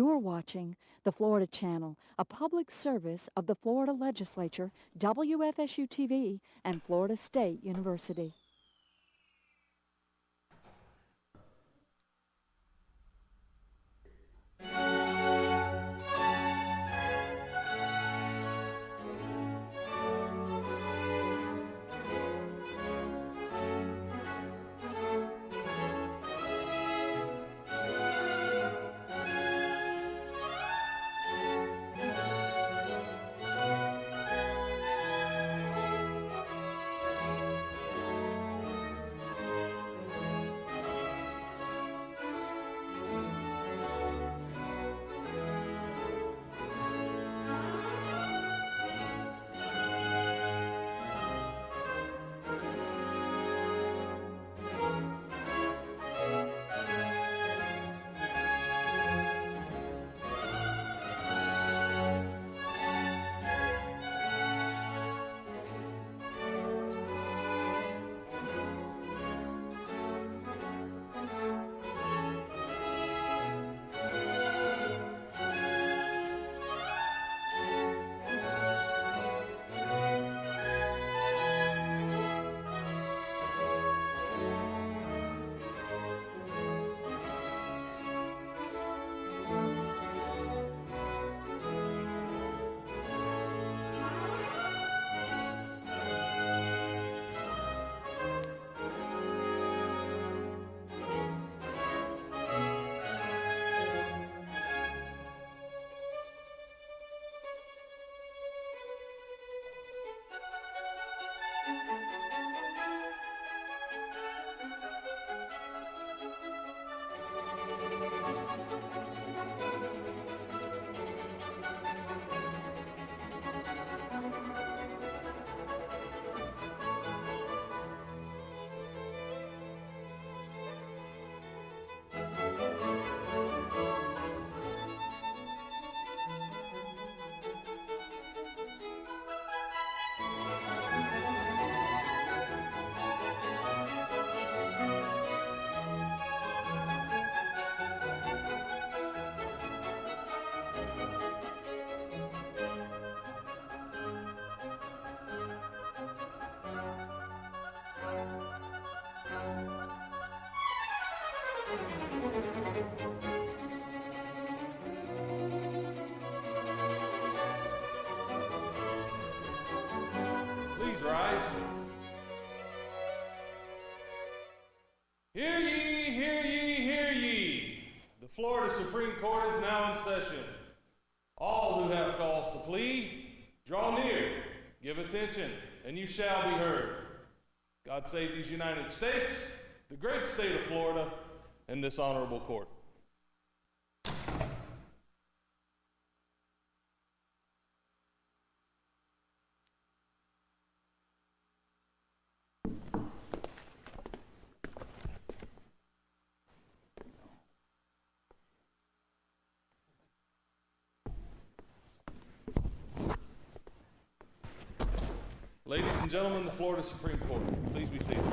You're watching the Florida Channel, a public service of the Florida Legislature, WFSU-TV, and Florida State University. Please rise. Hear ye, hear ye, hear ye. The Florida Supreme Court is now in session. All who have cause to plead, draw near, give attention, and you shall be heard. God save these United States, the great state of Florida, and this honorable court. Ladies and gentlemen, the Florida Supreme Court, please be seated.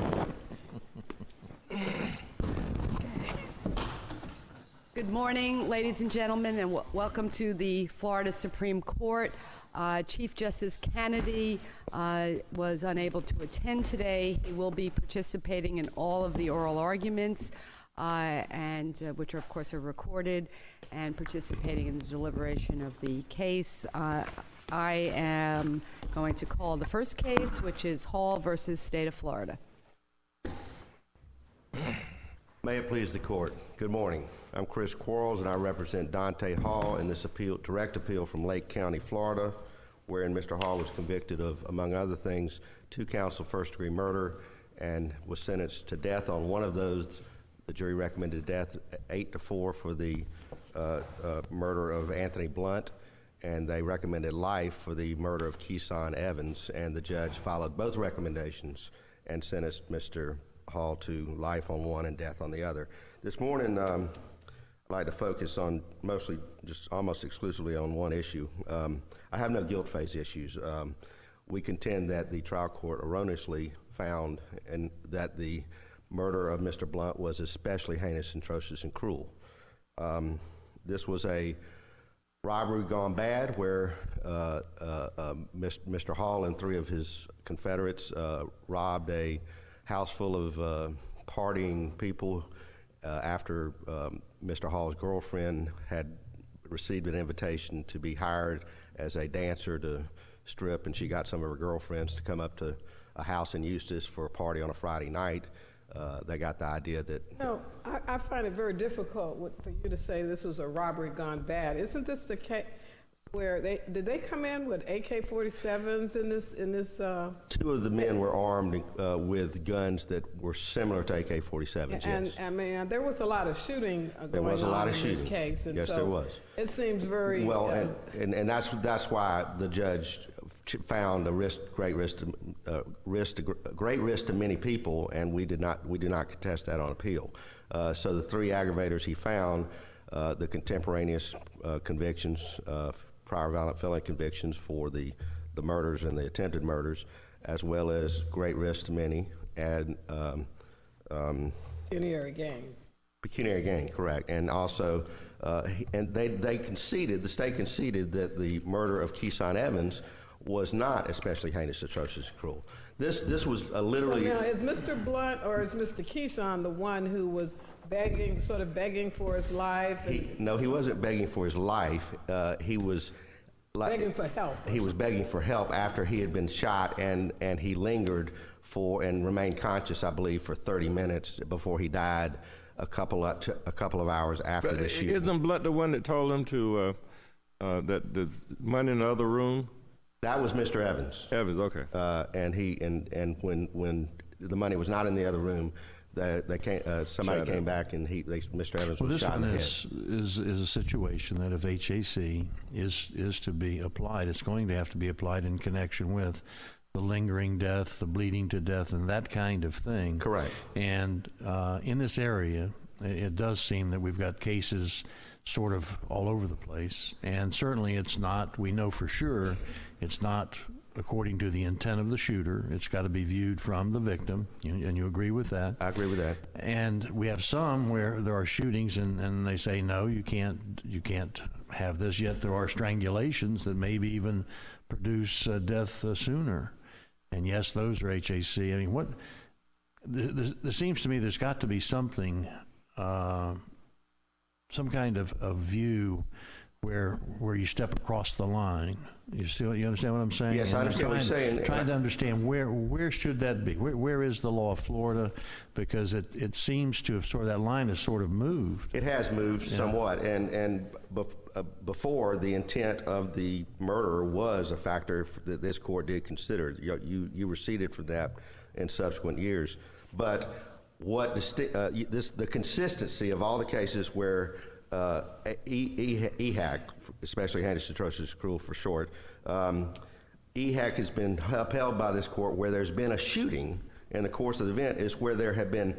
Good morning, ladies and gentlemen, and welcome to the Florida Supreme Court. Chief Justice Kennedy was unable to attend today. He will be participating in all of the oral arguments, which are, of course, are recorded, and participating in the deliberation of the case. I am going to call the first case, which is Hall versus State of Florida. May it please the court. Good morning. I'm Chris Quarles, and I represent Dante Hall in this direct appeal from Lake County, Florida, wherein Mr. Hall was convicted of, among other things, 2 counts of first-degree murder and was sentenced to death on one of those. The jury recommended death 8-4 for the murder of Anthony Blunt, and they recommended life for the murder of Keeson Evans, and the judge followed both recommendations and sentenced Mr. Hall to life on one and death on the other. This morning, I'd like to focus on almost exclusively on one issue. I have no guilt phase issues. We contend that the trial court erroneously found and that the murder of Mr. Blunt was especially heinous, atrocious, and cruel. This was a robbery gone bad where Mr. Hall and 3 of his confederates robbed a house full of partying people after Mr. Hall's girlfriend had received an invitation to be hired as a dancer to strip, and she got some of her girlfriends to come up to a house in Eustis for a party on a Friday night. They got the idea that... No, I find it very difficult for you to say this was a robbery gone bad. Isn't this the case where did they come in with AK-47s in this? 2 of the men were armed with guns that were similar to AK-47s, and yes. I mean, there was a lot of shooting There was a lot of in shooting. this case. And yes, so there was. It seems very... Well, and that's why the judge found a great risk to many people, and we do not contest that on appeal. So the 3 aggravators he found, the contemporaneous convictions, prior violent felony convictions for the murders and the attempted murders, as well as great risk to many, and pecuniary gain. Pecuniary gain, correct, and also, and they conceded, the state conceded that the murder of Keyshawn Evans was not especially heinous, atrocious, and cruel. This was literally... Now, is Mr. Blunt or is Mr. Keyshawn the one who was sort of begging for his life? No, he wasn't begging for his life. He was... Begging for help. He was begging for help after he had been shot, and he lingered and remained conscious, I believe, for 30 minutes before he died a couple of hours after the shooting. Isn't Blunt the one that told him to that the money in the other room? That was Mr. Evans. Evans, okay. And when the money was not in the other room, somebody came back and Mr. Evans was shot in the head. This one is a situation that if HAC is to be applied, it's going to have to be applied in connection with the lingering death, the bleeding to death, and that kind of thing. Correct. And in this area, it does seem that we've got cases sort of all over the place, and certainly it's not, we know for sure, it's not according to the intent of the shooter. It's got to be viewed from the victim, and you agree with that? I agree with that. And we have some where there are shootings, and they say, no, you can't have this, yet there are strangulations that maybe even produce death sooner. And yes, those are HAC. I mean, there seems to me there's got to be something, some kind of view where you step across the line. You understand what I'm saying? Yes, I understand what you're saying. Trying to understand where should that be? Where is the law of Florida? Because it seems to have that line has sort of moved. It has moved somewhat, and before, the intent of the murderer was a factor that this court did consider. You receded from that in subsequent years, but the consistency of all the cases where EHAC, especially heinous, atrocious, cruel for short, EHAC has been upheld by this court where there's been a shooting in the course of the event is where there have been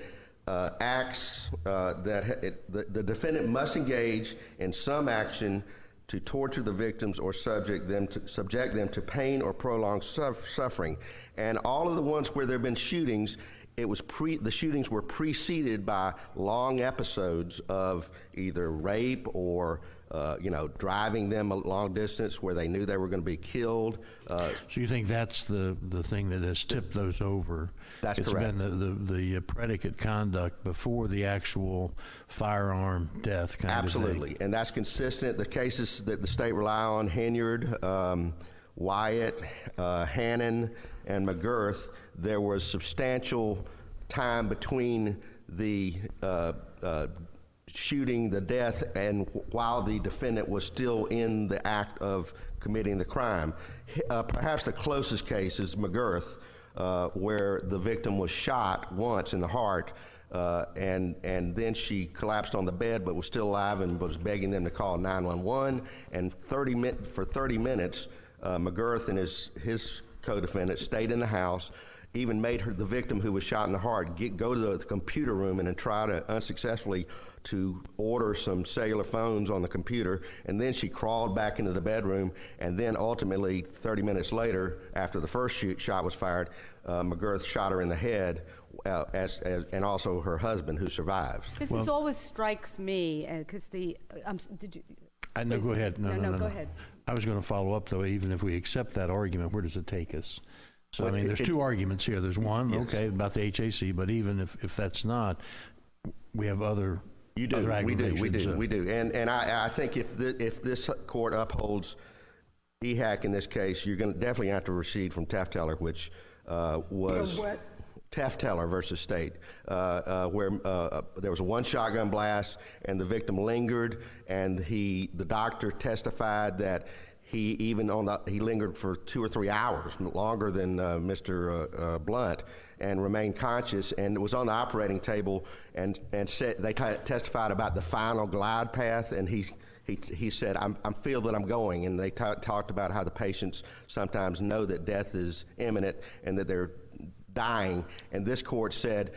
acts that the defendant must engage in some action to torture the victims or subject them to pain or prolonged suffering. And all of the ones where there have been shootings, the shootings were preceded by long episodes of either rape or driving them a long distance where they knew they were going to be killed. So you think that's the thing that has tipped those over? That's correct. It's been the predicate conduct before the actual firearm death kind of thing. Absolutely, and that's consistent. The cases that the state rely on, Henyard, Wyatt, Hannon, and McGirth, there was substantial time between the shooting, the death, and while the defendant was still in the act of committing the crime. Perhaps the closest case is McGirth, where the victim was shot once in the heart, and then she collapsed on the bed but was still alive and was begging them to call 911. And for 30 minutes, McGirth and his co-defendant stayed in the house. even made the victim who was shot in the heart go to the computer room and then try to unsuccessfully to order some cellular phones on the computer, and then she crawled back into the bedroom, and then ultimately 30 minutes later, after the first shot was fired, McGirth shot her in the head, and also her husband, who survived. This always strikes me, because did you? No, go ahead. No, go ahead. I was going to follow up, though. Even if we accept that argument, where does it take us? So, I mean, there's two arguments here. There's one, yes, okay, about the HAC, but even if that's not, we have other aggravations. We do. And I think if this court upholds EHAC in this case, you're going to definitely have to recede from Tefteller, which was what? Tefteller versus State, where there was a one shotgun blast and the victim lingered, and the doctor testified that he lingered for 2 or 3 hours, longer than Mr. Blunt, and remained conscious, and was on the operating table, and said they testified about the final glide path, and he said, I feel that I'm going, and they talked about how the patients sometimes know that death is imminent and that they're dying, and this court said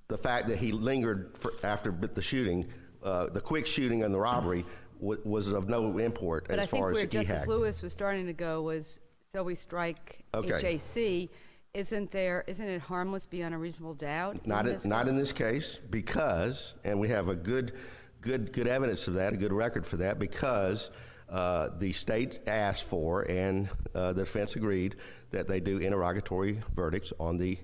the fact that he lingered after the shooting, the quick shooting and the robbery, was of no import But as far as I think where Justice EHAC. Lewis was starting to go was, so we strike HAC. Isn't it harmless beyond a reasonable doubt? Not in this case, because, and we have a good evidence of that, a good record for that, because the state asked for, and the defense agreed, that they do interrogatory verdicts on the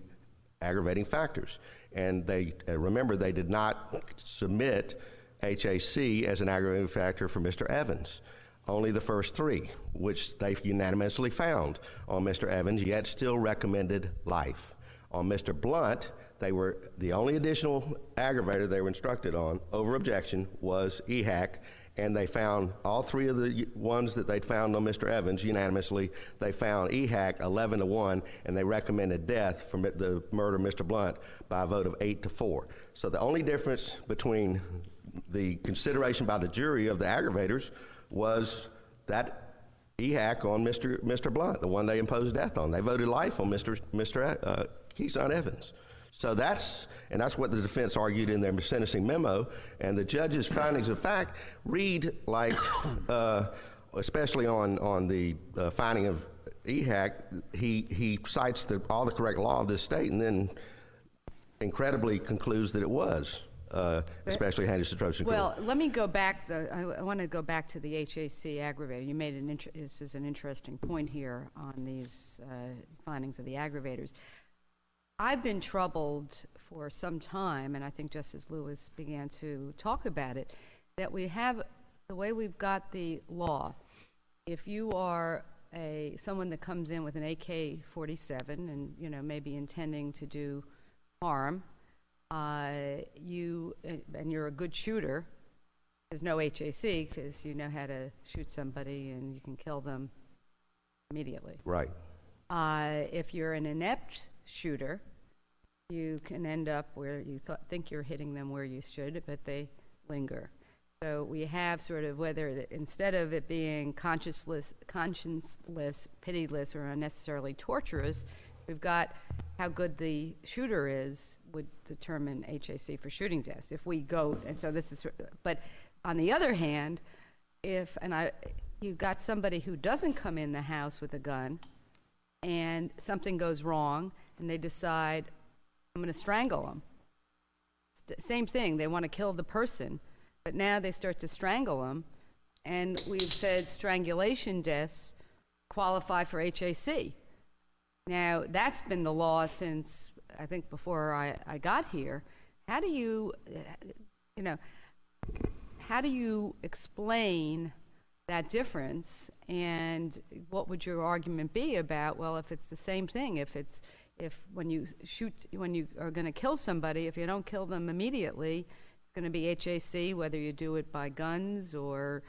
aggravating factors. And remember, they did not submit HAC as an aggravating factor for Mr. Evans. Only the first 3, which they unanimously found on Mr. Evans, yet still recommended life. On Mr. Blunt, the only additional aggravator they were instructed on, over objection, was EHAC, and they found all 3 of the ones that they'd found on Mr. Evans unanimously. They found EHAC 11-1, and they recommended death for the murder of Mr. Blunt by a vote of 8-4. So the only difference between the consideration by the jury of the aggravators was that EHAC on Mr. Blunt, the one they imposed death on. They voted life on Mr. Keyshawn Evans. So that's what the defense argued in their sentencing memo, and the judge's findings of fact read like, especially on the finding of EHAC, he cites all the correct law of this state, and then incredibly concludes that it was. Especially heinous, atrocious. Well, let me go back. I want to go back to the HAC aggravator. You made this is an interesting point here on these findings of the aggravators. I've been troubled for some time, and I think Justice Lewis began to talk about it, that we have, the way we've got the law, if you are someone that comes in with an AK-47 and, maybe intending to do harm, and you're a good shooter, there's no HAC because you know how to shoot somebody and you can kill them immediately. Right. If you're an inept shooter, you can end up where you think you're hitting them where you should, but they linger. So we have sort of instead of it being conscienceless, pitiless, or unnecessarily torturous, we've got how good the shooter is would determine HAC for shooting deaths. If we go, and so this is, but on the other hand, you've got somebody who doesn't come in the house with a gun, and something goes wrong, and they decide, I'm going to strangle them. Same thing, they want to kill the person, but now they start to strangle them, and we've said strangulation deaths qualify for HAC. Now, that's been the law since, I think, before I got here. How do you explain that difference, and what would your argument be about, well, if it's the same thing, if when you are going to kill somebody, if you don't kill them immediately, it's going to be HAC, whether you do it by guns or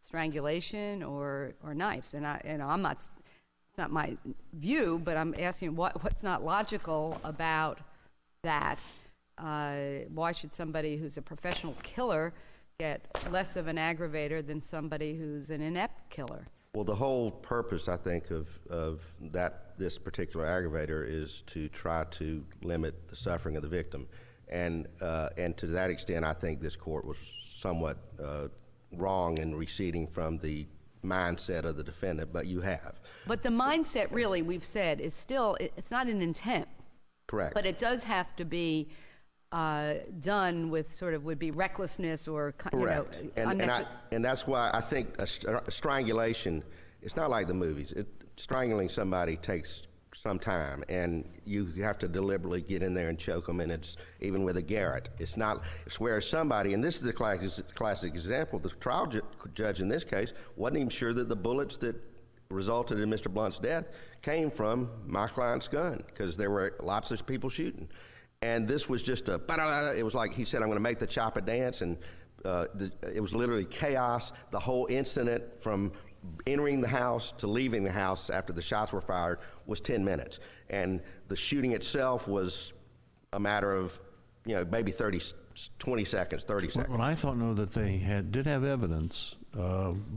strangulation or knives. And I'm not, it's not my view, but I'm asking what's not logical about that. Why should somebody who's a professional killer get less of an aggravator than somebody who's an inept killer? Well, the whole purpose, I think, of that this particular aggravator is to try to limit the suffering of the victim. And to that extent, I think this court was somewhat wrong in receding from the mindset of the defendant, but you have. But the mindset, really, we've said, is still, it's not an intent. Correct. But it does have to be done with sort of, would be recklessness or, Correct. And that's why I think a strangulation, it's not like the movies. Strangling somebody takes some time, and you have to deliberately get in there and choke them, and it's even with a garrote. It's where somebody, and this is the classic example, the trial judge in this case wasn't even sure that the bullets that resulted in Mr. Blunt's death came from my client's gun, because there were lots of people shooting. And this was just it was like he said, I'm going to make the chopper dance, and it was literally chaos. The whole incident from entering the house to leaving the house after the shots were fired was 10 minutes. And the shooting itself was a matter of, maybe 20 seconds, 30 seconds. Well, I thought, no, that they did have evidence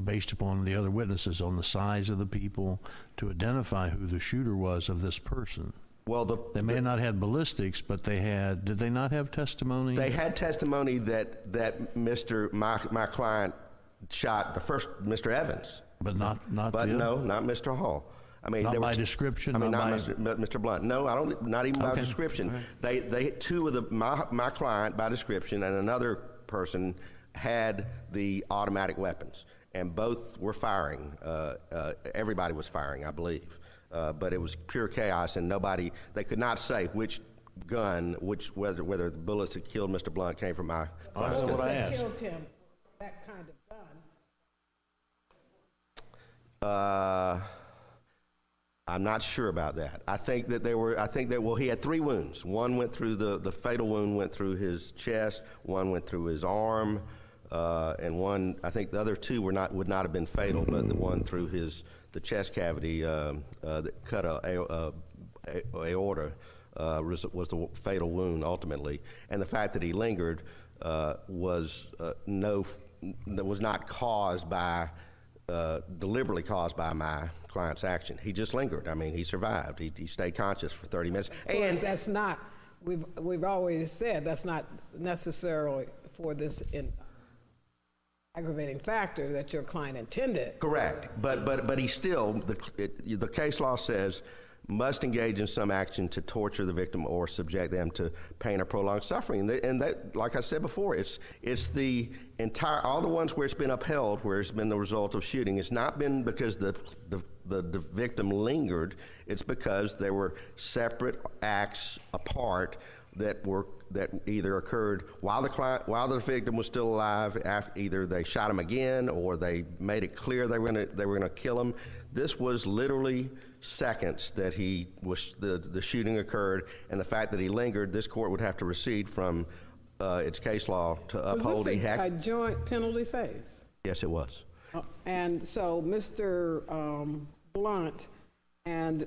based upon the other witnesses on the size of the people to identify who the shooter was of this person. Well, they may not have ballistics, but did they not have testimony? They had testimony that my client shot the first Mr. Evans. But not no, not Mr. Hall. I mean, not by description. I mean, not Mr. Blunt. No, I don't. Not even by description. Right. They two of my client by description and another person had the automatic weapons, and both were firing. Everybody was firing, I believe, but it was pure chaos, and they could not say which gun, whether the bullets that killed Mr. Blunt came from my client. That's what I asked. Killed him, that kind of gun. I'm not sure about that. I think that he had 3 wounds. One went through the fatal wound went through his chest, one went through his arm, and one, I think the other 2 would not have been fatal, but the one through the chest cavity that cut aorta was the fatal wound ultimately. And the fact that he lingered was not caused by deliberately caused by my client's action. He just lingered. I mean, he survived. He stayed conscious for 30 minutes. And that's not. We've always said that's not necessarily for this aggravating factor that your client intended. Correct. But he still the case law says must engage in some action to torture the victim or subject them to pain or prolonged suffering. And that, like I said before, it's the entire, all the ones where it's been upheld, where it's been the result of shooting, it's not been because the victim lingered, it's because there were separate acts apart that either occurred while the victim was still alive, either they shot him again or they made it clear they were gonna kill him. This was literally seconds that the shooting occurred, and the fact that he lingered, this court would have to recede from its case law to uphold a joint penalty phase? Yes, it was. And so Mr. Blunt and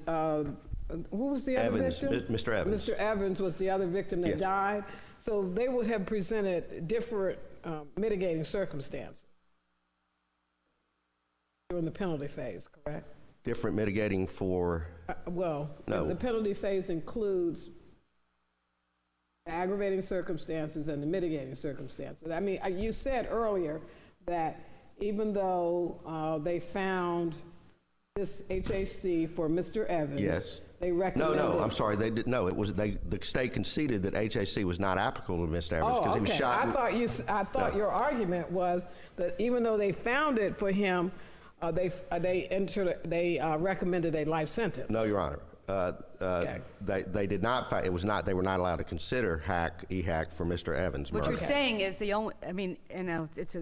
who was the other victim? Mr. Evans. Mr. Evans was the other victim that died. So they would have presented different mitigating circumstances during the penalty phase, correct? Different mitigating for? No. The penalty phase includes aggravating circumstances and the mitigating circumstances. I mean, you said earlier that even though they found this HAC for Mr. Evans, yes, they recommended. No, I'm sorry, they did. No, it was the state conceded that HAC was not applicable to Mr. Evans because he was shot. I thought your argument was that even though they found it for him, they recommended a life sentence. No, Your Honor. Okay. They did not. They were not allowed to consider EHAC for Mr. Evans' murder. What you're saying is the only. I mean, it's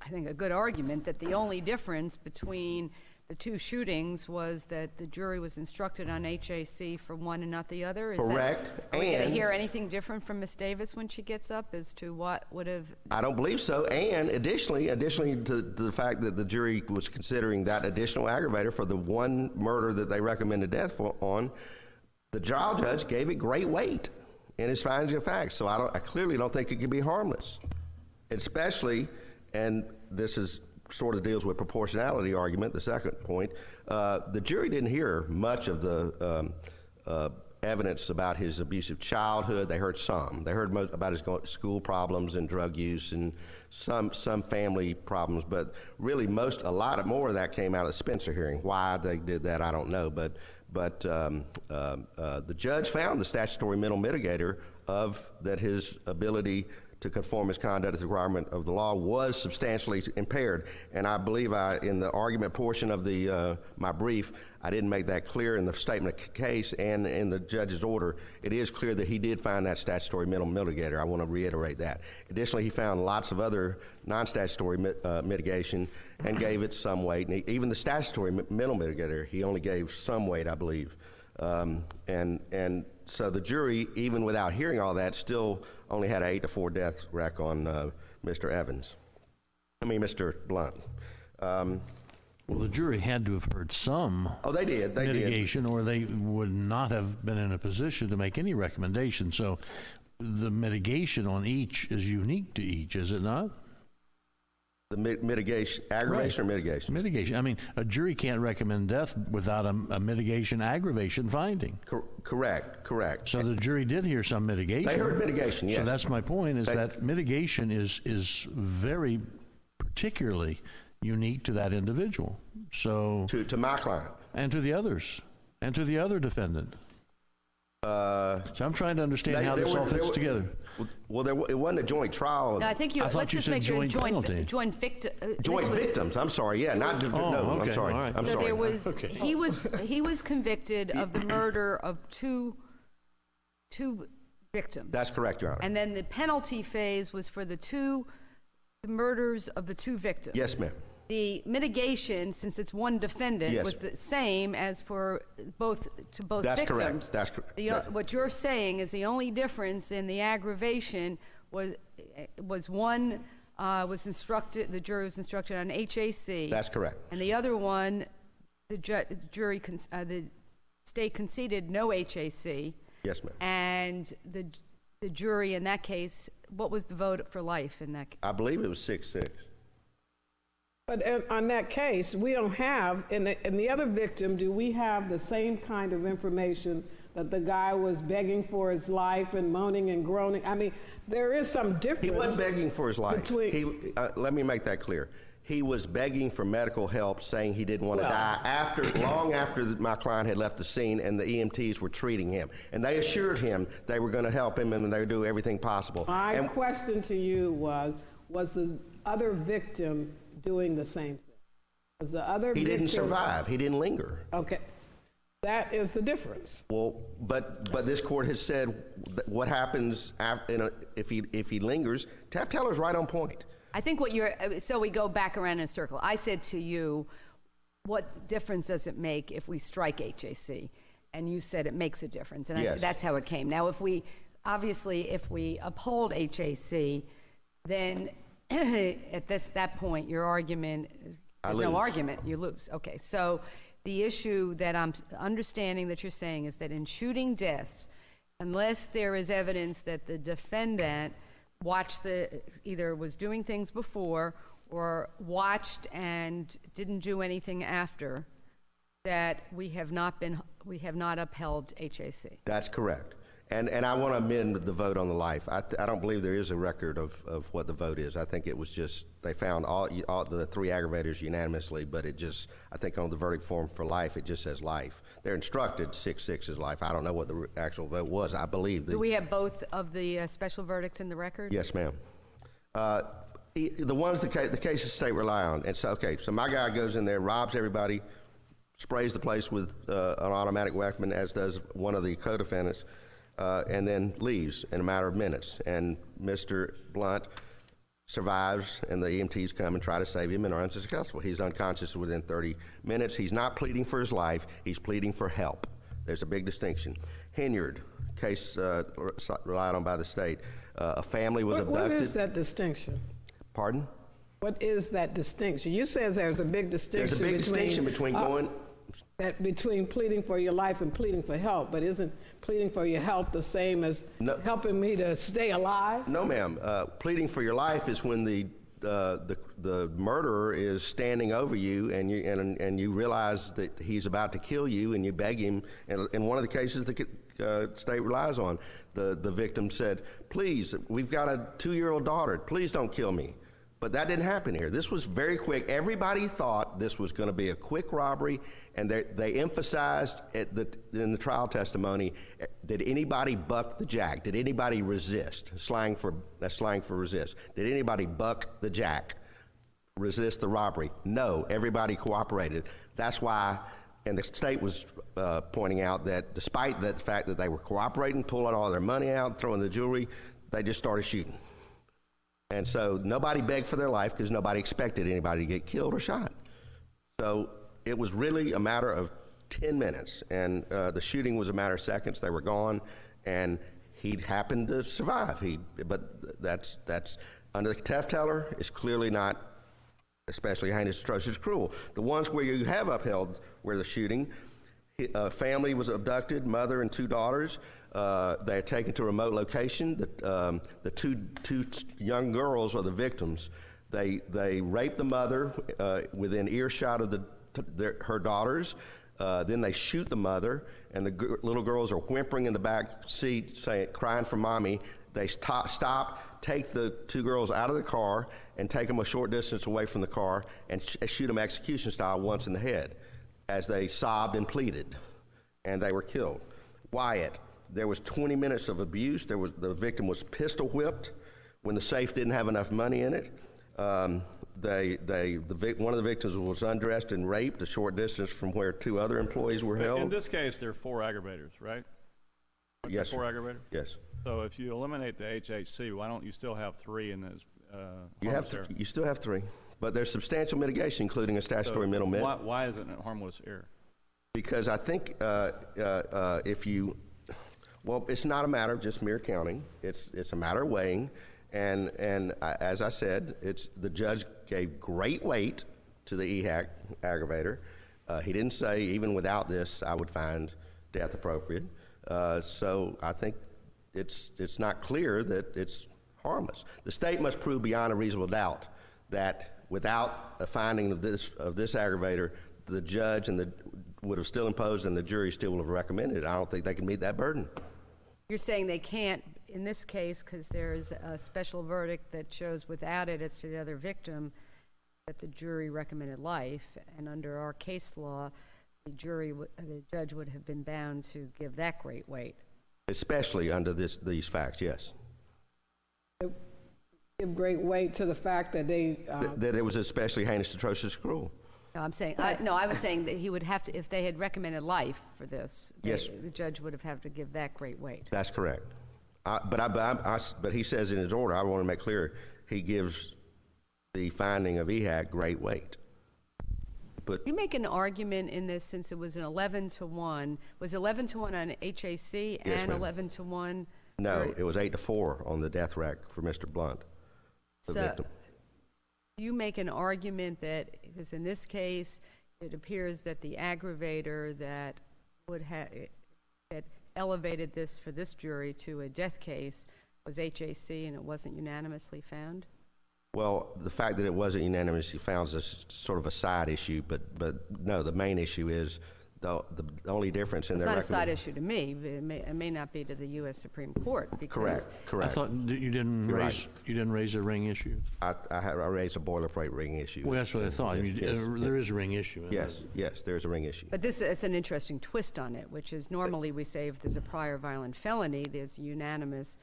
I think a good argument that the only difference between the 2 shootings was that the jury was instructed on HAC for one and not the other. Correct. Are we going to hear anything different from Ms. Davis when she gets up as to what would have? I don't believe so. And additionally to the fact that the jury was considering that additional aggravator for the one murder that they recommended death on, the trial judge gave it great weight in his findings of facts. So I clearly don't think it could be harmless, especially, and this is sort of deals with proportionality argument, the second point. The jury didn't hear much of the evidence about his abusive childhood. They heard some. They heard about his school problems and drug use and some family problems, but really a lot more of that came out of the Spencer hearing. Why they did that, I don't know, but the judge found the statutory mental mitigator of that his ability to conform his conduct to the requirement of the law was substantially impaired. And I believe in the argument portion of my brief, I didn't make that clear in the statement of case and in the judge's order. It is clear that he did find that statutory mental mitigator. I want to reiterate that. Additionally, he found lots of other non-statutory mitigation and gave it some weight. And even the statutory mental mitigator, he only gave some weight, I believe. And so the jury, even without hearing all that, still only had an 8-4 death rec on Mr. Blunt. Well, the jury had to have heard some they did. mitigation, or they would not have been in a position to make any recommendation. So the mitigation on each is unique to each, is it not? The mitigation, aggravation, Right. or mitigation? Mitigation. I mean, a jury can't recommend death without a mitigation aggravation finding. Correct. So the jury did hear some mitigation. They heard mitigation, yes. So that's my point, is that mitigation is very particularly unique to that individual. So To my client. and to the others, and to the other defendant. So I'm trying to understand how this all fits together. Well, it wasn't a joint trial. No, I think I thought let's you just said make sure joint penalty. joint victim. Joint victims. I'm sorry. Yeah, not. No, okay, I'm sorry. all right. I'm So sorry. there was Okay. he was convicted of the murder of two victims. That's correct, Your Honor. And then the penalty phase was for the murders of the two victims. Yes, ma'am. The mitigation, since it's one defendant, Yes. was the same as for both That's victims. correct. That's correct. What you're saying is the only difference in the aggravation was one was instructed, the jury was instructed on HAC. That's correct. And the other one, the state conceded no HAC. Yes, ma'am. And the jury in that case, what was the vote for life in that case? I believe it was 6-6. But on that case, we don't have, in the other victim, do we have the same kind of information that the guy was begging for his life and moaning and groaning? I mean, there is some difference. He wasn't begging for his life. between- Let me make that clear. He was begging for medical help, saying he didn't want to die long after my client had left the scene and the EMTs were treating him. And they assured him they were going to help him and they would do everything possible. My question to you was the other victim doing the same thing? Was the other He victim... didn't survive. He didn't linger. Okay. That is the difference. Well, but this court has said what happens if he lingers. Taft Teller's right on point. I think so we go back around in a circle. I said to you, what difference does it make if we strike HAC? And you said it makes a difference, and Yes. that's how it came. Now, if we uphold HAC, then at that point, your argument, there's no lose. argument, you lose. Okay, so the issue that I'm understanding that you're saying is that in shooting deaths, unless there is evidence that the defendant either was doing things before or watched and didn't do anything after, that we have not upheld HAC. That's correct. And I want to amend the vote on the life. I don't believe there is a record of what the vote is. I think it was just, they found all the three aggravators unanimously, but it just, I think on the verdict form for life, it just says life. They're instructed 6-6 is life. I don't know what the actual vote was. I believe Do we have both of the special verdicts in the record? Yes, ma'am. The ones the cases state rely on. And so my guy goes in there, robs everybody, sprays the place with an automatic weapon, as does one of the co-defendants, and then leaves in a matter of minutes. And Mr. Blunt survives, and the EMTs come and try to save him and are unsuccessful. He's unconscious within 30 minutes. He's not pleading for his life. He's pleading for help. There's a big distinction. Hinyard, case relied on by the state. A family was abducted. What is that distinction? Pardon? What is that distinction? You said there's a big distinction. There's a big distinction between between pleading for your life and pleading for help, but isn't pleading for your help the same as helping me to stay alive? No, ma'am. Pleading for your life is when the the murderer is standing over you, and you realize that he's about to kill you, and you beg him. And in one of the cases the state relies on, the victim said, "Please, we've got a 2-year-old daughter. Please don't kill me." But that didn't happen here. This was very quick. Everybody thought this was going to be a quick robbery, and they emphasized in the trial testimony, did anybody buck the jack? Did anybody resist? That's slang for resist. Did anybody buck the jack, resist the robbery? No, everybody cooperated. That's why, and the state was pointing out that despite the fact that they were cooperating, pulling all their money out, throwing the jewelry, they just started shooting. And so nobody begged for their life because nobody expected anybody to get killed or shot. So it was really a matter of 10 minutes, and the shooting was a matter of seconds. They were gone, and he happened to survive. But that's under the Tefteller, it's clearly not especially heinous, atrocious, cruel. The ones where you have upheld where the shooting, a family was abducted, mother and 2 daughters. They are taken to a remote location. The two young girls are the victims. They rape the mother within earshot of her daughters. Then they shoot the mother, and the little girls are whimpering in the back seat, crying for mommy. They stop, take the 2 girls out of the car, and take them a short distance away from the car, and shoot them execution style once in the head, as they sobbed and pleaded, and they were killed. Wyatt. There was 20 minutes of abuse. The victim was pistol whipped when the safe didn't have enough money in it. One of the victims was undressed and raped a short distance from where 2 other employees were held. In this case, there are 4 aggravators, right? Yes, Four sir. aggravators? Yes. So if you eliminate the HHC, why don't you still have 3 in this? You still have 3, but there's substantial mitigation, including a statutory middle mid. Why isn't it harmless error? Because I think well, it's not a matter of just mere counting. It's a matter of weighing, and as I said, the judge gave great weight to the EHAC aggravator. He didn't say even without this I would find death appropriate. So I think it's not clear that it's harmless. The state must prove beyond a reasonable doubt that without a finding of this aggravator, the judge would have still imposed and the jury still would have recommended it. I don't think they can meet that burden. You're saying they can't in this case because there's a special verdict that shows without it as to the other victim that the jury recommended life, and under our case law, the judge would have been bound to give that great weight. Especially under these facts, yes. Give great weight to the fact that that it was especially heinous, atrocious, cruel. No, I'm saying, I was saying that he would have to, if they had recommended life for this, Yes. the judge would have had to give that great weight. That's correct. But he says in his order, I want to make clear, he gives the finding of EHAC great weight. But You make an argument in this since it was an 11-1. Was 11-1 on HAC and ma'am. 11-1? no, it was 8-4 on the death rack for Mr. Blunt, the victim. You make an argument that, because in this case, it appears that the aggravator that would have that elevated this for this jury to a death case was HAC, and it wasn't unanimously found? Well, the fact that it wasn't unanimously found is sort of a side issue, but no, the main issue is the only difference in It's their not a side issue to me, but it may not be to the U.S. Supreme Court. Because Correct. I thought you didn't You're raise you didn't raise a ring issue. I raised a boilerplate ring issue. Well, that's what I thought. I mean, there is a ring issue. Yes, there's a ring issue. But it's an interesting twist on it, which is normally we say if there's a prior violent felony, there's unanimous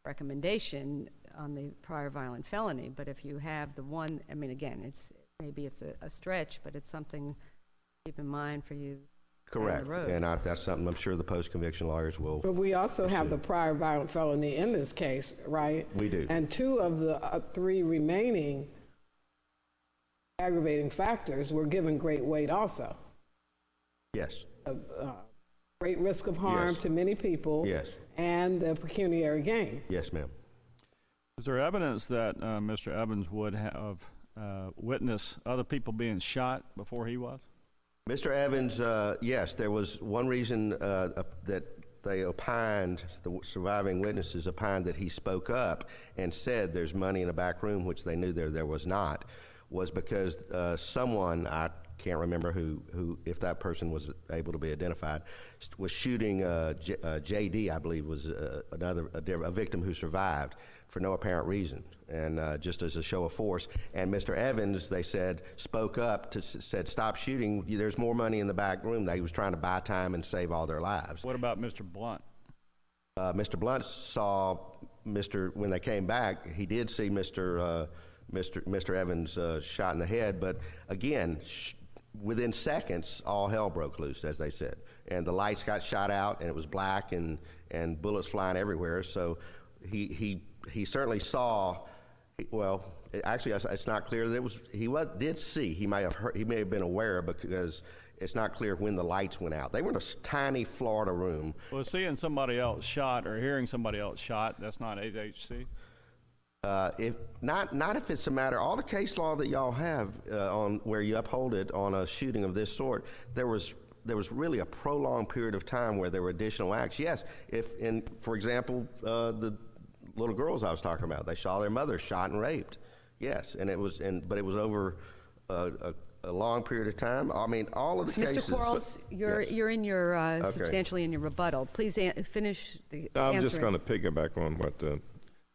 recommendation on the prior violent felony. But if you have the one, I mean, again, maybe it's a stretch, but it's something to keep in mind for you. Correct, and that's something I'm sure the post-conviction lawyers will. But we also have the prior violent felony in this case, right? We do. And 2 of the 3 remaining aggravating factors were given great weight also. Yes. Great risk of harm Yes. to many people. Yes. And the pecuniary gain. Yes, ma'am. Is there evidence that Mr. Evans would have witnessed other people being shot before he was? Mr. Evans, yes, there was one reason that they opined, the surviving witnesses opined that he spoke up and said there's money in the back room, which they knew there was not, was because someone, I can't remember who, if that person was able to be identified, was shooting JD, I believe, was a victim who survived for no apparent reason, and just as a show of force. And Mr. Evans, they said, spoke up, said, stop shooting, there's more money in the back room. He was trying to buy time and save all their lives. What about Mr. Blunt? Mr. Blunt saw when they came back, he did see Mr. Evans shot in the head, but again, within seconds, all hell broke loose, as they said. And the lights got shot out, and it was black, and bullets flying everywhere. So he certainly saw, well, actually, it's not clear that he did see. He may have been aware, because it's not clear when the lights went out. They were in a tiny Florida room. Well, seeing somebody else shot or hearing somebody else shot, that's not AHC? If not if it's a matter, all the case law that y'all have on where you uphold it on a shooting of this sort, there was really a prolonged period of time where there were additional acts. Yes, for example, the little girls I was talking about, they saw their mother shot and raped. Yes, but it was over a long period of time. I mean, all of the cases. Mr. Quarles, you're in your substantially in your rebuttal. Please finish the I'm just answering. going to piggyback on what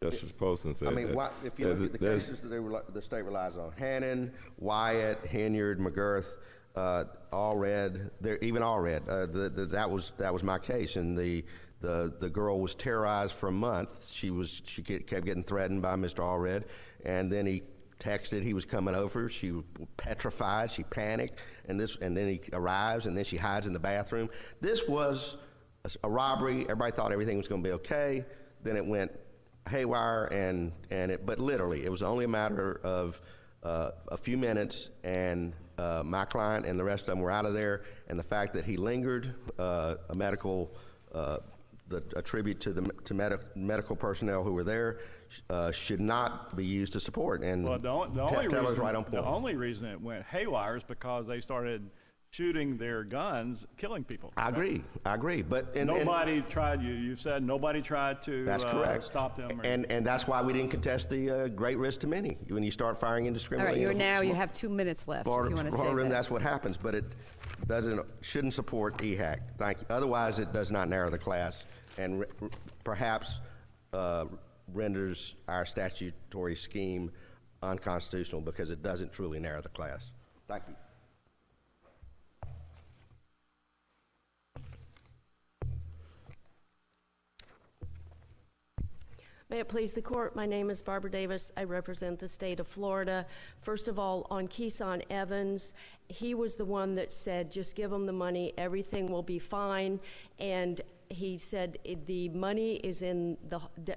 Justice Poston said. I mean, if you look at the cases that the state relies on, Hannon, Wyatt, Henyard, McGirth, Allred, even Allred, that was my case, and the girl was terrorized for a month. She kept getting threatened by Mr. Allred, and then he texted he was coming over. She was petrified. She panicked, and then he arrives, and then she hides in the bathroom. This was a robbery. Everybody thought everything was going to be okay. Then it went haywire, but literally, it was only a matter of a few minutes, and my client and the rest of them were out of there. And the fact that he lingered, a tribute to medical personnel who were there, should not be used to support. And well, the only reason it went haywire is because they started shooting their guns, killing people. I agree. But nobody tried. You said nobody tried to. That's correct. Stop them. And that's why we didn't contest the great risk to many. When you start firing indiscriminately. All right, you have 2 minutes left. Florida, if you want to say room, that. that's what happens, but it shouldn't support EHAC. Thank you. Otherwise, it does not narrow the class, and perhaps renders our statutory scheme unconstitutional because it doesn't truly narrow the class. Thank you. May it please the court, my name is Barbara Davis. I represent the state of Florida. First of all, on Keeson Evans, he was the one that said, just give him the money, everything will be fine. And he said, the money is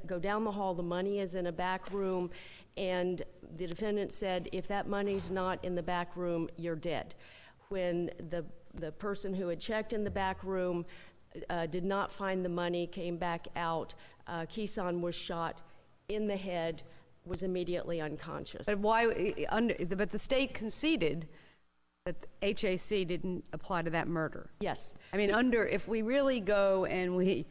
go down the hall, the money is in a back room. And the defendant said, if that money's not in the back room, you're dead. When the person who had checked in the back room did not find the money, came back out, Keeson was shot in the head, was immediately unconscious. But but the state conceded that HAC didn't apply to that murder. Yes. I mean, if we really go and we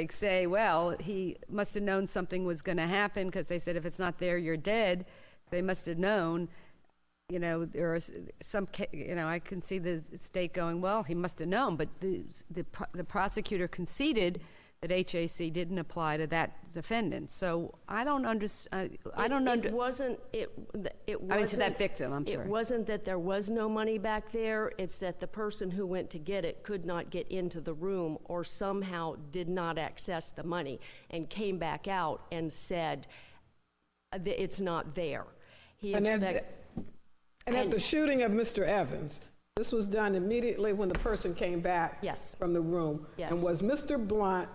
say, well, he must have known something was going to happen because they said if it's not there, you're dead. They must have known. There are some, I can see the state going, well, he must have known, but the prosecutor conceded that HAC didn't apply to that defendant. So I don't understand. It wasn't to that victim. I'm sorry. It wasn't that there was no money back there. It's that the person who went to get it could not get into the room or somehow did not access the money and came back out and said it's not there. And at the shooting of Mr. Evans, this was done immediately when the person came back from the room. Yes. And was Mr. Blunt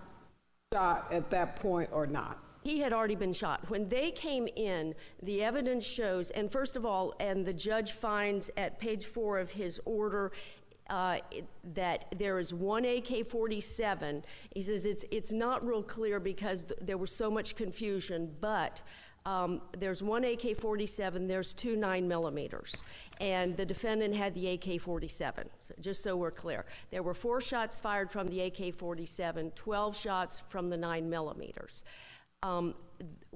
shot at that point or not? He had already been shot. When they came in, the evidence shows, and first of all, and the judge finds at page 4 of his order that there is one AK-47. He says it's not real clear because there was so much confusion, but There's one AK-47, there's two 9mm, and the defendant had the AK-47, just so we're clear. There were 4 shots fired from the AK-47, 12 shots from the 9mm.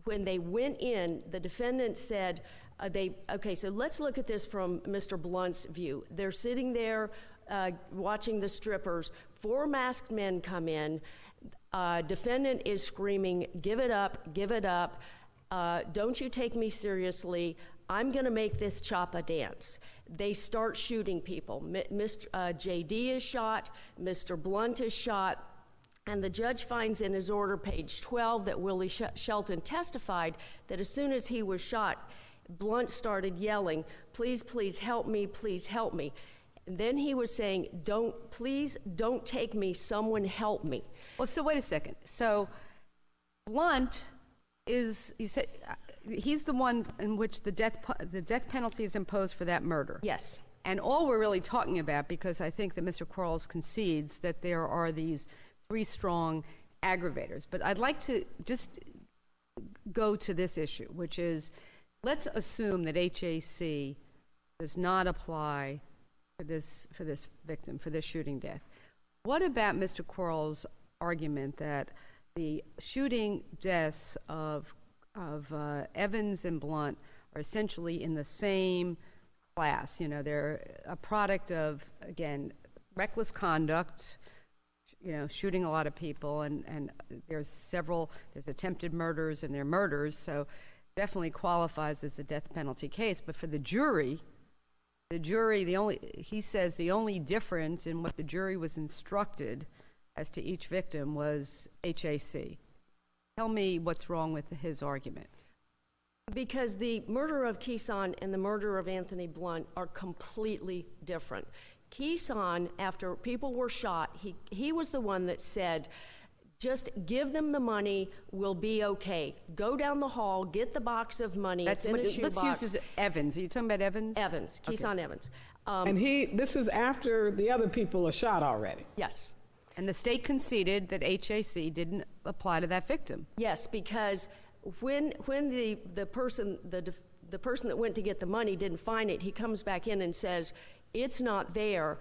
When they went in, the defendant said, okay, so let's look at this from Mr. Blunt's view. They're sitting there watching the strippers. 4 masked men come in. Defendant is screaming, "Give it up, give it up. Don't you take me seriously. I'm going to make this choppa dance." They start shooting people. Mr. JD is shot, Mr. Blunt is shot, and the judge finds in his order, page 12, that Willie Shelton testified that as soon as he was shot, Blunt started yelling, "Please, please help me, please help me." And then he was saying, please don't take me, someone help me. Well, so wait a second. So Blunt is, you said, he's the one in which the death penalty is imposed for that murder. Yes. And all we're really talking about, because I think that Mr. Quarles concedes that there are these 3 strong aggravators. But I'd like to just go to this issue, which is, let's assume that HAC does not apply for this victim, for this shooting death. What about Mr. Quarles' argument that the shooting deaths of Evans and Blunt are essentially in the same class? You know, they're a product of, again, reckless conduct, you know, shooting a lot of people, and there's attempted murders and there are murders, so definitely qualifies as a death penalty case. But for the jury, he says the only difference in what the jury was instructed as to each victim was HAC. Tell me what's wrong with his argument. Because the murder of Keeson and the murder of Anthony Blunt are completely different. Keeson, after people were shot, he was the one that said, just give them the money, we'll be okay. Go down the hall, get the box of money, it's in a shoebox. Let's use Evans. Are you talking about Evans? Evans, Keeson Evans. And this is after the other people are shot already. Yes. And the state conceded that HAC didn't apply to that victim. Yes, because when the person that went to get the money didn't find it, he comes back in and says, it's not there.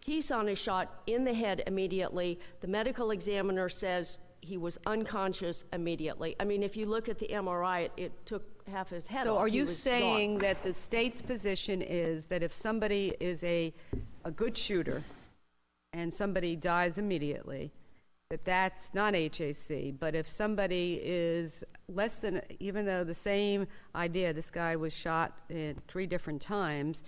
Keeson is shot in the head immediately. The medical examiner says he was unconscious immediately. I mean, if you look at the MRI, it took half his head off. So are He you was saying gone. that the state's position is that if somebody is a good shooter and somebody dies immediately, that's not HAC, but if somebody is less than, even though the same idea, this guy was shot in 3 different times,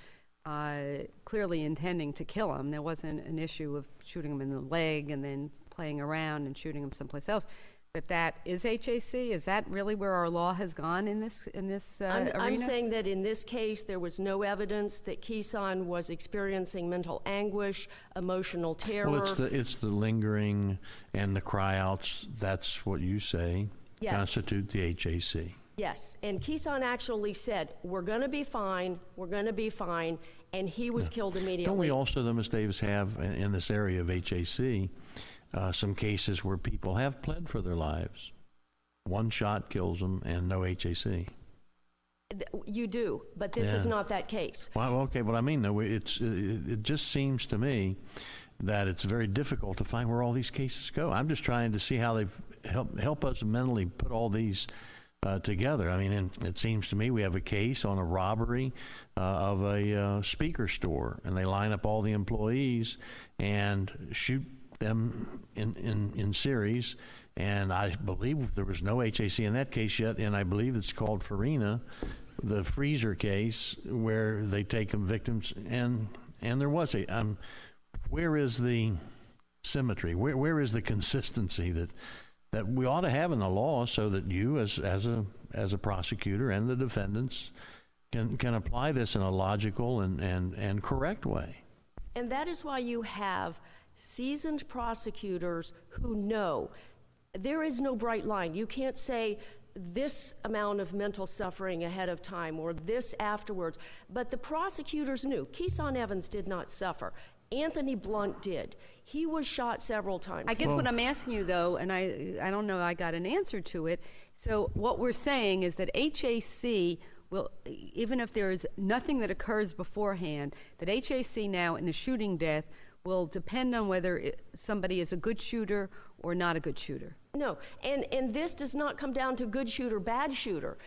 clearly intending to kill him. There wasn't an issue of shooting him in the leg and then playing around and shooting him someplace else. That is HAC? Is that really where our law has gone in this arena? I'm saying that in this case, there was no evidence that Keeson was experiencing mental anguish, emotional terror. Well, it's the lingering and the cry-outs. That's what you say constitute the HAC. Yes, and Keeson actually said, we're going to be fine, and he was killed immediately. Don't we also, though, Ms. Davis, have in this area of HAC some cases where people have pled for their lives? 1 shot kills them and no HAC. You do, but this is not that case. Well, okay, but I mean, though, it just seems to me that it's very difficult to find where all these cases go. I'm just trying to see how they've help us mentally put all these together. I mean, and it seems to me we have a case on a robbery of a speaker store, and they line up all the employees and shoot them in series. And I believe there was no HAC in that case yet, and I believe it's called Farina, the freezer case, where they take them victims, and there was a where is the symmetry? Where is the consistency that we ought to have in the law, so that you as a prosecutor and the defendants can apply this in a logical and correct way? And that is why you have seasoned prosecutors who know there is no bright line. You can't say this amount of mental suffering ahead of time or this afterwards. But the prosecutors knew. Keeson Evans did not suffer. Anthony Blunt did. He was shot several times. I guess what I'm asking you, though, and I don't know I got an answer to it, so what we're saying is that HAC will, even if there is nothing that occurs beforehand, that HAC now in a shooting death will depend on whether somebody is a good shooter or not a good shooter. No, and this does not come down to good shooter, bad shooter.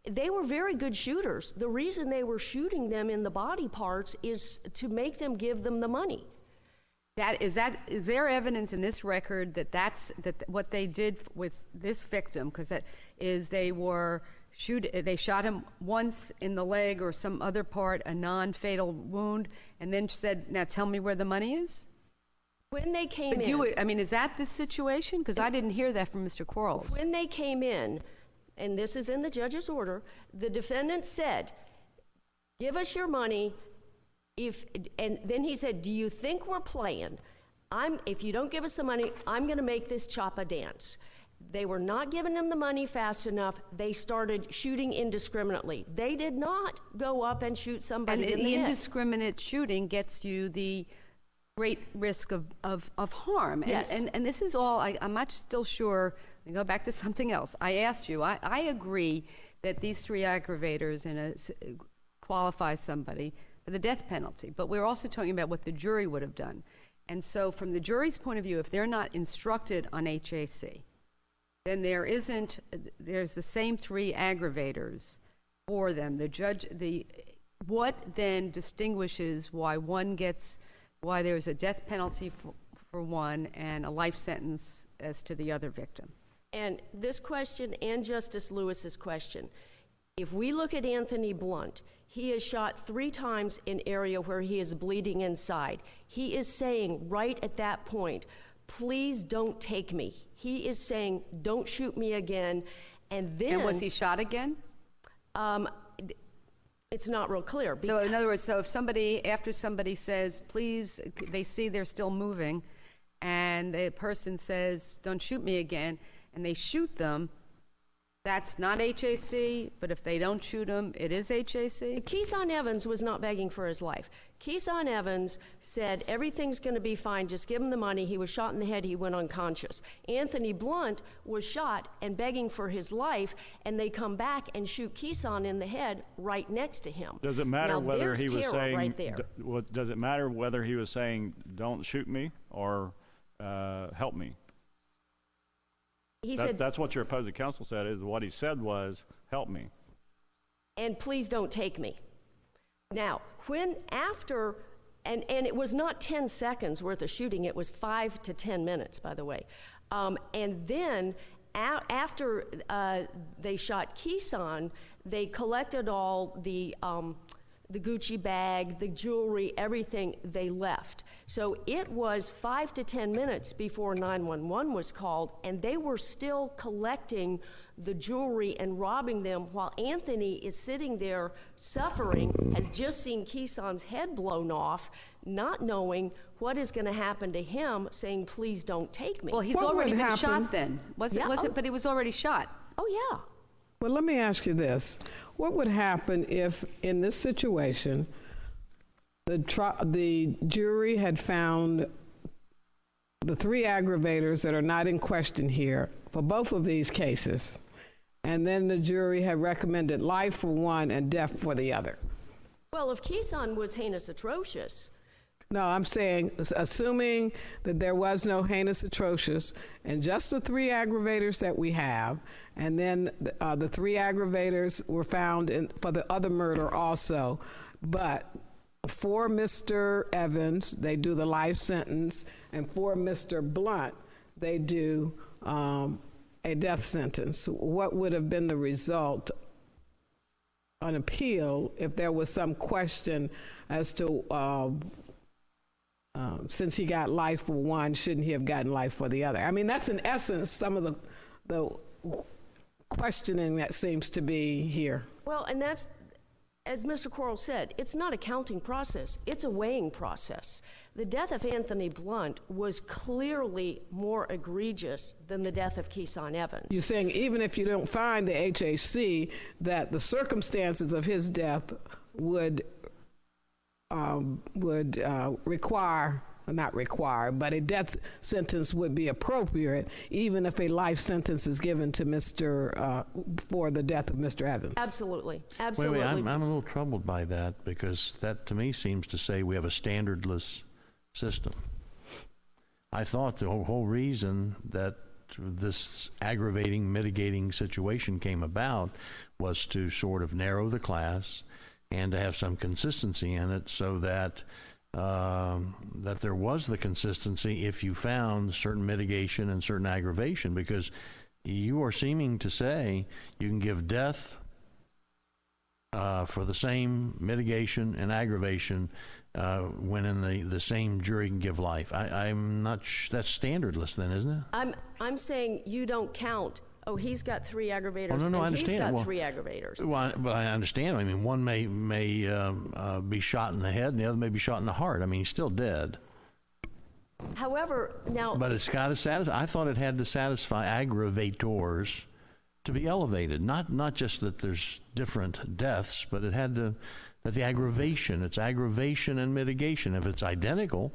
They were very good shooters. The reason they were shooting them in the body parts is to make them give them the money. Is there evidence in this record that what they did with this victim, because that is they shot him once in the leg or some other part, a non-fatal wound, and then said, now tell me where the money is? When they came in... is that the situation? Because I didn't hear that from Mr. Quarles. When they came in, and this is in the judge's order, the defendant said, give us your money, and then he said, do you think we're playing? If you don't give us the money, I'm going to make this choppa dance. They were not giving him the money fast enough. They started shooting indiscriminately. They did not go up and shoot somebody in the head. And the indiscriminate shooting gets you the great risk of harm. Yes. And this is all, I'm not still sure. Let me go back to something else. I asked you, I agree that these 3 aggravators qualify somebody for the death penalty, but we're also talking about what the jury would have done. And so from the jury's point of view, if they're not instructed on HAC, then there's the same 3 aggravators for them. What then distinguishes why there's a death penalty for one and a life sentence as to the other victim? And this question and Justice Lewis's question, if we look at Anthony Blunt, he is shot 3 times in area where he is bleeding inside. He is saying right at that point, please don't take me. He is saying, don't shoot me again. And then... And was he shot again? It's not real clear. So in other words, after somebody says, please, they see they're still moving, and the person says, don't shoot me again, and they shoot them, that's not HAC, but if they don't shoot him, it is HAC? Keeson Evans was not begging for his life. Keeson Evans said, everything's going to be fine, just give him the money. He was shot in the head, he went unconscious. Anthony Blunt was shot and begging for his life, and they come back and shoot Keeson in the head right next to him. Does it matter whether he was saying, right there. Does it matter whether he was saying, don't shoot me, or help me? He said, that's what your opposing counsel said, is what he said was, help me. And please don't take me. Now, and it was not 10 seconds worth of shooting, it was 5 to 10 minutes, by the way. And then after they shot Keeson, they collected all the Gucci bag, the jewelry, everything, they left. So it was 5 to 10 minutes before 911 was called, and they were still collecting the jewelry and robbing them while Anthony is sitting there suffering, has just seen Keeson's head blown off, not knowing what is going to happen to him, saying, please don't take me. Well, he's already been shot then. Was it? But he was already shot. Oh, yeah. Well, let me ask you this. What would happen if, in this situation, the jury had found the 3 aggravators that are not in question here for both of these cases, and then the jury had recommended life for one and death for the other? Well, if Keeson was heinous atrocious... No, I'm saying, assuming that there was no heinous atrocious, and just the 3 aggravators that we have, and then the 3 aggravators were found for the other murder also, but for Mr. Evans, they do the life sentence, and for Mr. Blunt, they do a death sentence. What would have been the result on appeal if there was some question as to since he got life for one, shouldn't he have gotten life for the other? I mean, that's in essence some of the questioning that seems to be here. Well, and that's, as Mr. Quarles said, it's not a counting process, it's a weighing process. The death of Anthony Blunt was clearly more egregious than the death of Keeson Evans. You're saying even if you don't find the HAC, that the circumstances of his death would require not required, but a death sentence would be appropriate, even if a life sentence is given to for the death of Mr. Evans. Absolutely, absolutely. Wait, I'm a little troubled by that, because that to me seems to say we have a standardless system. I thought the whole reason that this aggravating, mitigating situation came about was to sort of narrow the class and to have some consistency in it, so that that there was the consistency if you found certain mitigation and certain aggravation, because you are seeming to say you can give death for the same mitigation and aggravation when in the same jury can give life. I'm not that's standardless then, isn't it? I'm saying you don't count. Oh, he's got 3 aggravators, Oh, no, I and he's understand. got 3 aggravators. Well, but I understand. I mean, one may be shot in the head, and the other may be shot in the heart. I mean, he's still dead. However, now, But it's got to satisfy. I thought it had to satisfy aggravators to be elevated. Not just that there's different deaths, but it had to that the aggravation. It's aggravation and mitigation. If it's identical,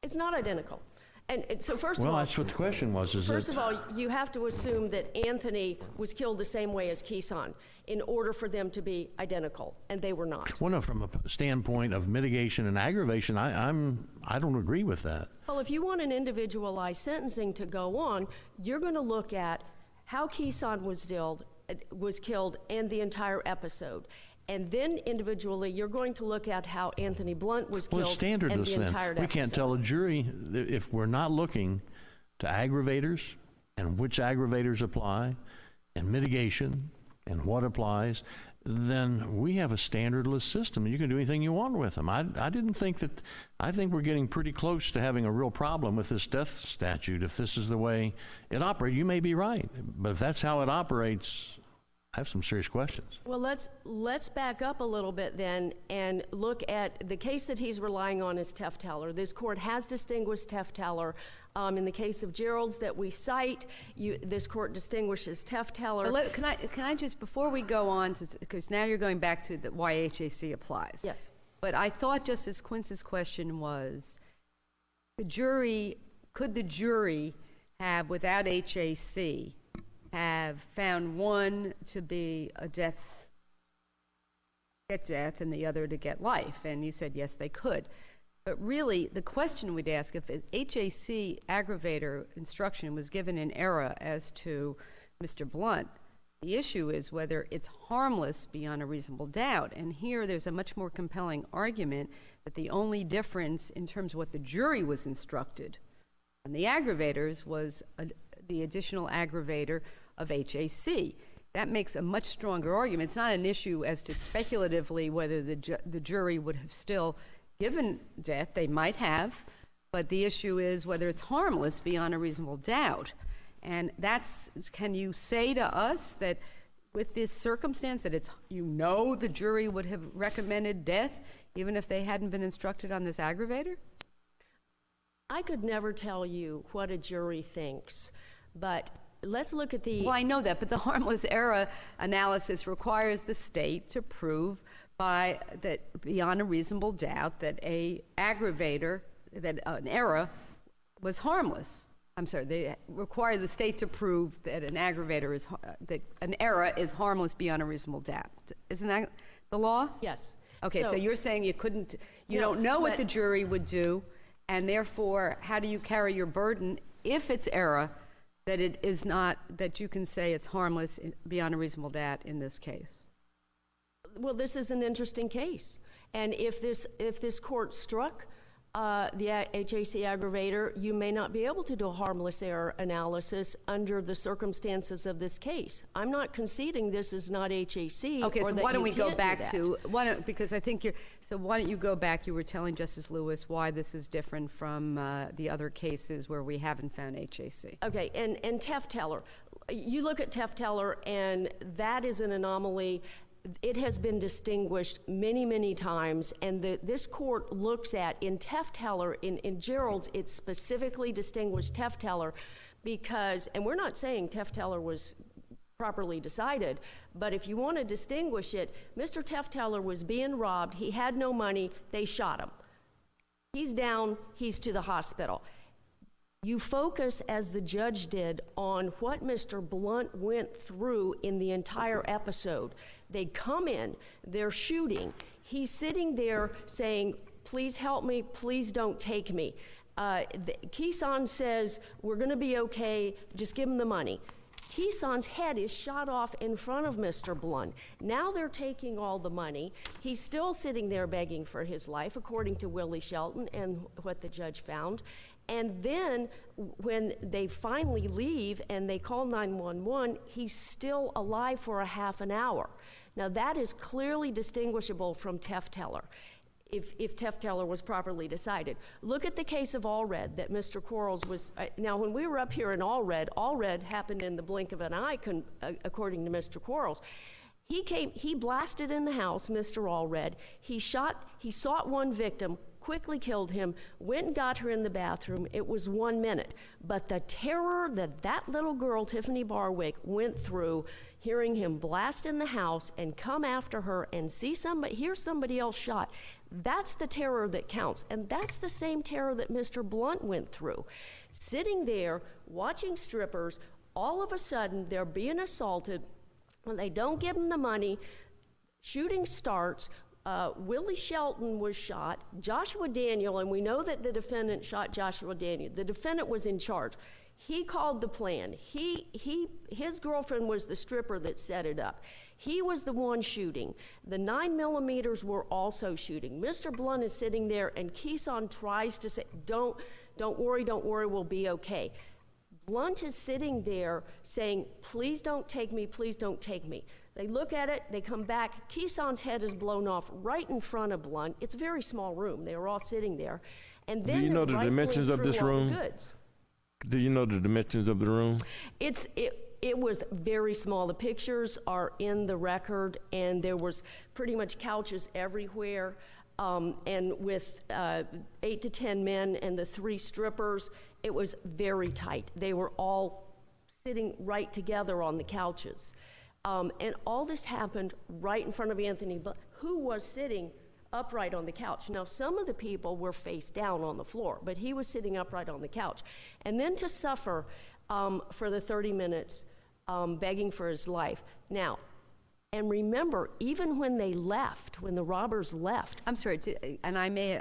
it's not identical. And so first of well, all, that's what the question was. first of all, you have to assume that Anthony was killed the same way as Keeson in order for them to be identical, and they were not. Well, no, from a standpoint of mitigation and aggravation, I don't agree with that. Well, if you want an individualized sentencing to go on, you're going to look at how Keeson was killed and the entire episode. And then individually, you're going to look at how Anthony Blunt was Well, killed it's and standardless the entire then. We can't tell a jury if we're not looking to aggravators and which aggravators apply and mitigation and what applies, then we have a standardless system. You can do anything you want with them. I didn't think that. I think we're getting pretty close to having a real problem with this death statute if this is the way it operates. You may be right, but if that's how it operates, I have some serious questions. Well, let's back up a little bit then and look at the case that he's relying on is Tefteller. This court has distinguished Tefteller. In the case of Gerald's that we cite, this court distinguishes Tefteller. But can I just, before we go on, because now you're going back to why HAC applies. Yes. But I thought Justice Quince's question was, could the jury have, without HAC, have found one to be get death and the other to get life? And you said yes, they could. But really, the question we'd ask, if an HAC aggravator instruction was given in error as to Mr. Blunt, the issue is whether it's harmless beyond a reasonable doubt. And here there's a much more compelling argument that the only difference in terms of what the jury was instructed on the aggravators was the additional aggravator of HAC. That makes a much stronger argument. It's not an issue as to speculatively whether the jury would have still given death. They might have, but the issue is whether it's harmless beyond a reasonable doubt. And can you say to us that with this circumstance that the jury would have recommended death even if they hadn't been instructed on this aggravator? I could never tell you what a jury thinks, but let's look at the... Well, I know that, but the harmless error analysis requires the state to prove beyond a reasonable doubt that an error was harmless. I'm sorry, they require the state to prove that an error is harmless beyond a reasonable doubt. Isn't that the law? Yes. Okay, so you're saying you don't know what the jury would do, and therefore, how do you carry your burden if it's error that it is not, that you can say it's harmless beyond a reasonable doubt in this case? Well, this is an interesting case. And if this court struck the HAC aggravator, you may not be able to do a harmless error analysis under the circumstances of this case. I'm not conceding this is not HAC. Okay, so why don't we go back to... because I think why don't you go back, you were telling Justice Lewis why this is different from the other cases where we haven't found HAC. Okay, and Tefteller. You look at Tefteller, and that is an anomaly. It has been distinguished many, many times, and this court looks at, in Tefteller, in Gerald's, it specifically distinguished Tefteller because, and we're not saying Tefteller was properly decided, but if you want to distinguish it, Mr. Tefteller was being robbed, he had no money, they shot him. He's down, he's to the hospital. You focus, as the judge did, on what Mr. Blunt went through in the entire episode. They come in, they're shooting. He's sitting there saying, please help me, please don't take me. Keeson says, we're gonna be okay, just give him the money. Keeson's head is shot off in front of Mr. Blunt. Now they're taking all the money. He's still sitting there begging for his life, according to Willie Shelton and what the judge found. And then when they finally leave and they call 911, he's still alive for a half an hour. Now that is clearly distinguishable from Tefteller, if Tefteller was properly decided. Look at the case of Allred that Mr. Quarles was, now when we were up here in Allred happened in the blink of an eye, according to Mr. Quarles. He blasted in the house, Mr. Allred. He sought one victim, quickly killed him, went and got her in the bathroom. It was 1 minute. But the terror that little girl, Tiffany Barwick, went through, hearing him blast in the house and come after her and hear somebody else shot, that's the terror that counts. And that's the same terror that Mr. Blunt went through. Sitting there, watching strippers, all of a sudden they're being assaulted, when they don't give them the money, shooting starts. Willie Shelton was shot. Joshua Daniel, and we know that the defendant shot Joshua Daniel. The defendant was in charge. He called the plan. His girlfriend was the stripper that set it up. He was the one shooting. The 9mm were also shooting. Mr. Blunt is sitting there, and Keeson tries to say, don't worry, we'll be okay. Blunt is sitting there saying, please don't take me, please don't take me. They look at it, they come back, Keeson's head is blown off right in front of Blunt. It's a very small room, they were all sitting there. And then do you know the dimensions of this room? Do you know the dimensions of the room? It was very small. The pictures are in the record, and there was pretty much couches everywhere, and with 8 to 10 men and the 3 strippers, it was very tight. They were all sitting right together on the couches. And all this happened right in front of Anthony Blunt, who was sitting upright on the couch. Now, some of the people were face down on the floor, but he was sitting upright on the couch. And then to suffer for the 30 minutes begging for his life. Now, and remember, even when they left, when the robbers left. I'm sorry, and I may,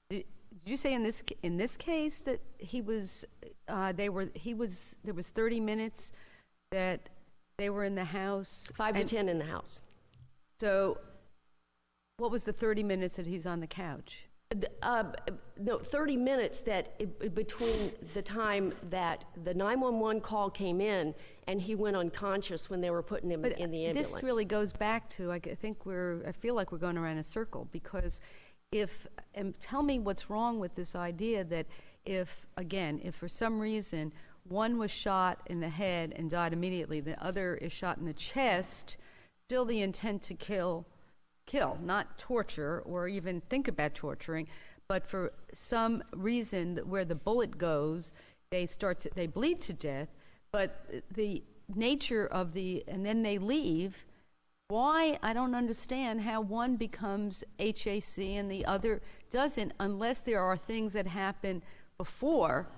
did you say in this case that he was, there was 30 minutes that they were in the house? 5 to 10 in the house. So what was the 30 minutes that he's on the couch? No, 30 minutes between the time that the 911 call came in and he went unconscious when they were putting him in the ambulance. This really goes back to, I feel like we're going around in a circle, because and tell me what's wrong with this idea that if for some reason one was shot in the head and died immediately, the other is shot in the chest, still the intent to kill, not torture or even think about torturing, but for some reason where the bullet goes, they bleed to death, but the nature of and then they leave. Why? I don't understand how one becomes HAC and the other doesn't, unless there are things that happen before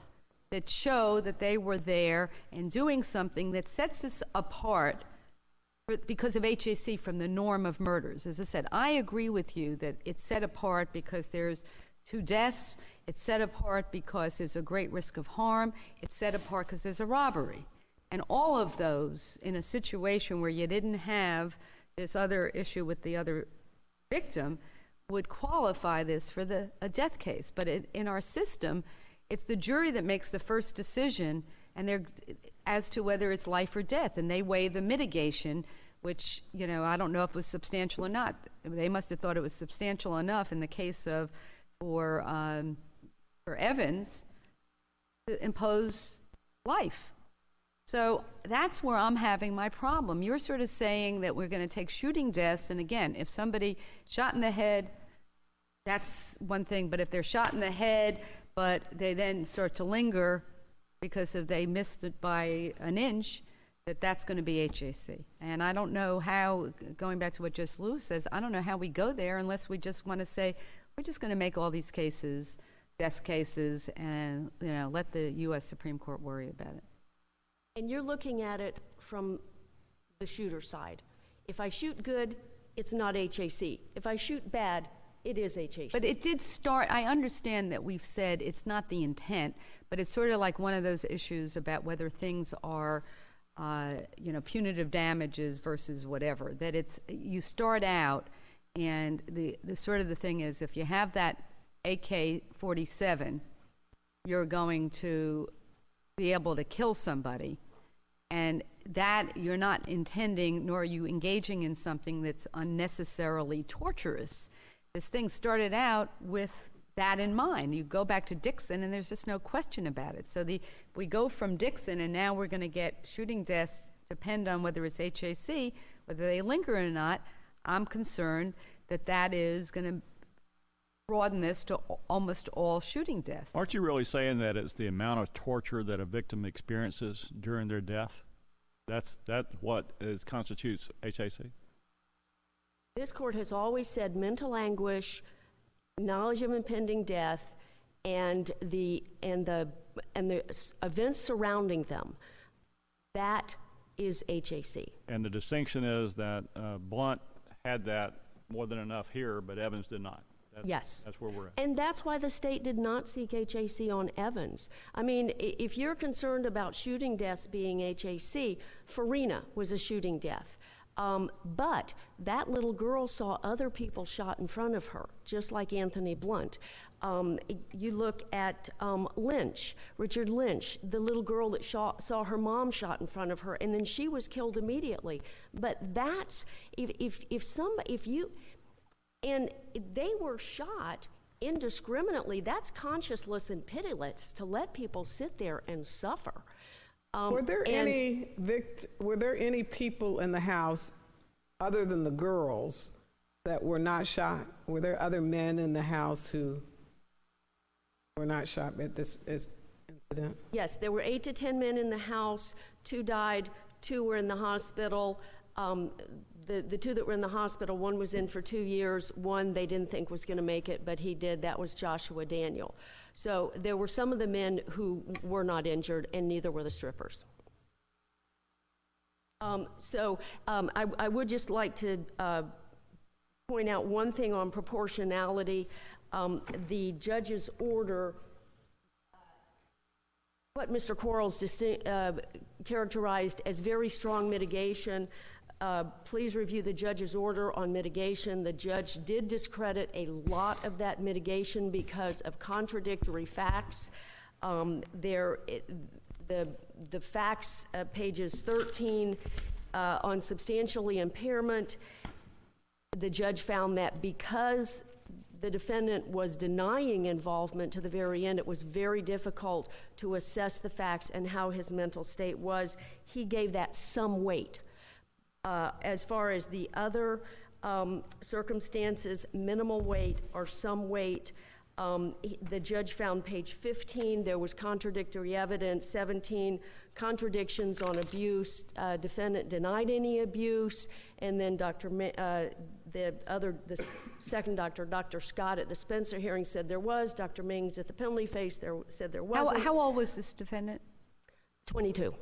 that show that they were there and doing something that sets this apart because of HAC from the norm of murders. As I said, I agree with you that it's set apart because there's 2 deaths. It's set apart because there's a great risk of harm. It's set apart because there's a robbery. And all of those in a situation where you didn't have this other issue with the other victim would qualify this for a death case. But in our system, it's the jury that makes the first decision and as to whether it's life or death, and they weigh the mitigation, which, I don't know if it was substantial or not. They must have thought it was substantial enough in the case of for Evans to impose life. So that's where I'm having my problem. You're sort of saying that we're going to take shooting deaths, and again, if somebody shot in the head, that's one thing, but if they're shot in the head, but they then start to linger because they missed it by an inch, that's going to be HAC. And I don't know how, going back to what Justice Lewis says, I don't know how we go there unless we just want to say we're just going to make all these cases death cases and, let the U.S. Supreme Court worry about it. And you're looking at it from the shooter side. If I shoot good, it's not HAC. If I shoot bad, it is HAC. But it did start, I understand that we've said it's not the intent, but it's sort of like one of those issues about whether things are, punitive damages versus whatever, that you start out and the sort of the thing is if you have that AK-47, you're going to be able to kill somebody, and that you're not intending, nor are you engaging in something that's unnecessarily torturous. This thing started out with that in mind. You go back to Dixon, and there's just no question about it. So we go from Dixon, and now we're going to get shooting deaths, depend on whether it's HAC, whether they linger or not. I'm concerned that is going to broaden this to almost all shooting deaths. Aren't you really saying that it's the amount of torture that a victim experiences during their death? That's what constitutes HAC? This court has always said mental anguish, knowledge of impending death, and the events surrounding them. That is HAC. And the distinction is that Blunt had that more than enough here, but Evans did not. Yes. That's where we're at. And that's why the state did not seek HAC on Evans. I mean, if you're concerned about shooting deaths being HAC, Farina was a shooting death. But that little girl saw other people shot in front of her, just like Anthony Blunt. You look at Lynch, Richard Lynch, the little girl that saw her mom shot in front of her, and then she was killed immediately. But that's, and they were shot indiscriminately, that's conscienceless and pitiless to let people sit there and suffer. Were there any people in the house other than the girls that were not shot? Were there other men in the house who were not shot at this incident? Yes, there were 8 to 10 men in the house. 2 died, 2 were in the hospital. The 2 that were in the hospital, one was in for 2 years, one they didn't think was going to make it, but he did. That was Joshua Daniel. So there were some of the men who were not injured, and neither were the strippers. I would just like to point out one thing on proportionality. The judge's order, what Mr. Quarles characterized as very strong mitigation. Please review the judge's order on mitigation. The judge did discredit a lot of that mitigation because of contradictory facts. The facts, pages 13, on substantially impairment, the judge found that because the defendant was denying involvement to the very end, it was very difficult to assess the facts and how his mental state was. He gave that some weight. As far as the other circumstances, minimal weight or some weight, the judge found page 15, there was contradictory evidence, 17 contradictions on abuse, defendant denied any abuse, and then the second doctor, Dr. Scott at the Spencer hearing said there was, Dr. Mings at the penalty phase said there wasn't. How old was this defendant? 22.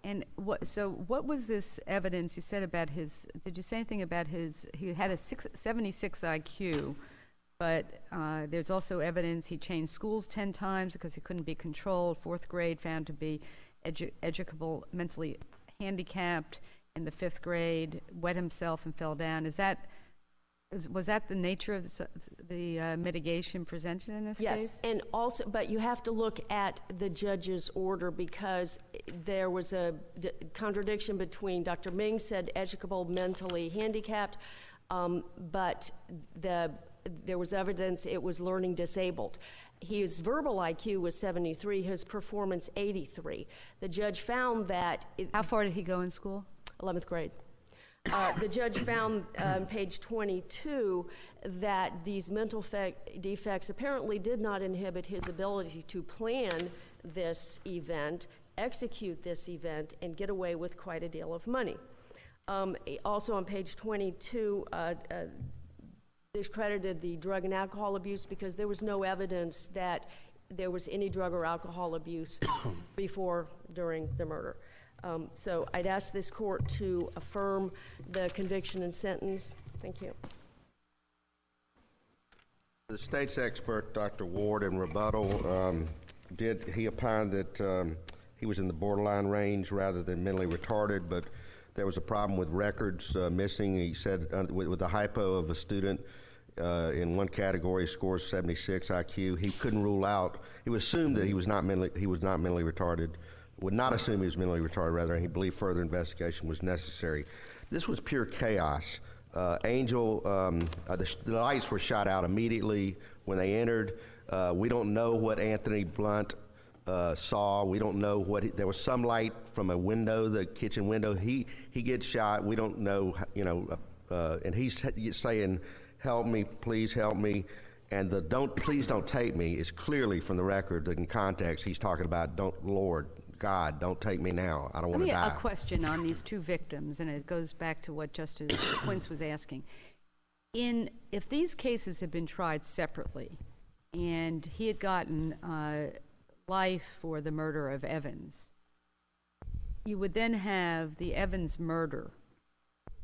And what was this evidence you said about did you say anything about he had a 76 IQ, but there's also evidence he changed schools 10 times because he couldn't be controlled, 4th grade found to be educable, mentally handicapped, in the 5th grade, wet himself and fell down. Was that the nature of the mitigation presented in this case? Yes, and also, but you have to look at the judge's order because there was a contradiction between Dr. Ming said educable, mentally handicapped, but there was evidence it was learning disabled. His verbal IQ was 73, his performance 83. The judge found that... How far did he go in school? 11th grade. The judge found on page 22 that these mental defects apparently did not inhibit his ability to plan this event, execute this event, and get away with quite a deal of money. Also on page 22, discredited the drug and alcohol abuse because there was no evidence that there was any drug or alcohol abuse before, during the murder. So I'd ask this court to affirm the conviction and sentence. Thank you. The state's expert, Dr. Ward, in rebuttal, he opined that he was in the borderline range rather than mentally retarded, but there was a problem with records missing. He said with the hypo of a student in one category, scores 76 IQ, he couldn't rule out. He would assume that he was not mentally retarded. Would not assume he was mentally retarded. Rather, he believed further investigation was necessary. This was pure chaos. Angel, the lights were shot out immediately when they entered. We don't know what Anthony Blunt saw. We don't know what there was some light from a window, the kitchen window. He gets shot. We don't know, and he's saying, "Help me, please help me." And the please don't take me is clearly from the record, in context, he's talking about, Lord God, don't take me now. I don't want to die. A question on these two victims, and it goes back to what Justice Quince was asking. If these cases had been tried separately, and he had gotten life for the murder of Evans, you would then have the Evans murder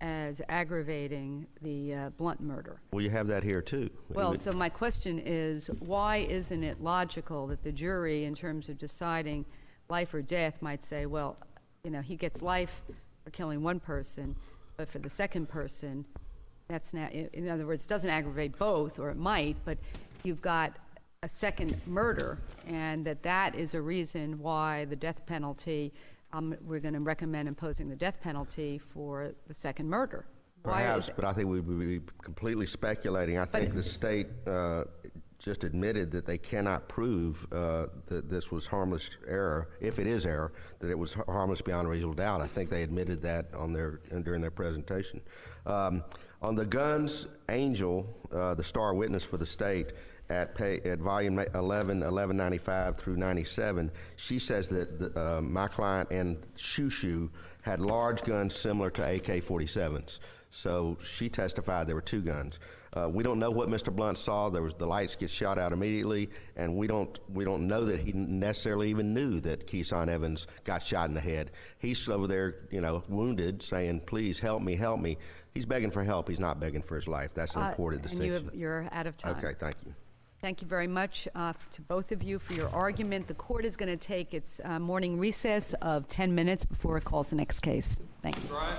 as aggravating the Blunt murder. Well, you have that here too. Well, so my question is, why isn't it logical that the jury, in terms of deciding life or death, might say, well, he gets life for killing one person, but for the second person, that's now, in other words, it doesn't aggravate both, or it might, but you've got a second murder, and that is a reason why the death penalty, we're going to recommend imposing the death penalty for the second murder. Perhaps, but I think we would be completely speculating. I think the state just admitted that they cannot prove that this was harmless error, if it is error, that it was harmless beyond reasonable doubt. I think they admitted that during their presentation. On the guns, Angel, the star witness for the state, at volume 11, 1195 through 97, she says that my client and Shushu had large guns similar to AK-47s. So she testified there were two guns. We don't know what Mr. Blunt saw. The lights get shot out immediately, and we don't know that he necessarily even knew that Keeson Evans got shot in the head. He's over there, wounded, saying, "Please help me, help me." He's begging for help. He's not begging for his life. That's an important distinction. And you're out of time. Okay, thank you. Thank you very much to both of you for your argument. The court is going to take its morning recess of 10 minutes before it calls the next case. Thank you. Rise.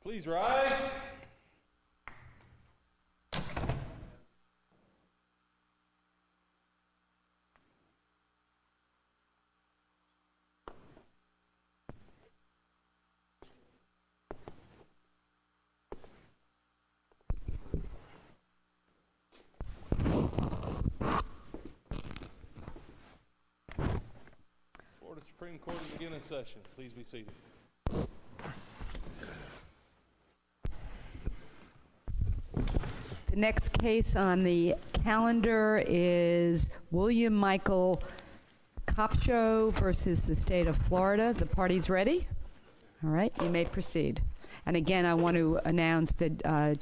Please rise. Florida Supreme Court is again in session. Please be seated. The next case on the calendar is William Michael Copsho versus the state of Florida. The party's ready? All right, you may proceed. And again, I want to announce that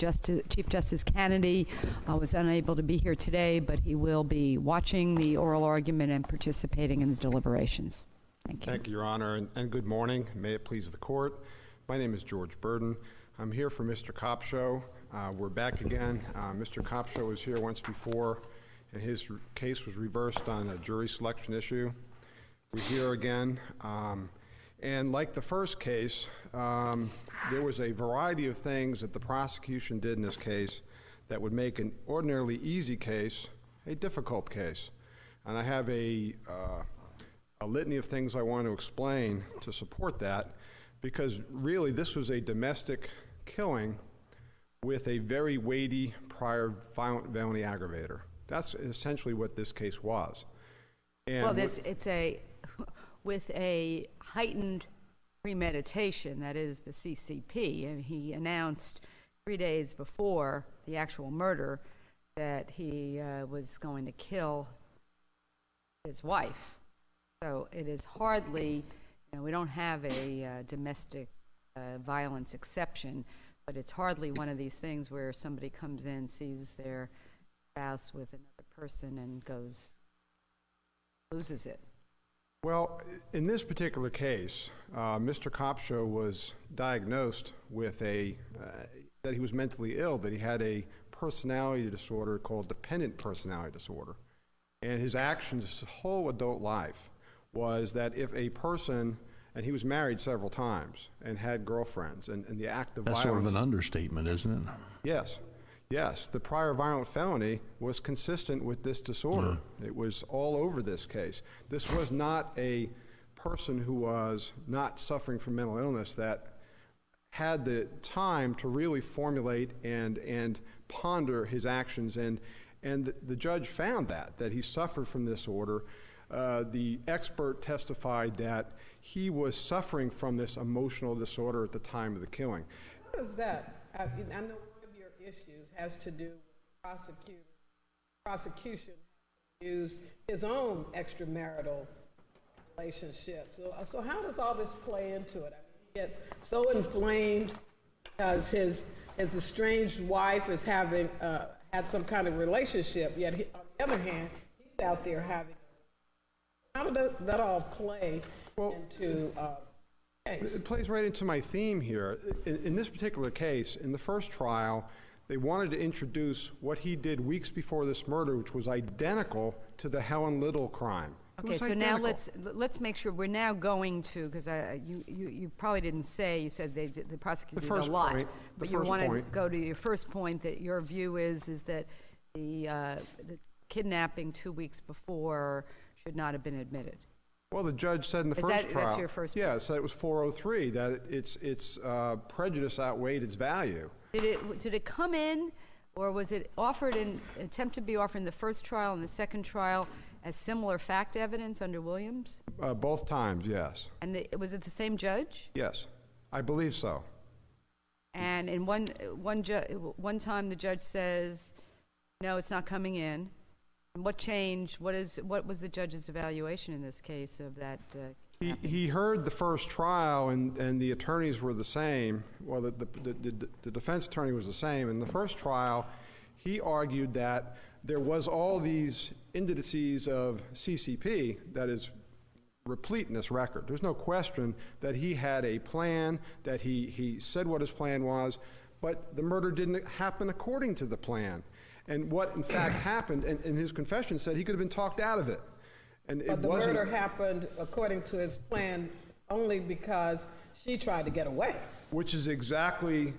Chief Justice Kennedy was unable to be here today, but he will be watching the oral argument and participating in the deliberations. Thank you. Thank you, Your Honor, and good morning. May it please the court. My name is George Burden. I'm here for Mr. Copsho. We're back again. Mr. Copsho was here once before, and his case was reversed on a jury selection issue. We're here again. And like the first case, there was a variety of things that the prosecution did in this case that would make an ordinarily easy case a difficult case. And I have a litany of things I want to explain to support that, because really this was a domestic killing with a very weighty prior violent felony aggravator. That's essentially what this case was. And well, it's with a heightened premeditation, that is the CCP, and he announced 3 days before the actual murder that he was going to kill his wife. So it is hardly, we don't have a domestic violence exception, but it's hardly one of these things where somebody comes in, sees their spouse with another person and loses it. Well, in this particular case, Mr. Copsho was diagnosed with that he was mentally ill, that he had a personality disorder called dependent personality disorder. And his actions, his whole adult life, was that if a person, and he was married several times and had girlfriends, and the act of violence. That's sort of an understatement, isn't it? Yes. Yes, the prior violent felony was consistent with this disorder. It was all over this case. This was not a person who was not suffering from mental illness that had the time to really formulate and ponder his actions, and the judge found that he suffered from this disorder. The expert testified that he was suffering from this emotional disorder at the time of the killing. What is that? I know one of your issues has to do with prosecutors prosecution used his own extramarital relationship. So how does all this play into it? I mean, he gets so inflamed because his estranged wife is having had some kind of relationship, yet on the other hand, he's out there having. How does that all play into case? It plays right into my theme here. In this particular case, in the first trial, they wanted to introduce what he did weeks before this murder, which was identical to the Helen Little crime. Okay, so now let's make sure we're now going to, because you probably didn't say, you said the prosecutor did a lot, but you want to go to your first point, that your view is that the kidnapping 2 weeks before should not have been admitted. Well, the judge said in the first trial. That's your first point? Yeah, said it was 403, that its prejudice outweighed its value. Did it come in, or was it offered attempt to be offered in the first trial and the second trial as similar fact evidence under Williams? Both times, yes. And was it the same judge? Yes, I believe so. And in one time the judge says, no, it's not coming in. And what changed? What was the judge's evaluation in this case of that? He heard the first trial, and the attorneys were the same. Well, the defense attorney was the same. In the first trial, he argued that there was all these indices of CCP that is replete in this record. There's no question that he had a plan, that he said what his plan was, but the murder didn't happen according to the plan. And what in fact happened, and in his confession said he could have been talked out of it. And but the murder happened according to his plan only because she tried to get away. Which is exactly,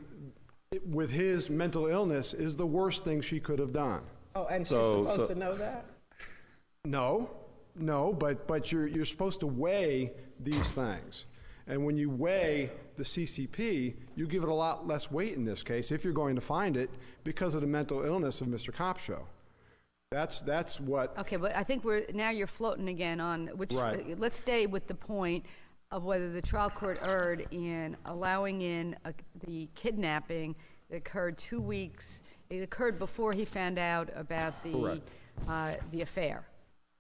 with his mental illness, is the worst thing she could have done. Oh, and she's supposed to know that? No, but you're supposed to weigh these things. And when you weigh the CCP, you give it a lot less weight in this case, if you're going to find it, because of the mental illness of Mr. Copsho. That's what. Okay, but I think now you're floating again on which. Right. Let's stay with the point of whether the trial court erred in allowing in the kidnapping that occurred 2 weeks. It occurred before he found out about the affair.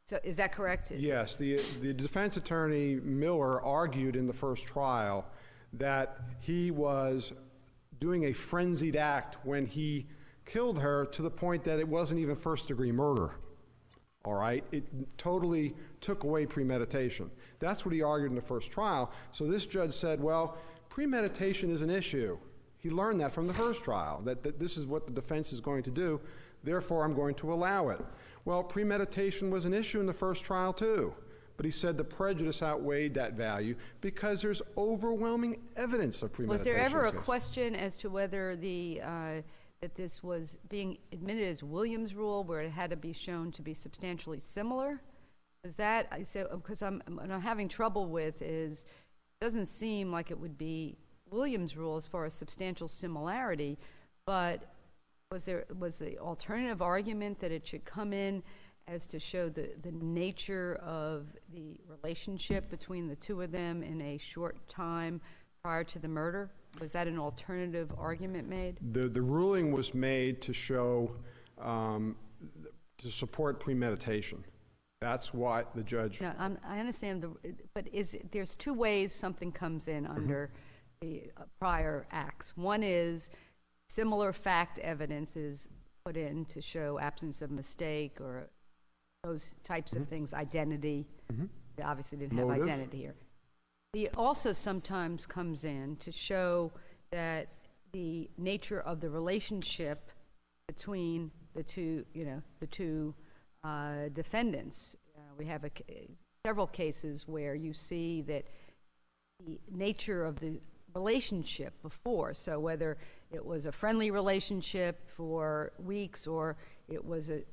So is that correct? Yes, the defense attorney Miller argued in the first trial that he was doing a frenzied act when he killed her, to the point that it wasn't even first-degree murder. All right? It totally took away premeditation. That's what he argued in the first trial. So this judge said, well, premeditation is an issue. He learned that from the first trial, that this is what the defense is going to do, therefore I'm going to allow it. Well, premeditation was an issue in the first trial too, but he said the prejudice outweighed that value because there's overwhelming evidence of premeditation. Was there ever a question as to whether that this was being admitted as Williams' rule, where it had to be shown to be substantially similar? Is that, because what I'm having trouble with is, it doesn't seem like it would be Williams' rule as far as substantial similarity, but was the alternative argument that it should come in as to show the nature of the relationship between the two of them in a short time prior to the murder? Was that an alternative argument made? The ruling was made to show, to support premeditation. That's why the judge. No, I understand, but there's two ways something comes in under the prior acts. One is similar fact evidence is put in to show absence of mistake or those types of things, identity. They obviously didn't have identity here. It also sometimes comes in to show that the nature of the relationship between the two defendants. We have several cases where you see that the nature of the relationship before, so whether it was a friendly relationship for weeks or it was a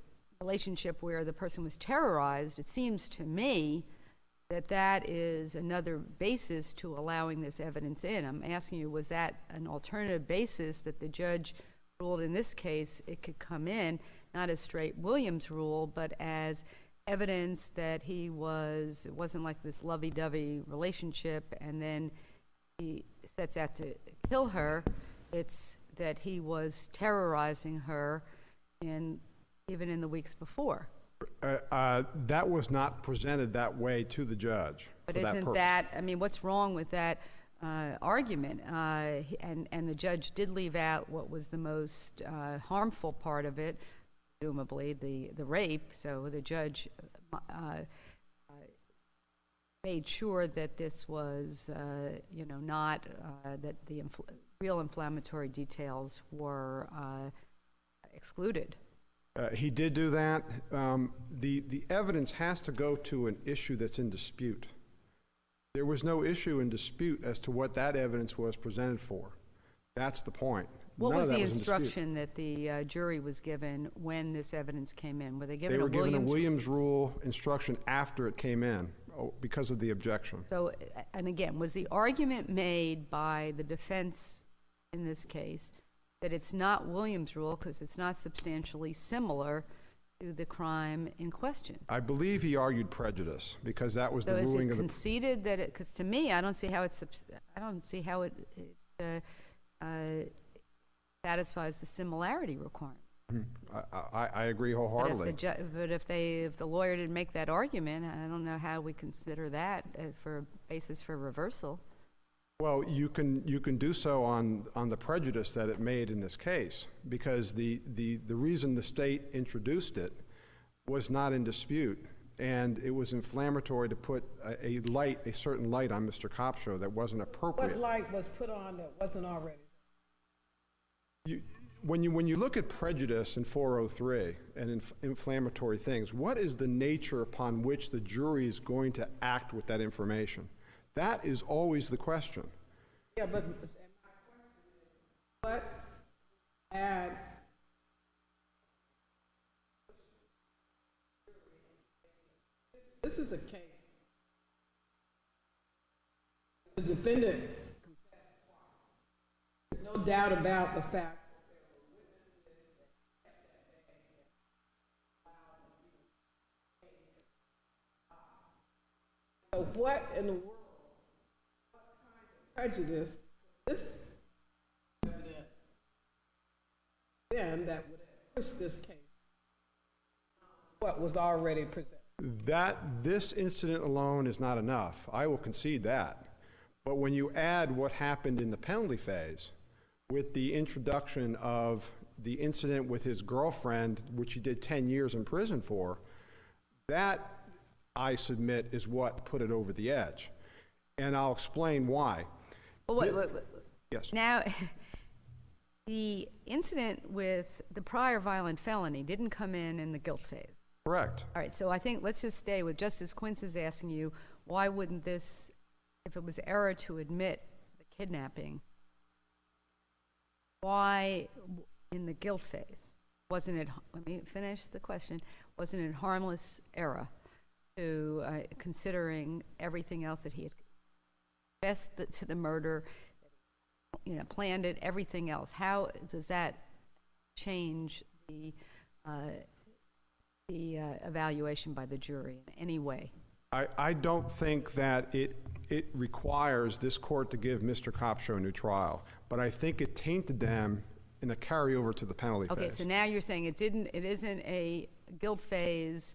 relationship where the person was terrorized, it seems to me that is another basis to allowing this evidence in. I'm asking you, was that an alternative basis that the judge ruled in this case it could come in, not as straight Williams rule, but as evidence that it wasn't like this lovey-dovey relationship and then he sets out to kill her. It's that he was terrorizing her in even in the weeks before. That was not presented that way to the judge. But for that isn't purpose. that, I mean, what's wrong with that argument? And the judge did leave out what was the most harmful part of it, presumably the rape. So the judge made sure that this was, not that the real inflammatory details were excluded. He did do that. The evidence has to go to an issue that's in dispute. There was no issue in dispute as to what that evidence was presented for. That's the point. What None was of the that in dispute. instruction that the jury was given when this evidence came in? Were they given They were given a Williams? Williams rule instruction after it came in because of the objection. So, and again, was the argument made by the defense in this case that it's not Williams rule because it's not substantially similar to the crime in question? I believe he argued prejudice because that was So the is ruling it of the... conceded that it, because to me, I don't see how it satisfies the similarity requirement. I agree wholeheartedly. But if the lawyer didn't make that argument, I don't know how we consider that for a basis for reversal. Well, you can do so on the prejudice that it made in this case, because the reason the state introduced it was not in dispute, and it was inflammatory to put a certain light on Mr. Copsho that wasn't appropriate. What light was put on that wasn't already? When you look at prejudice in 403 and inflammatory things, what is the nature upon which the jury is going to act with that information? That is always the question. Yeah, but what add this is a case. The defendant confessed twice. There's no doubt about the fact. So what in the world? Prejudice, this evidence, then that would push this case, what was already presented. This incident alone is not enough. I will concede that. But when you add what happened in the penalty phase with the introduction of the incident with his girlfriend, which he did 10 years in prison for, that, I submit, is what put it over the edge. And I'll explain why. Well, wait. Yes. Now, the incident with the prior violent felony didn't come in the guilt phase. Correct. All right, so I think let's just stay with Justice Quince is asking you, why wouldn't this, if it was error to admit the kidnapping, why in the guilt phase, wasn't it, let me finish the question, wasn't it harmless error to considering everything else that he had confessed to the murder, planned it, everything else? How does that change the evaluation by the jury in any way? I don't think that it requires this court to give Mr. Copsho a new trial, but I think it tainted them in a carryover to the penalty phase. Okay, so now you're saying it isn't a guilt phase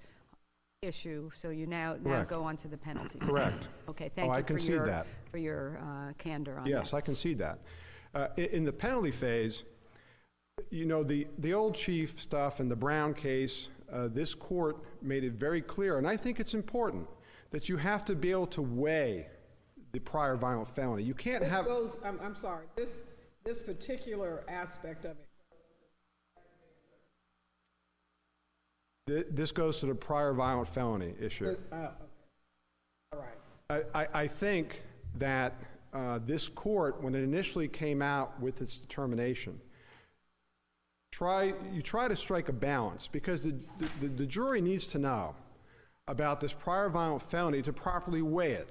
issue, so you now go on to the penalty. Correct. Okay, thank you I concede that. for your candor on that. Yes, I concede that. In the penalty phase, the old chief stuff and the Brown case, this court made it very clear, and I think it's important, that you have to be able to weigh the prior violent felony. You can't This have... goes, I'm sorry, this particular aspect of it. This goes to the prior violent felony issue. Okay. All right. I think that this court, when it initially came out with its determination, you try to strike a balance, because the jury needs to know about this prior violent felony to properly weigh it.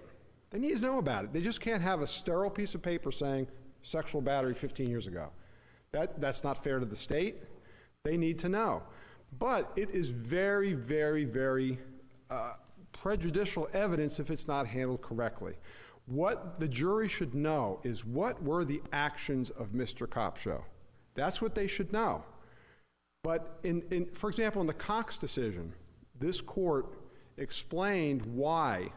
They need to know about it. They just can't have a sterile piece of paper saying sexual battery 15 years ago. That's not fair to the state. They need to know. But it is very, very, very prejudicial evidence if it's not handled correctly. What the jury should know is, what were the actions of Mr. Copsho? That's what they should know. But for example, in the Cox decision, this court explained why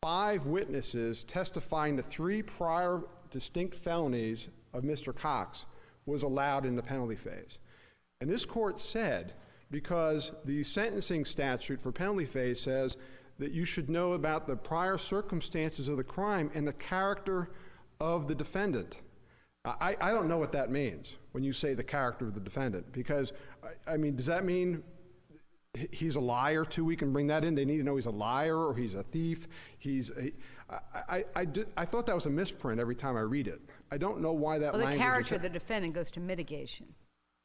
5 witnesses testifying to 3 prior distinct felonies of Mr. Cox was allowed in the penalty phase. And this court said, because the sentencing statute for penalty phase says that you should know about the prior circumstances of the crime and the character of the defendant. I don't know what that means when you say the character of the defendant, because, I mean, does that mean he's a liar too? We can bring that in. They need to know he's a liar or he's a thief. I thought that was a misprint every time I read it. I don't know why that language. Well, the character of the defendant goes to mitigation.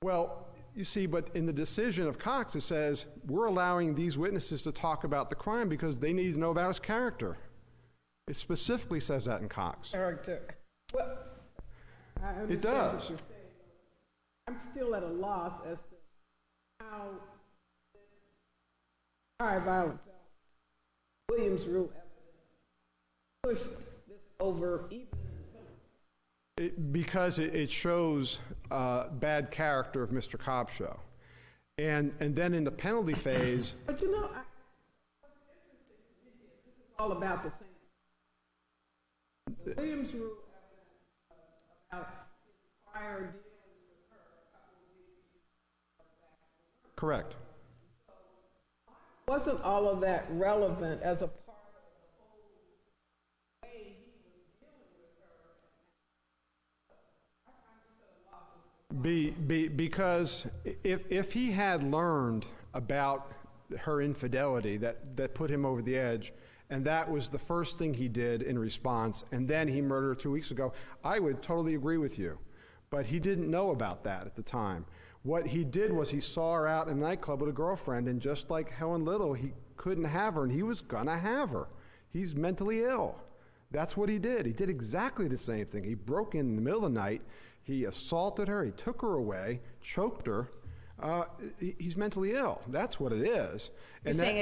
Well, you see, but in the decision of Cox, it says we're allowing these witnesses to talk about the crime because they need to know about his character. It specifically says that in Cox. Character. Well, I understand it does. what you're saying. I'm still at a loss as to how prior violent Williams rule evidence pushed this over even. Because it shows bad character of Mr. Copsho. And then in the penalty phase. But you know, what's interesting to me is this is all about the same. The Williams rule evidence about his prior dealings with her a couple of weeks back. Correct. So wasn't all of that relevant as a part of the whole way he was dealing with her? Because if he had learned about her infidelity that put him over the edge, and that was the first thing he did in response, and then he murdered her 2 weeks ago, I would totally agree with you. But he didn't know about that at the time. What he did was he saw her out in a nightclub with a girlfriend, and just like Helen Little, he couldn't have her, and he was gonna have her. He's mentally ill. That's what he did. He did exactly the same thing. He broke in the middle of the night, he assaulted her, he took her away, choked her. He's mentally ill. That's what it is. You're saying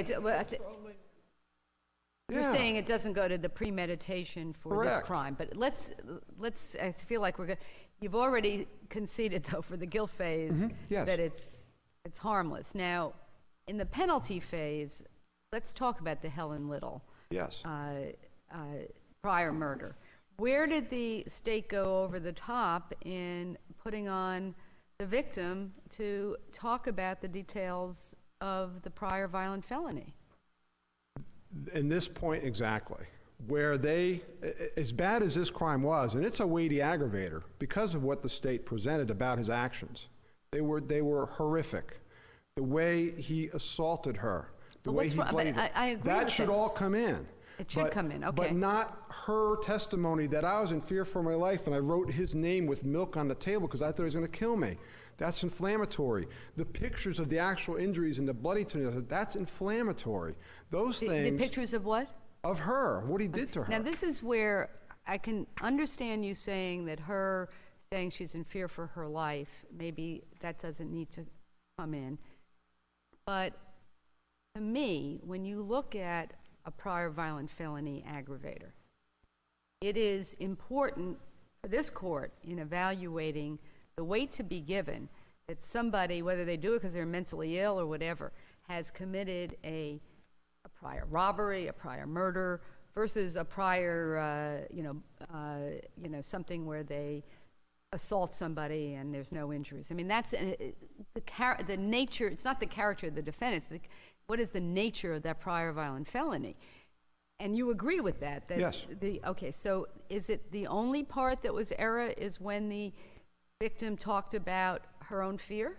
it doesn't go to the premeditation for this crime, but let's. I feel like you've already conceded though for the guilt phase that it's harmless. Now, in the penalty phase, let's talk about the Helen Little prior murder. Where did the state go over the top in putting on the victim to talk about the details of the prior violent felony? In this point exactly, where they, as bad as this crime was, and it's a weighty aggravator because of what the state presented about his actions, they were horrific. The way he assaulted her, the way he bloodied her, I agree that with should all come in. It should come in, okay. But not her testimony that I was in fear for my life and I wrote his name with milk on the table because I thought he was going to kill me. That's inflammatory. The pictures of the actual injuries and the bloody toenails, that's inflammatory. Those things. The pictures of what? Of her, what he did to her. Now, this is where I can understand you saying that her saying she's in fear for her life, maybe that doesn't need to come in. But to me, when you look at a prior violent felony aggravator, it is important for this court in evaluating the weight to be given that somebody, whether they do it because they're mentally ill or whatever, has committed a prior robbery, a prior murder, versus a prior, something where they assault somebody and there's no injuries. I mean, that's the nature. It's not the character of the defendant. It's what is the nature of that prior violent felony? And you agree with that? Yes. Okay, so is it the only part that was error is when the victim talked about her own fear?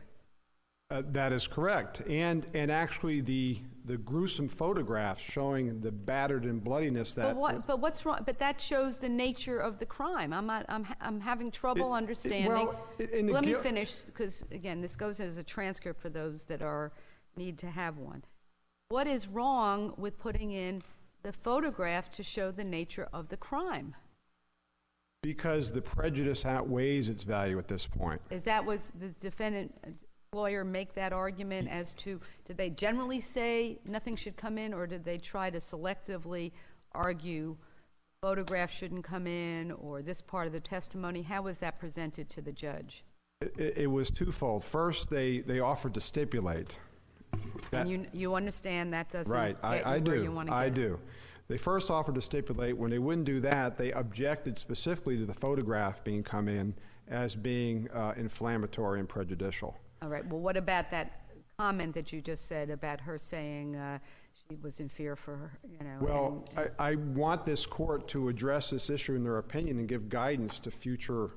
That is correct. And actually the gruesome photographs showing the battered and bloodiness that. But what's wrong? But that shows the nature of the crime. I'm having trouble understanding. Let me finish, because again, this goes as a transcript for those that need to have one. What is wrong with putting in the photograph to show the nature of the crime? Because the prejudice outweighs its value at this point. Was the defendant lawyer make that argument as to, did they generally say nothing should come in, or did they try to selectively argue photograph shouldn't come in, or this part of the testimony? How was that presented to the judge? It was twofold. First, they offered to stipulate. And you understand that doesn't Right, get I you where do. you want to get. I do. They first offered to stipulate. When they wouldn't do that, they objected specifically to the photograph being come in as being inflammatory and prejudicial. All right, well, what about that comment that you just said about her saying she was in fear for her, Well, I want this court to address this issue in their opinion and give guidance to future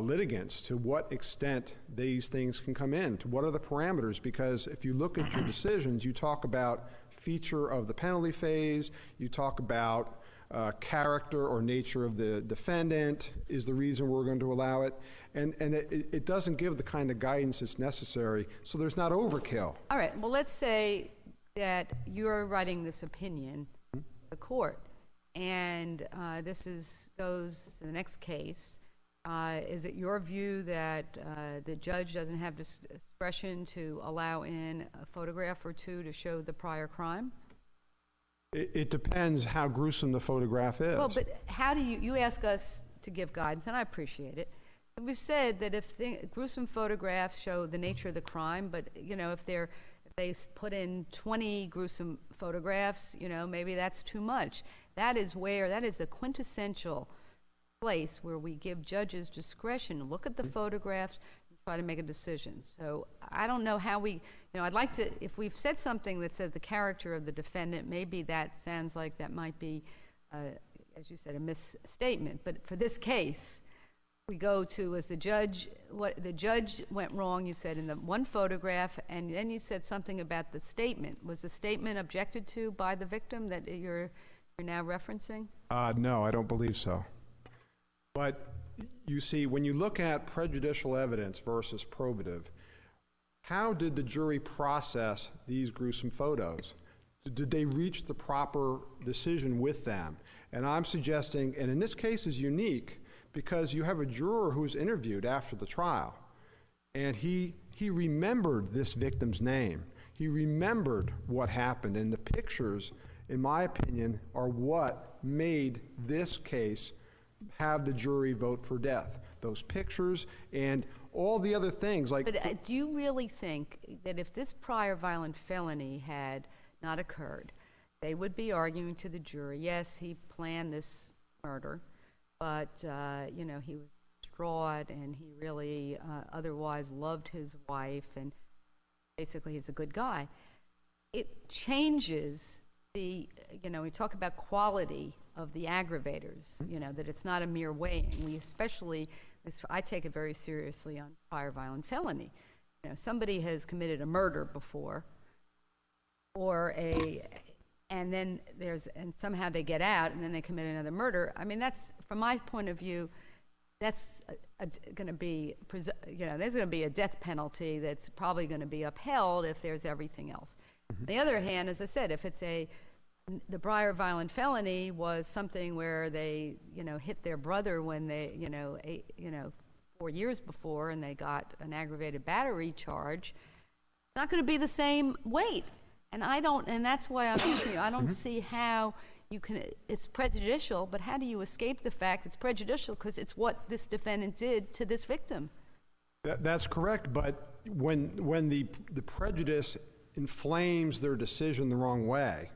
litigants to what extent these things can come in, to what are the parameters, because if you look at your decisions, you talk about feature of the penalty phase, you talk about character or nature of the defendant is the reason we're going to allow it, and it doesn't give the kind of guidance that's necessary, so there's not overkill. All right, well, let's say that you're writing this opinion, the court, and this goes to the next case. Is it your view that the judge doesn't have discretion to allow in a photograph or two to show the prior crime? It depends how gruesome the photograph is. Well, but how do you ask us to give guidance, and I appreciate it. And we've said that if gruesome photographs show the nature of the crime, but if they put in 20 gruesome photographs, maybe that's too much. That is the quintessential place where we give judges discretion to look at the photographs and try to make a decision. So I don't know how I'd like to, if we've said something that says the character of the defendant, maybe that sounds like that might be, as you said, a misstatement. But for this case, we go to, as what the judge went wrong, you said, in the one photograph, and then you said something about the statement. Was the statement objected to by the victim that you're now referencing? No, I don't believe so. But you see, when you look at prejudicial evidence versus probative, how did the jury process these gruesome photos? Did they reach the proper decision with them? And I'm suggesting, and in this case is unique, because you have a juror who was interviewed after the trial, and he remembered this victim's name. He remembered what happened, and the pictures, in my opinion, are what made this case have the jury vote for death. Those pictures and all the other things like... But do you really think that if this prior violent felony had not occurred, they would be arguing to the jury, yes, he planned this murder, but, he was distraught and he really otherwise loved his wife and basically he's a good guy. It changes we talk about quality of the aggravators, that it's not a mere weighing. I take it very seriously on prior violent felony. Somebody has committed a murder before, and somehow they get out and then they commit another murder. I mean, that's, from my point of view, that's going to be, there's going to be a death penalty that's probably going to be upheld if there's everything else. On the other hand, as I said, if it's the prior violent felony was something where they, hit their brother when they, 4 years before and they got an aggravated battery charge, it's not going to be the same weight. And that's why I'm asking you, I don't see how you can, it's prejudicial, but how do you escape the fact it's prejudicial because it's what this defendant did to this victim? That's correct, but when the prejudice inflames their decision the wrong way,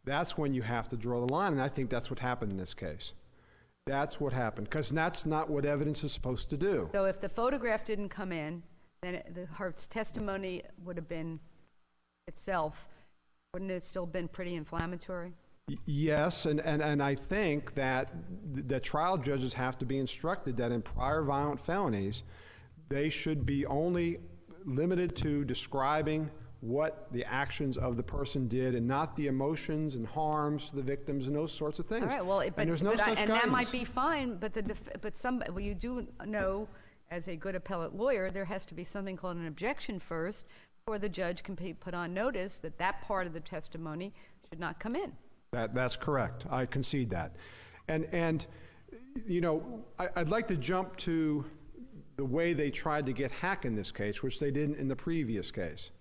that's when you have to draw the line, and I think that's what happened in this case. That's what happened, because that's not what evidence is supposed to do. So if the photograph didn't come in, then her testimony would have been itself, wouldn't it still been pretty inflammatory? Yes, and I think that the trial judges have to be instructed that in prior violent felonies, they should be only limited to describing what the actions of the person did and not the emotions and harms to the victims and those sorts of things. All right, well, and there's no such and guidance. that might be fine, but you do know, as a good appellate lawyer, there has to be something called an objection first before the judge can put on notice that that part of the testimony should not come in. That's correct. I concede that. And I'd like to jump to the way they tried to get Hack in this case, which they didn't in the previous case,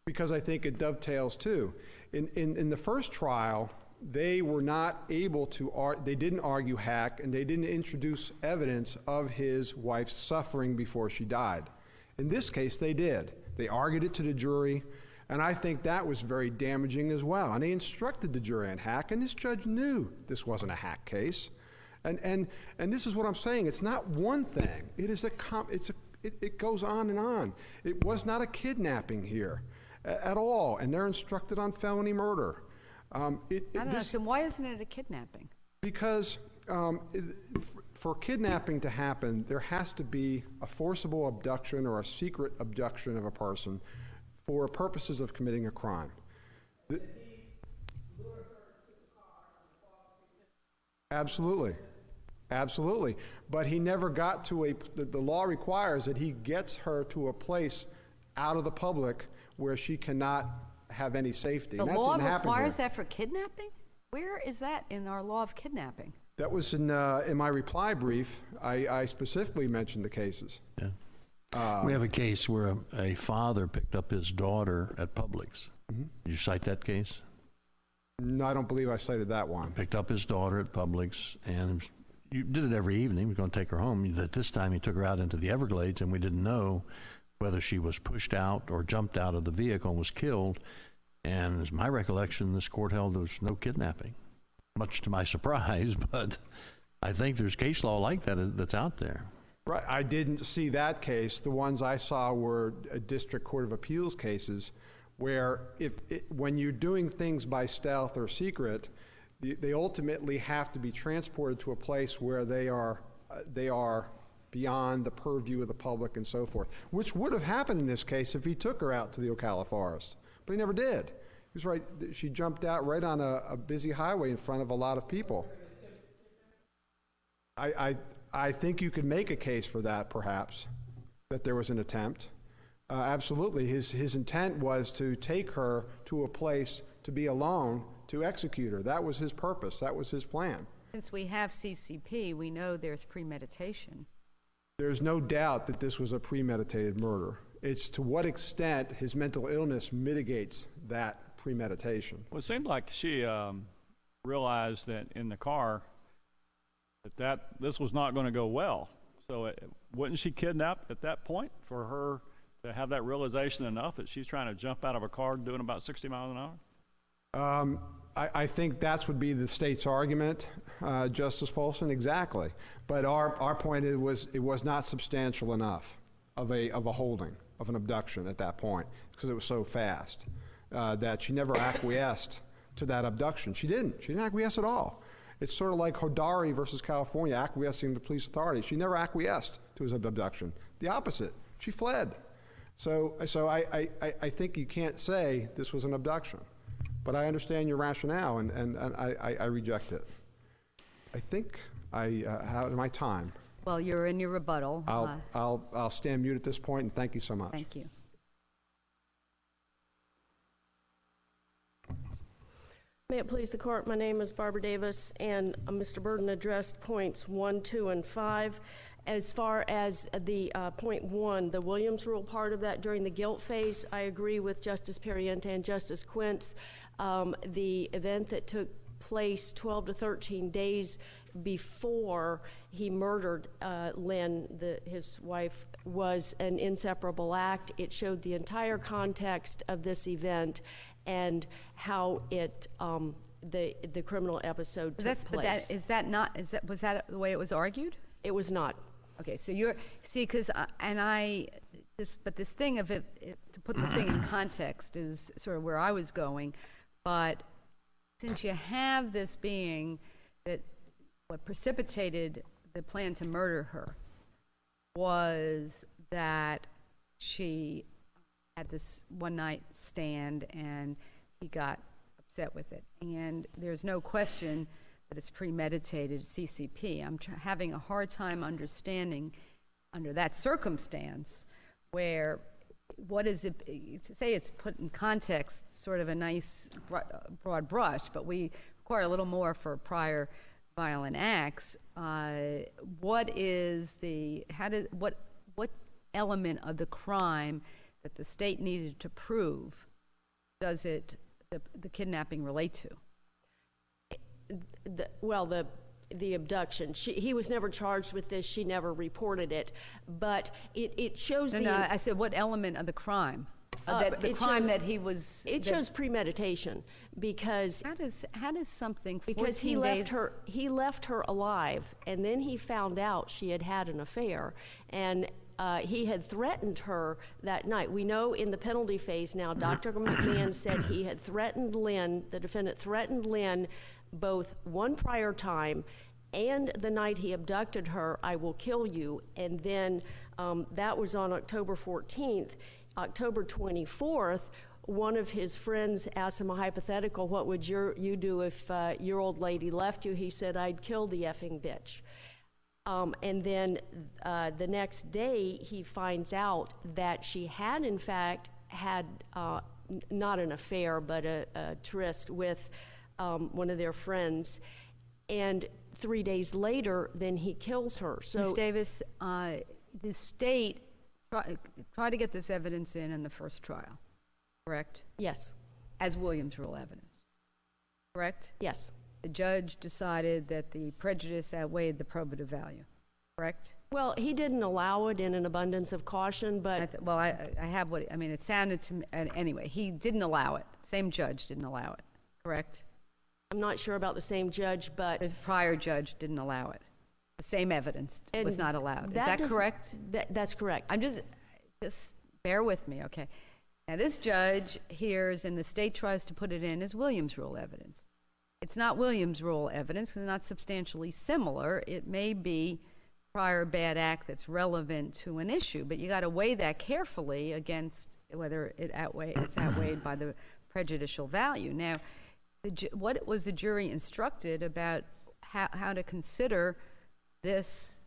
because I think it dovetails too. In the first trial, they were not able to, they didn't argue hack, and they didn't introduce evidence of his wife's suffering before she died. In this case, they did. They argued it to the jury, and I think that was very damaging as well. And they instructed the jury on hack, and this judge knew this wasn't a hack case. And this is what I'm saying. It's not one thing. It is it goes on and on. It was not a kidnapping here at all, and they're instructed on felony murder. I don't know, so why isn't it a kidnapping? Because for kidnapping to happen, there has to be a forcible abduction or a secret abduction of a person for purposes of committing a crime. Absolutely. Absolutely. But he never got to the law requires that he gets her to a place out of the public where she cannot have any safety. The And that law didn't happen requires here. that for kidnapping? Where is that in our law of kidnapping? That was in my reply brief. I specifically mentioned the cases. Yeah. We have a case where a father picked up his daughter at Publix. Did you cite that case? No, I don't believe I cited that one. Picked up his daughter at Publix, and you did it every evening. He was going to take her home. That this time he took her out into the Everglades, and we didn't know whether she was pushed out or jumped out of the vehicle and was killed. And as my recollection, this court held there was no kidnapping, much to my surprise, but I think there's case law like that that's out there. Right. I didn't see that case. The ones I saw were district court of appeals cases where when you're doing things by stealth or secret, they ultimately have to be transported to a place where they are beyond the purview of the public and so forth, which would have happened in this case if he took her out to the Ocala forest, but he never did. He was right. She jumped out right on a busy highway in front of a lot of people. I think you could make a case for that, perhaps, that there was an attempt. Absolutely. His intent was to take her to a place to be alone to execute her. That was his purpose. That was his plan. Since we have CCP, we know there's premeditation. There's no doubt that this was a premeditated murder. It's to what extent his mental illness mitigates that premeditation. Well, it seemed like she realized that in the car that this was not going to go well. So wouldn't she kidnap at that point for her to have that realization enough that she's trying to jump out of a car doing about 60 miles an hour? I think that would be the state's argument, Justice Paulson, exactly. But our point it was not substantial enough of a holding, of an abduction at that point, because it was so fast that she never acquiesced to that abduction. She didn't acquiesce at all. It's sort of like Hodari versus California acquiescing to police authority. She never acquiesced to his abduction. The opposite, she fled. So I think you can't say this was an abduction. But I understand your rationale, and I reject it. I think I have my time. Well, you're in your rebuttal. I'll stand mute at this point, and thank you so much. Thank you. May it please the court, my name is Barbara Davis, and Mr. Burden addressed points 1, 2, and 5. As far as the point 1, the Williams rule part of that during the guilt phase, I agree with Justice Pariente and Justice Quince. The event that took place 12 to 13 days before he murdered Lynn, his wife, was an inseparable act. It showed the entire context of this event and how it the criminal episode took place. But was that the way it was argued? It was not. Okay, so but this thing of it, to put the thing in context is sort of where I was going. But since you have this being that what precipitated the plan to murder her was that she had this one night stand and he got upset with it. And there's no question that it's premeditated CCP. I'm having a hard time understanding under that circumstance where what is it, say it's put in context, sort of a nice broad brush, but we require a little more for prior violent acts. What element of the crime that the state needed to prove does the kidnapping relate to? the abduction. He was never charged with this. She never reported it. But it shows No, I said what element of the crime? The crime shows, that he was... It shows premeditation because... How does something 14 Because he days... left her alive, and then he found out she had had an affair, and he had threatened her that night. We know in the penalty phase now, Dr. McMahon said he had threatened Lynn, the defendant threatened Lynn, both one prior time and the night he abducted her, I will kill you. And then that was on October 14th. October 24th, one of his friends asked him a hypothetical, what would you do if your old lady left you? He said, I'd kill the effing bitch. And then the next day, he finds out that she had, in fact, had not an affair, but a tryst with one of their friends. And 3 days later, then he kills her. So, Ms. Davis, the state tried to get this evidence in the first trial, correct? yes, As Williams rule evidence, correct? yes. The judge decided that the prejudice outweighed the probative value, correct? Well, he didn't allow it in an abundance of caution, but I have what, I mean, it sounded to me, anyway, he didn't allow it. Same judge didn't allow it, correct? I'm not sure about the same judge, but... The prior judge didn't allow it. The same evidence was And not allowed. Is that correct? That's correct. I'm just bear with me, okay? Now, this judge hears, and the state tries to put it in as Williams rule evidence. It's not Williams rule evidence. It's not substantially similar. It may be prior bad act that's relevant to an issue, but you got to weigh that carefully against whether it's outweighed by the prejudicial value. Now, what was the jury instructed about how to consider this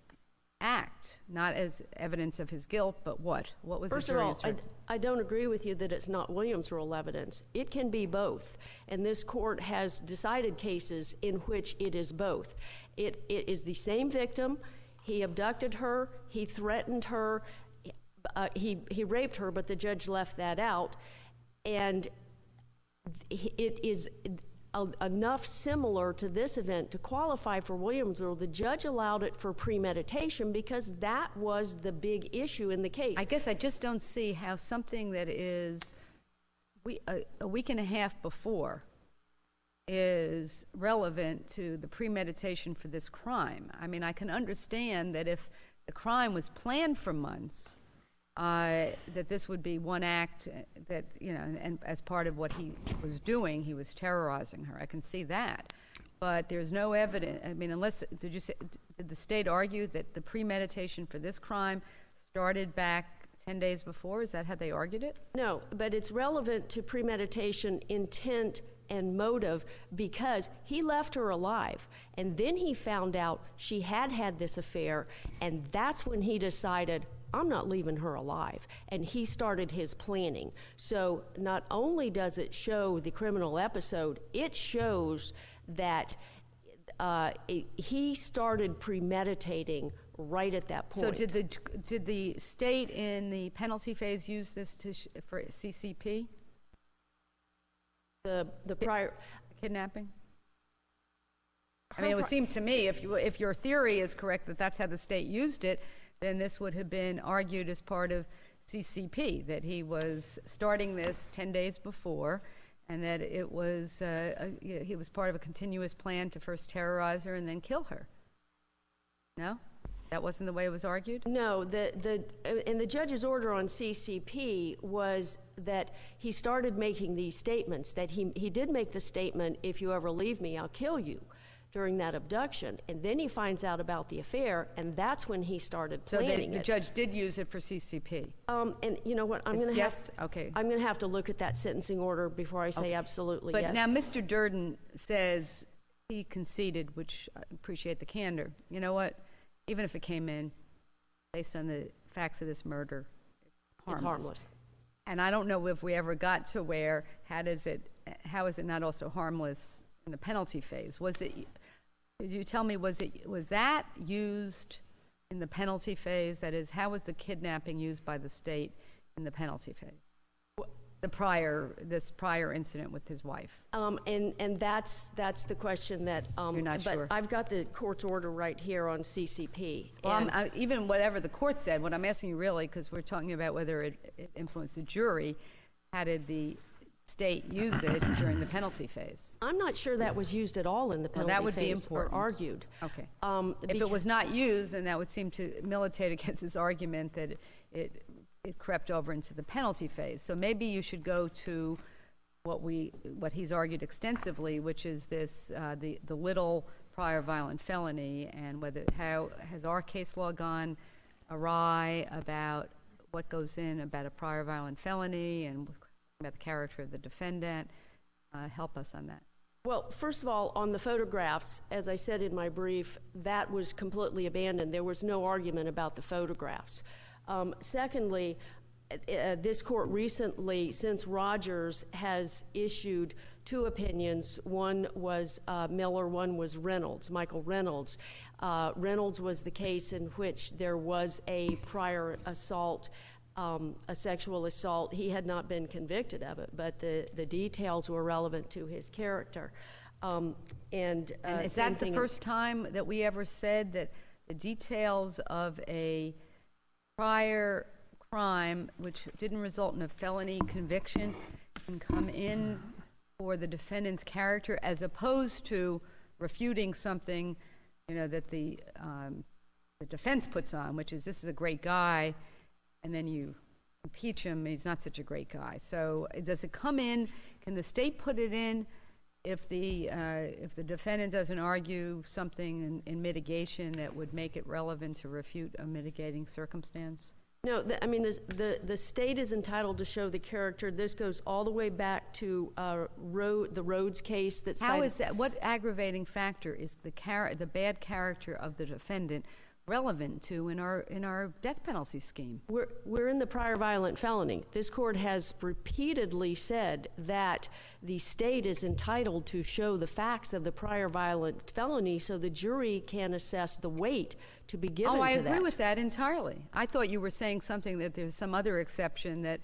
act, not as evidence of his guilt, but what? What was First the of jury all, instructed? I don't agree with you that it's not Williams rule evidence. It can be both, and this court has decided cases in which it is both. It is the same victim. He abducted her. He threatened her. He raped her, but the judge left that out. And it is enough similar to this event to qualify for Williams rule. The judge allowed it for premeditation because that was the big issue in the case. I guess I just don't see how something that is a week and a half before is relevant to the premeditation for this crime. I mean, I can understand that if the crime was planned for months, that this would be one act that, you know, and as part of what he was doing, he was terrorizing her. I can see that. But there's no evidence, I mean, unless, did the state argue that the premeditation for this crime started back 10 days before? Is that how they argued it? No, but it's relevant to premeditation, intent, and motive because he left her alive. And then he found out she had had this affair, and that's when he decided, I'm not leaving her alive. And he started his planning. So not only does it show the criminal episode, it shows that he started premeditating right at that point. So did the state in the penalty phase use this for CCP? The prior kidnapping? I mean, it would seem to me, if your theory is correct that that's how the state used it, then this would have been argued as part of CCP, that he was starting this 10 days before, and that it was he was part of a continuous plan to first terrorize her and then kill her. No? That wasn't the way it was argued? No, and the judge's order on CCP was that he started making these statements, that he did make the statement, if you ever leave me, I'll kill you, during that abduction. And then he finds out about the affair, and that's when he started planning So the judge did use it for CCP? And you know what, I'm going to have to look at that sentencing order before I say absolutely yes. But now Mr. Durden says he conceded, which I appreciate the candor. You know what? Even if it came in based on the facts of this murder, it's harmless. And I don't know if we ever got to where, how is it not also harmless in the penalty phase? Could you tell me, was that used in the penalty phase? That is, how was the kidnapping used by the state in the penalty phase? this prior incident with his wife. And that's the question that, You're not but sure. I've got the court's order right here on CCP. Well, and- even whatever the court said, what I'm asking you really, because we're talking about whether it influenced the jury, how did the state use it during the penalty phase? I'm not sure that was used at all in the Well, penalty that would be phase or important. argued. Okay. If Because- it was not used, then that would seem to militate against his argument that it crept over into the penalty phase. So maybe you should go to what he's argued extensively, which is this the little prior violent felony, and how has our case law gone awry about what goes in about a prior violent felony and about the character of the defendant. Help us on that. Well, first of all, on the photographs, as I said in my brief, that was completely abandoned. There was no argument about the photographs. Secondly, this court recently, since Rogers, has issued two opinions. One was Miller, one was Reynolds, Michael Reynolds. Reynolds was the case in which there was a prior assault, a sexual assault. He had not been convicted of it, but the details were relevant to his character. And is that the first time that we ever said that the details of a prior crime, which didn't result in a felony conviction, can come in for the defendant's character, as opposed to refuting something, that the defense puts on, which is, this is a great guy, and then you impeach him, he's not such a great guy. So does it come in? Can the state put it in if the defendant doesn't argue something in mitigation that would make it relevant to refute a mitigating circumstance? No, the state is entitled to show the character. This goes all the way back to the Rhodes case that cited. How is that? What aggravating factor is the bad character of the defendant relevant to in our death penalty scheme? We're in the prior violent felony. This court has repeatedly said that the state is entitled to show the facts of the prior violent felony so the jury can assess the weight to be given to that. Oh, I agree with that entirely. I thought you were saying something that there's some other exception, that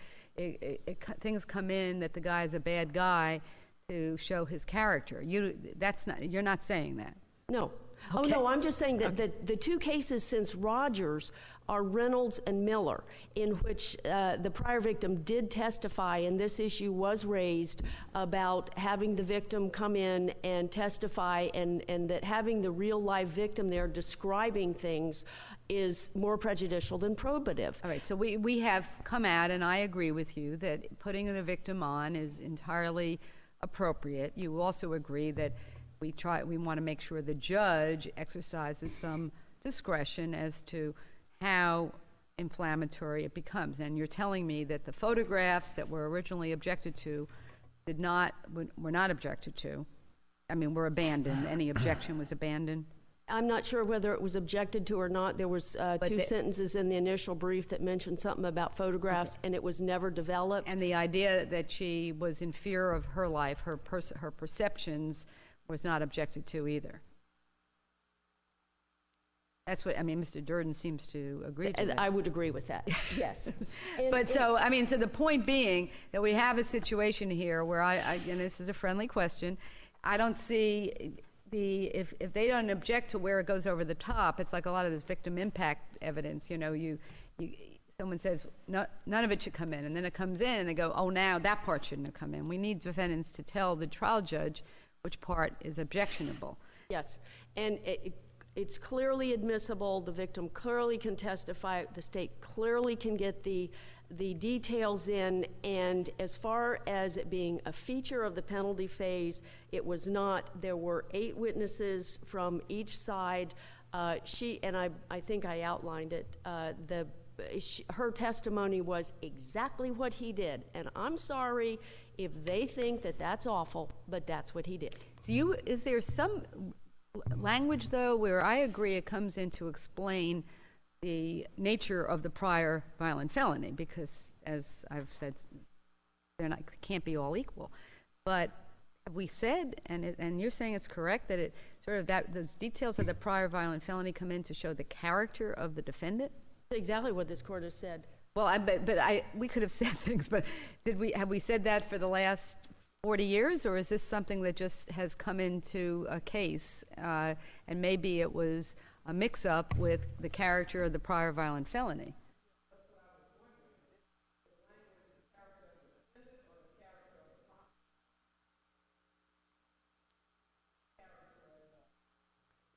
things come in that the guy is a bad guy to show his character. You're not saying that. No. Okay. Oh, no, I'm just saying that the two cases since Rogers are Reynolds and Miller, in which the prior victim did testify, and this issue was raised about having the victim come in and testify, and that having the real live victim there describing things is more prejudicial than probative. All right, so we have come out, and I agree with you, that putting the victim on is entirely appropriate. You also agree that we want to make sure the judge exercises some discretion as to how inflammatory it becomes. And you're telling me that the photographs that were originally objected to were not objected to. Were abandoned. Any objection was abandoned? I'm not sure whether it was objected to or not. There was two sentences in the initial brief that mentioned something about photographs, and it was never developed. And the idea that she was in fear of her life, her perceptions, was not objected to either. That's what, Mr. Durden seems to agree to that. I would agree with that, yes. So the point being that we have a situation here where and this is a friendly question, I don't see if they don't object to where it goes over the top, it's like a lot of this victim impact evidence, someone says, no, none of it should come in, and then it comes in, and they go, oh, now that part shouldn't have come in. We need defendants to tell the trial judge which part is objectionable. Yes, and it's clearly admissible. The victim clearly can testify. The state clearly can get the details in. And as far as it being a feature of the penalty phase, it was not. There were 8 witnesses from each side. I think I outlined it. Her testimony was exactly what he did. And I'm sorry if they think that that's awful, but that's what he did. Is there some language, though, where I agree it comes in to explain the nature of the prior violent felony? Because, as I've said, can't be all equal. But have we said, and you're saying it's correct, that those details of the prior violent felony come in to show the character of the defendant? Exactly what this court has said. Well, we could have said things, but have we said that for the last 40 years, or is this something that just has come into a case, and maybe it was a mix-up with the character of the prior violent felony?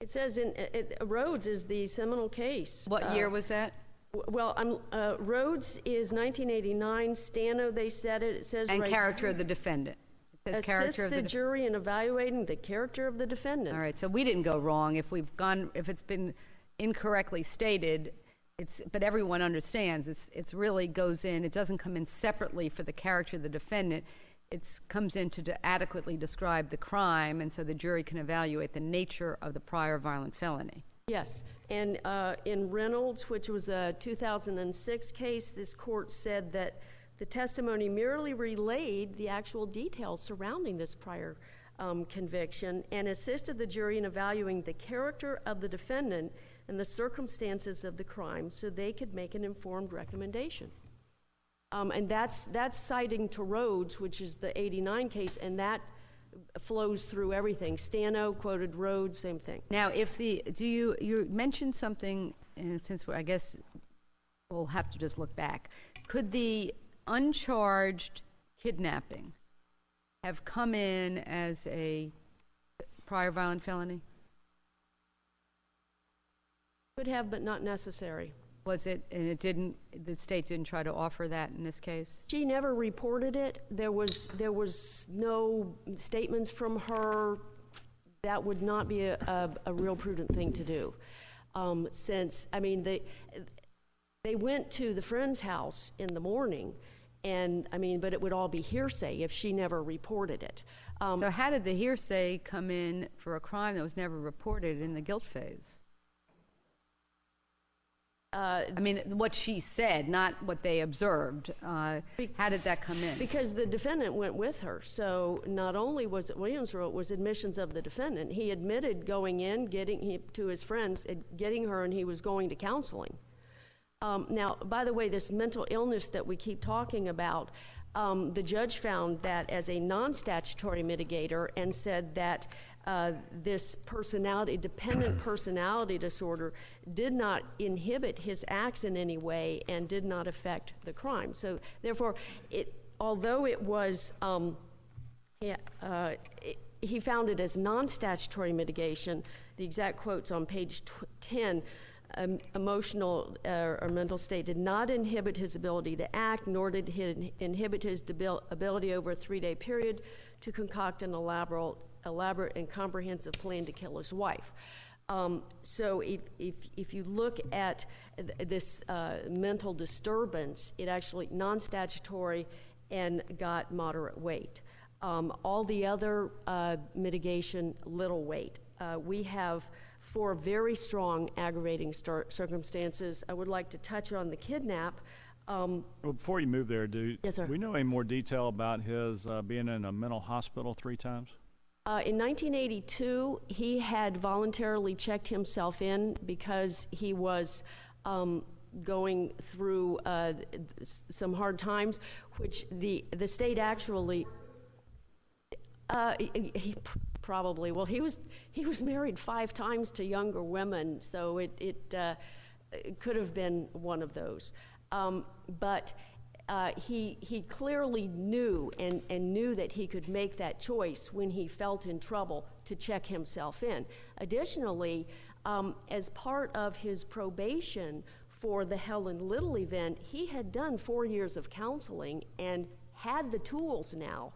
It says Rhodes is the seminal case. What year was that? Well, Rhodes is 1989. Stano, they said it. It says And right character here, of the defendant. It says assist character of the the jury in evaluating the character of the defendant. All right, so we didn't go wrong. If it's been incorrectly stated, but everyone understands it's really goes in. It doesn't come in separately for the character of the defendant. It comes in to adequately describe the crime, and so the jury can evaluate the nature of the prior violent felony. Yes, and in Reynolds, which was a 2006 case, this court said that the testimony merely relayed the actual details surrounding this prior conviction and assisted the jury in evaluating the character of the defendant and the circumstances of the crime so they could make an informed recommendation. And that's citing to Rhodes, which is the 89 case, and that flows through everything. Stano quoted Rhodes, same thing. Now, you mentioned something, and since I guess we'll have to just look back, could the uncharged kidnapping have come in as a prior violent felony? Could have, but not necessary. Was it, and the state didn't try to offer that in this case? She never reported it. There was no statements from her. That would not be a real prudent thing to do. Since, I mean, they went to the friend's house in the morning, and, I mean, but it would all be hearsay if she never reported it. So how did the hearsay come in for a crime that was never reported in the guilt phase? I mean, what she said, not what they observed. How did that come in? Because the defendant went with her. So not only was it Williams wrote, was admissions of the defendant. He admitted going in, to his friends, getting her, and he was going to counseling. Now, by the way, this mental illness that we keep talking about, the judge found that as a non-statutory mitigator and said that this dependent personality disorder did not inhibit his acts in any way and did not affect the crime. So therefore, although it was, he found it as non-statutory mitigation. The exact quotes on page 10, emotional or mental state did not inhibit his ability to act, nor did it inhibit his ability over a 3-day period to concoct an elaborate and comprehensive plan to kill his wife. So if you look at this mental disturbance, it actually non-statutory and got moderate weight. All the other mitigation, little weight. We have 4 very strong aggravating circumstances. I would like to touch on the kidnap. Well, before you move there, Yes, sir. do we know any more detail about his being in a mental hospital 3 times? In 1982, he had voluntarily checked himself in because he was going through some hard times, which the state actually. He probably. Well, he was married 5 times to younger women, so it could have been one of those. But he clearly knew and knew that he could make that choice when he felt in trouble to check himself in. Additionally, as part of his probation for the Helen Little event, he had done 4 years of counseling and had the tools now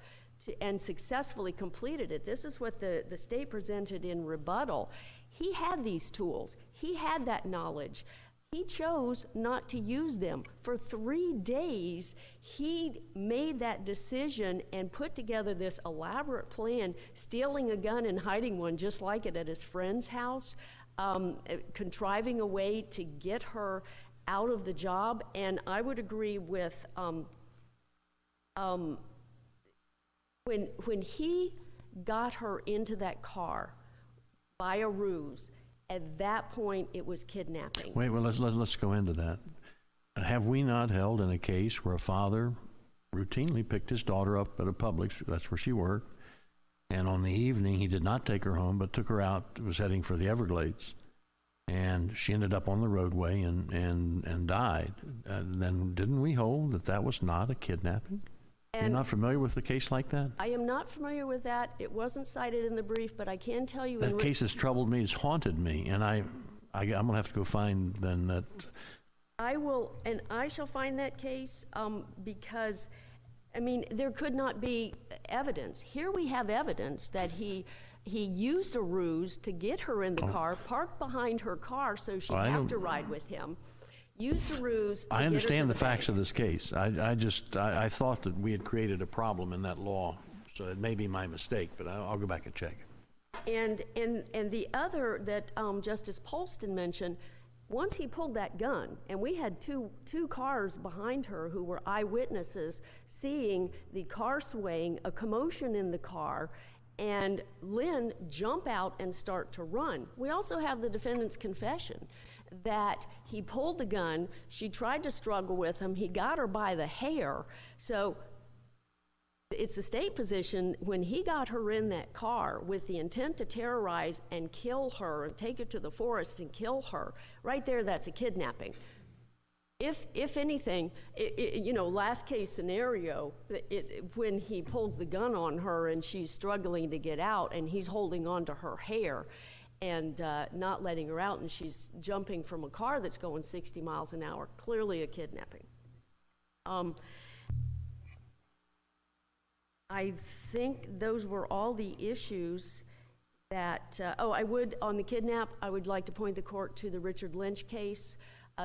and successfully completed it. This is what the state presented in rebuttal. He had these tools. He had that knowledge. He chose not to use them. For 3 days, he made that decision and put together this elaborate plan, stealing a gun and hiding one just like it at his friend's house, contriving a way to get her out of the job. And I would agree with when he got her into that car by a ruse, at that point, it was kidnapping. Wait, well, let's go into that. Have we not held in a case where a father routinely picked his daughter up at a Publix, that's where she worked, and on the evening he did not take her home but took her out, was heading for the Everglades, and she ended up on the roadway and died? Then didn't we hold that that was not a kidnapping? You're not familiar with a case like that? I am not familiar with that. It wasn't cited in the brief, but I can tell you... That case has troubled me, it's haunted me, and I'm going to have to go find then that... I will, and I shall find that case because, I mean, there could not be evidence. Here we have evidence that he used a ruse to get her in the car, parked behind her car so she'd have to ride with him, used a ruse to I get understand her the to facts of this case. I thought that we had created a problem in that law, so it may be my mistake, but I'll go back and check. And the other that Justice Polston mentioned, once he pulled that gun, and we had two cars behind her who were eyewitnesses seeing the car swaying, a commotion in the car, and Lynn jump out and start to run. We also have the defendant's confession that he pulled the gun, she tried to struggle with him, he got her by the hair. So it's the state position, when he got her in that car with the intent to terrorize and kill her and take her to the forest and kill her, right there, that's a kidnapping. If anything, you know, last case scenario, when he pulls the gun on her and she's struggling to get out and he's holding on to her hair and not letting her out, and she's jumping from a car that's going 60 miles an hour, clearly a kidnapping. I think those were all the issues that, on the kidnap, I would like to point the court to the Richard Lynch case.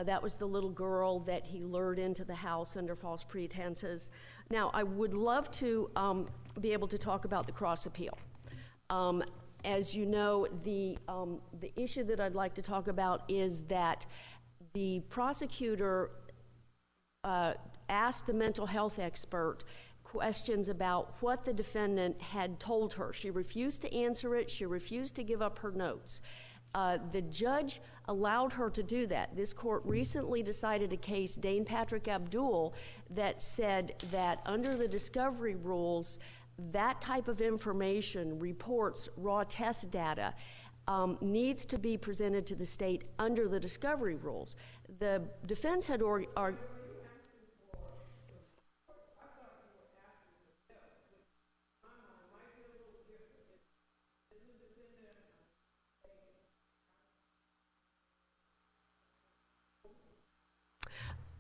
That was the little girl that he lured into the house under false pretenses. Now, I would love to be able to talk about the cross appeal. As you know, the issue that I'd like to talk about is that the prosecutor asked the mental health expert questions about what the defendant had told her. She refused to answer it. She refused to give up her notes. The judge allowed her to do that. This court recently decided a case, Dane Patrick Abdul, that said that under the discovery rules, that type of information, reports, raw test data, needs to be presented to the state under the discovery rules. The defense had argued.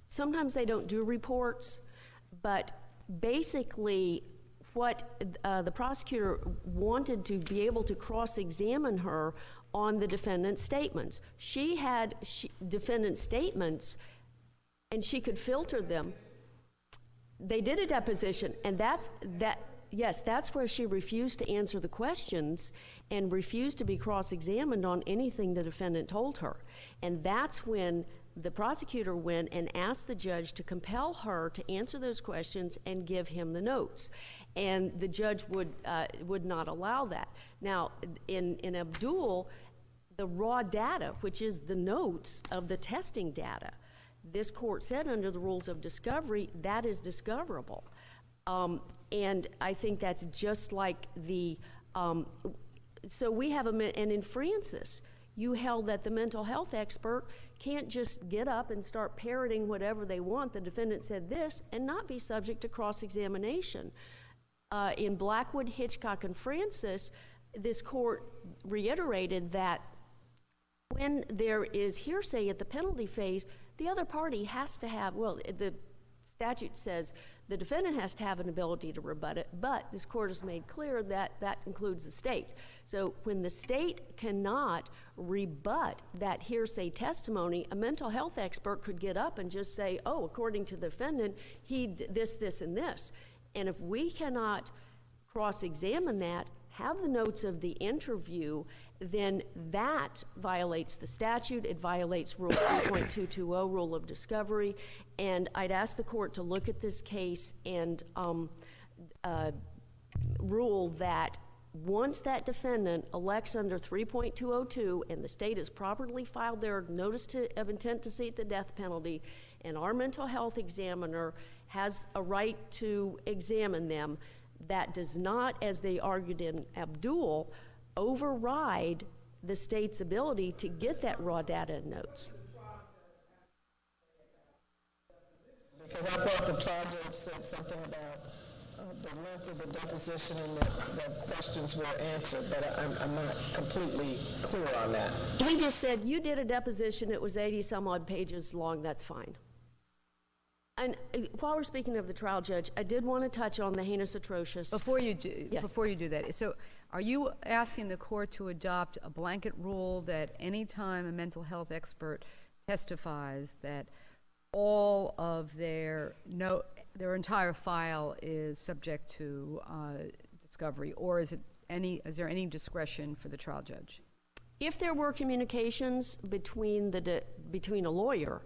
Sometimes they don't do reports, but basically what the prosecutor wanted to be able to cross-examine her on the defendant's statements. She had defendant's statements, and she could filter them. They did a deposition, and that's where she refused to answer the questions and refused to be cross-examined on anything the defendant told her. And that's when the prosecutor went and asked the judge to compel her to answer those questions and give him the notes. And the judge would not allow that. Now, in Abdul, the raw data, which is the notes of the testing data, this court said under the rules of discovery, that is discoverable. And I think that's just like the, so we have and in Francis, you held that the mental health expert can't just get up and start parroting whatever they want. The defendant said this and not be subject to cross-examination. In Blackwood, Hitchcock, and Francis, this court reiterated that when there is hearsay at the penalty phase, the other party has to have, well, the statute says the defendant has to have an ability to rebut it, but this court has made clear that that includes the state. So when the state cannot rebut that hearsay testimony, a mental health expert could get up and just say, oh, according to the defendant, he did this, this, and this. And if we cannot cross-examine that, have the notes of the interview, then that violates the statute. It violates Rule 3.220, Rule of Discovery. And I'd ask the court to look at this case and rule that once that defendant elects under 3.202 and the state has properly filed their notice of intent to seek the death penalty and our mental health examiner has a right to examine them, that does not, as they argued in Abdul, override the state's ability to get that raw data and notes. Because I thought the trial judge said something about the length of the deposition and that questions were answered, but I'm not completely clear on that. He just said, you did a deposition, it was 80 some odd pages long, that's fine. And while we're speaking of the trial judge, I did want to touch on the heinous atrocious. Before you do, Yes. before you do that, so are you asking the court to adopt a blanket rule that any time a mental health expert testifies that all of their entire file is subject to discovery, or is there any discretion for the trial judge? If there were communications between a lawyer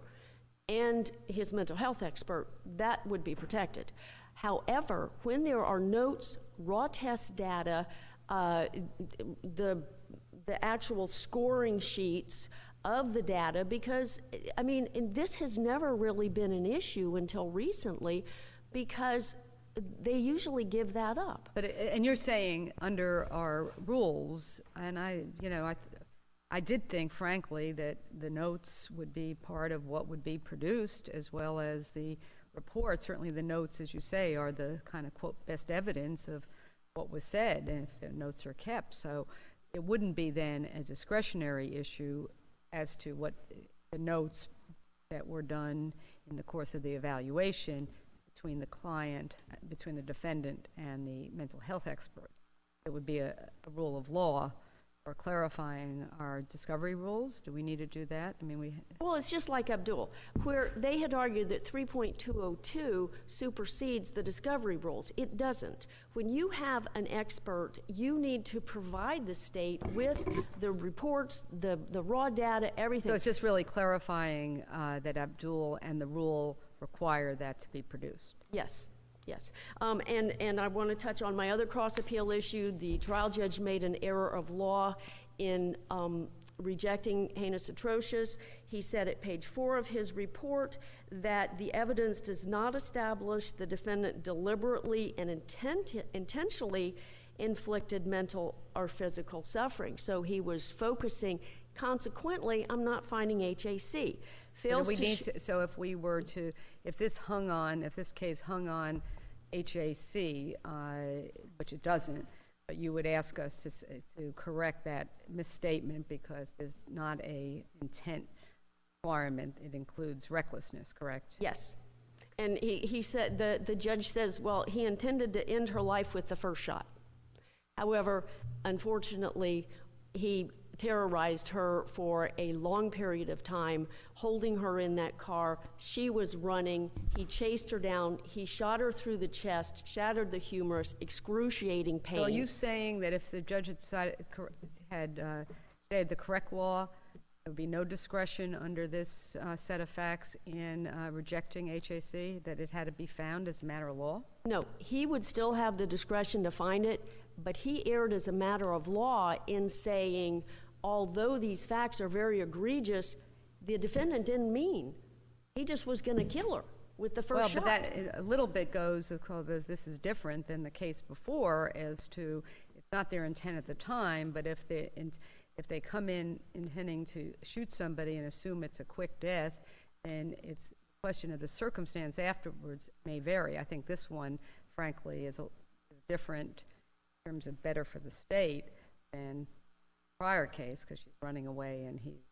and his mental health expert, that would be protected. However, when there are notes, raw test data, the actual scoring sheets of the data, because, I mean, and this has never really been an issue until recently, because they usually give that up. But and you're saying under our rules, and I did think, frankly, that the notes would be part of what would be produced, as well as the report. Certainly the notes, as you say, are the kind of, quote, best evidence of what was said, and if the notes are kept. So it wouldn't be then a discretionary issue as to what the notes that were done in the course of the evaluation between the defendant and the mental health expert. It would be a rule of law for clarifying our discovery rules. Do we need to do that? I mean, Well, it's just like Abdul, where they had argued that 3.202 supersedes the discovery rules. It doesn't. When you have an expert, you need to provide the state with the reports, the raw data, everything. so it's just really clarifying that Abdul and the rule require that to be produced. Yes, yes. And I want to touch on my other cross-appeal issue. The trial judge made an error of law in rejecting heinous atrocious. He said at page 4 of his report that the evidence does not establish the defendant deliberately and intentionally inflicted mental or physical suffering. So he was focusing, consequently, I'm not finding HAC. So if this case hung on HAC, which it doesn't, but you would ask us to correct that misstatement because there's not a intent requirement. It includes recklessness, correct? Yes. And he said, the judge says, well, he intended to end her life with the first shot. However, unfortunately, he terrorized her for a long period of time, holding her in that car. She was running. He chased her down. He shot her through the chest, shattered the humerus, excruciating pain. So are you saying that if the judge had stated the correct law, there would be no discretion under this set of facts in rejecting HAC, that it had to be found as a matter of law? No, he would still have the discretion to find it, but he erred as a matter of law in saying, although these facts are very egregious, the defendant didn't mean. He just was going to kill her with the first shot. Well, but that a little bit goes, because this is different than the case before, as to it's not their intent at the time, but if they come in intending to shoot somebody and assume it's a quick death, then it's a question of the circumstance afterwards may vary. I think this one, frankly, is different in terms of better for the state than prior case, because she's running away and he's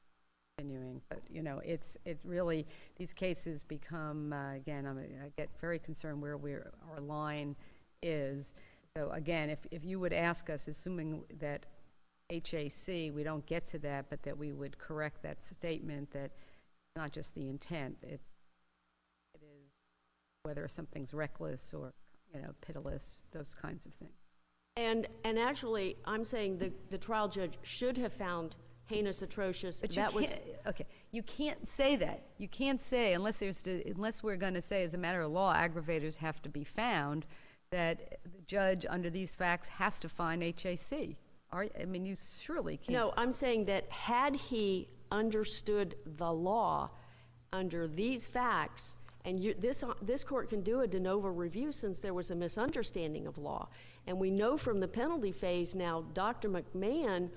continuing. But it's really, these cases become again, I get very concerned where our line is. So again, if you would ask us, assuming that HAC, we don't get to that, but that we would correct that statement that it's not just the intent, it is whether something's reckless or pitiless, those kinds of things. And actually, I'm saying the trial judge should have found heinous atrocious. But you can't say that. You can't say, unless we're going to say as a matter of law, aggravators have to be found, that the judge under these facts has to find HAC. I mean, you surely can't. No, I'm saying that had he understood the law, under these facts, and this court can do a de novo review since there was a misunderstanding of law. And we know from the penalty phase now, Dr. McMahon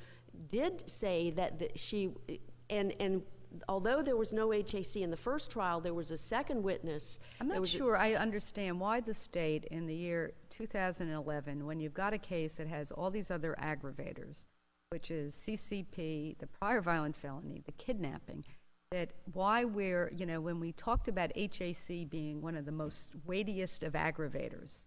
did say that she, and although there was no HAC in the first trial, there was a second witness. I'm not sure I understand why the state in the year 2011, when you've got a case that has all these other aggravators, which is CCP, the prior violent felony, the kidnapping, that why we're, you know, when we talked about HAC being one of the most weightiest of aggravators,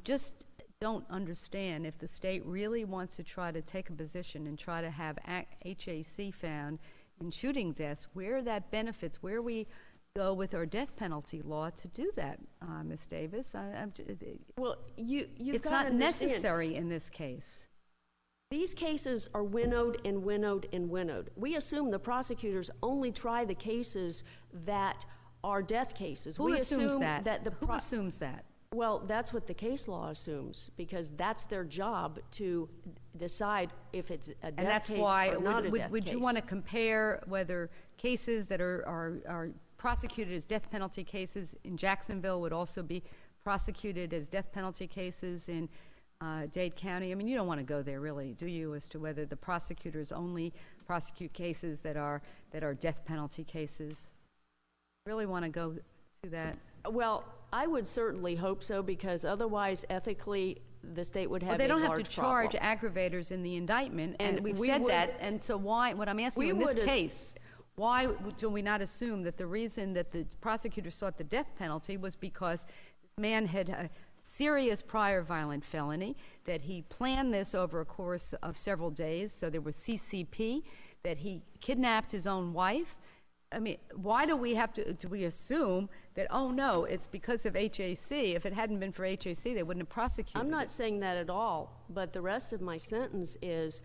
just don't understand if the state really wants to try to take a position and try to have HAC found in shooting deaths, where that benefits, where we go with our death penalty law to do that, Ms. Davis. Well, you've it's got not to understand, necessary in this case. these cases are winnowed and winnowed and winnowed. We assume the prosecutors only try the cases that are death cases. Who we assumes assume that? the Who assumes that? Well, that's what the case law assumes, because that's their job to decide if it's a And death that's case why, or not a death would case. you want to compare whether cases that are prosecuted as death penalty cases in Jacksonville would also be prosecuted as death penalty cases in Dade County? I mean, you don't want to go there, really, do you, as to whether the prosecutors only prosecute cases that are death penalty cases? Really want to go to that? Well, I would certainly hope so, because otherwise, ethically, the state would have Well, they don't a have to large charge problem. aggravators in the indictment, and And we've we said would- that. And so why? What I'm asking We you in this would as- case, why do we not assume that the reason that the prosecutor sought the death penalty was because this man had a serious prior violent felony, that he planned this over a course of several days, so there was CCP, that he kidnapped his own wife? I mean, why do we assume that, oh no, it's because of HAC? If it hadn't been for HAC, they wouldn't have prosecuted I'm not it. saying that at all, but the rest of my sentence is,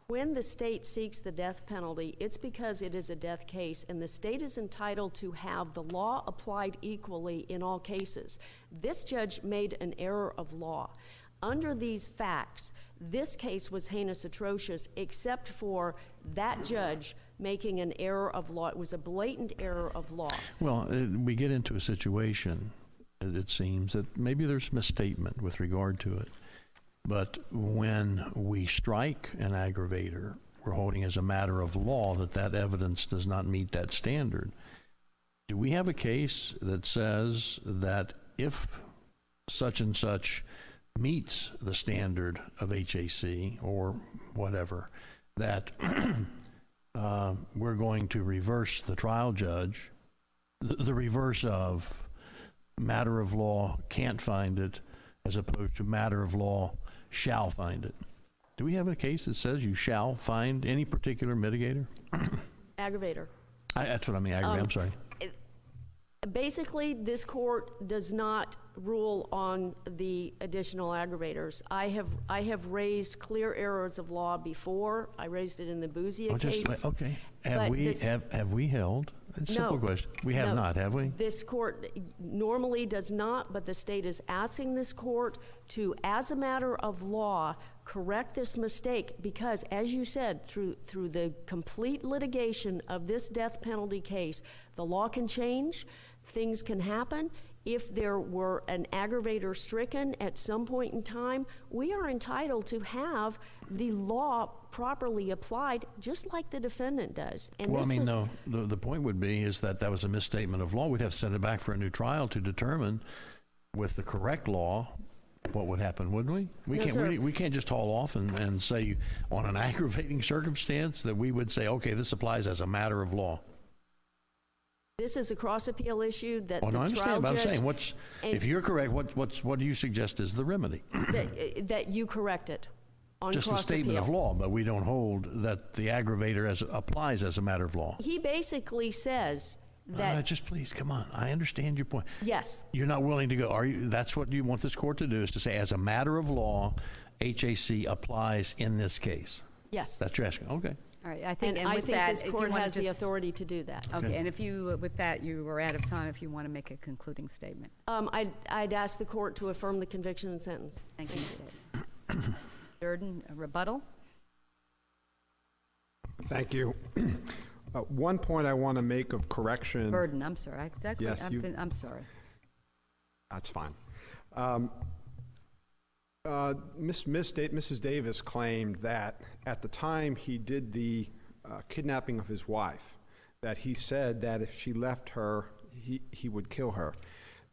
when the state seeks the death penalty, it's because it is a death case, and the state is entitled to have the law applied equally in all cases. This judge made an error of law. Under these facts, this case was heinous, atrocious, except for that judge making an error of law. It was a blatant error of law. Well, we get into a situation, it seems, that maybe there's misstatement with regard to it. But when we strike an aggravator, we're holding as a matter of law that evidence does not meet that standard. Do we have a case that says that if such and such meets the standard of HAC or whatever, that we're going to reverse the trial judge, the reverse of matter of law can't find it, as opposed to matter of law shall find it? Do we have a case that says you shall find any particular mitigator? Aggravator. That's what I mean, aggravator, I'm sorry. Basically, this court does not rule on the additional aggravators. I have raised clear errors of law before. I raised it in the Bouzia case. Okay. But Have we held? It's a simple question. We have not, have we? This court normally does not, but the state is asking this court to, as a matter of law, correct this mistake, because, as you said, through the complete litigation of this death penalty case, the law can change, things can happen. If there were an aggravator stricken at some point in time, we are entitled to have the law properly applied, just like the defendant does. And Well, I this mean, was, no, the point would be is that was a misstatement of law. We'd have to send it back for a new trial to determine with the correct law what would happen, wouldn't we? No, sir. We can't just haul off and say on an aggravating circumstance that we would say, okay, this applies as a matter of law. This is a cross-appeal issue that Oh, no, I the trial understand, but I'm judge, saying, and- if you're correct, what do you suggest is the remedy? that you correct it on Just a cross-appeal. statement of law, but we don't hold that the aggravator applies as a matter of law. He basically says that, Just please, come on. I understand your point. yes, You're not willing to go, are you? That's what you want this court to do, is to say, as a matter of law, HAC applies in this case. yes. That's what you're asking. Okay. All right, I think, And I with think that, this if you court wanna has the just- authority to do that. Okay, and if you, with that, you are out of time if you want to make a concluding statement. I'd ask the court to affirm the conviction and sentence. Thank you, Ms. Davis. Durden, a rebuttal? Thank you. One point I want to make of correction. Burden, I'm sorry. Exactly. Yes, I'm sorry. That's fine. Mrs. Davis claimed that at the time he did the kidnapping of his wife, that he said that if she left her, he would kill her.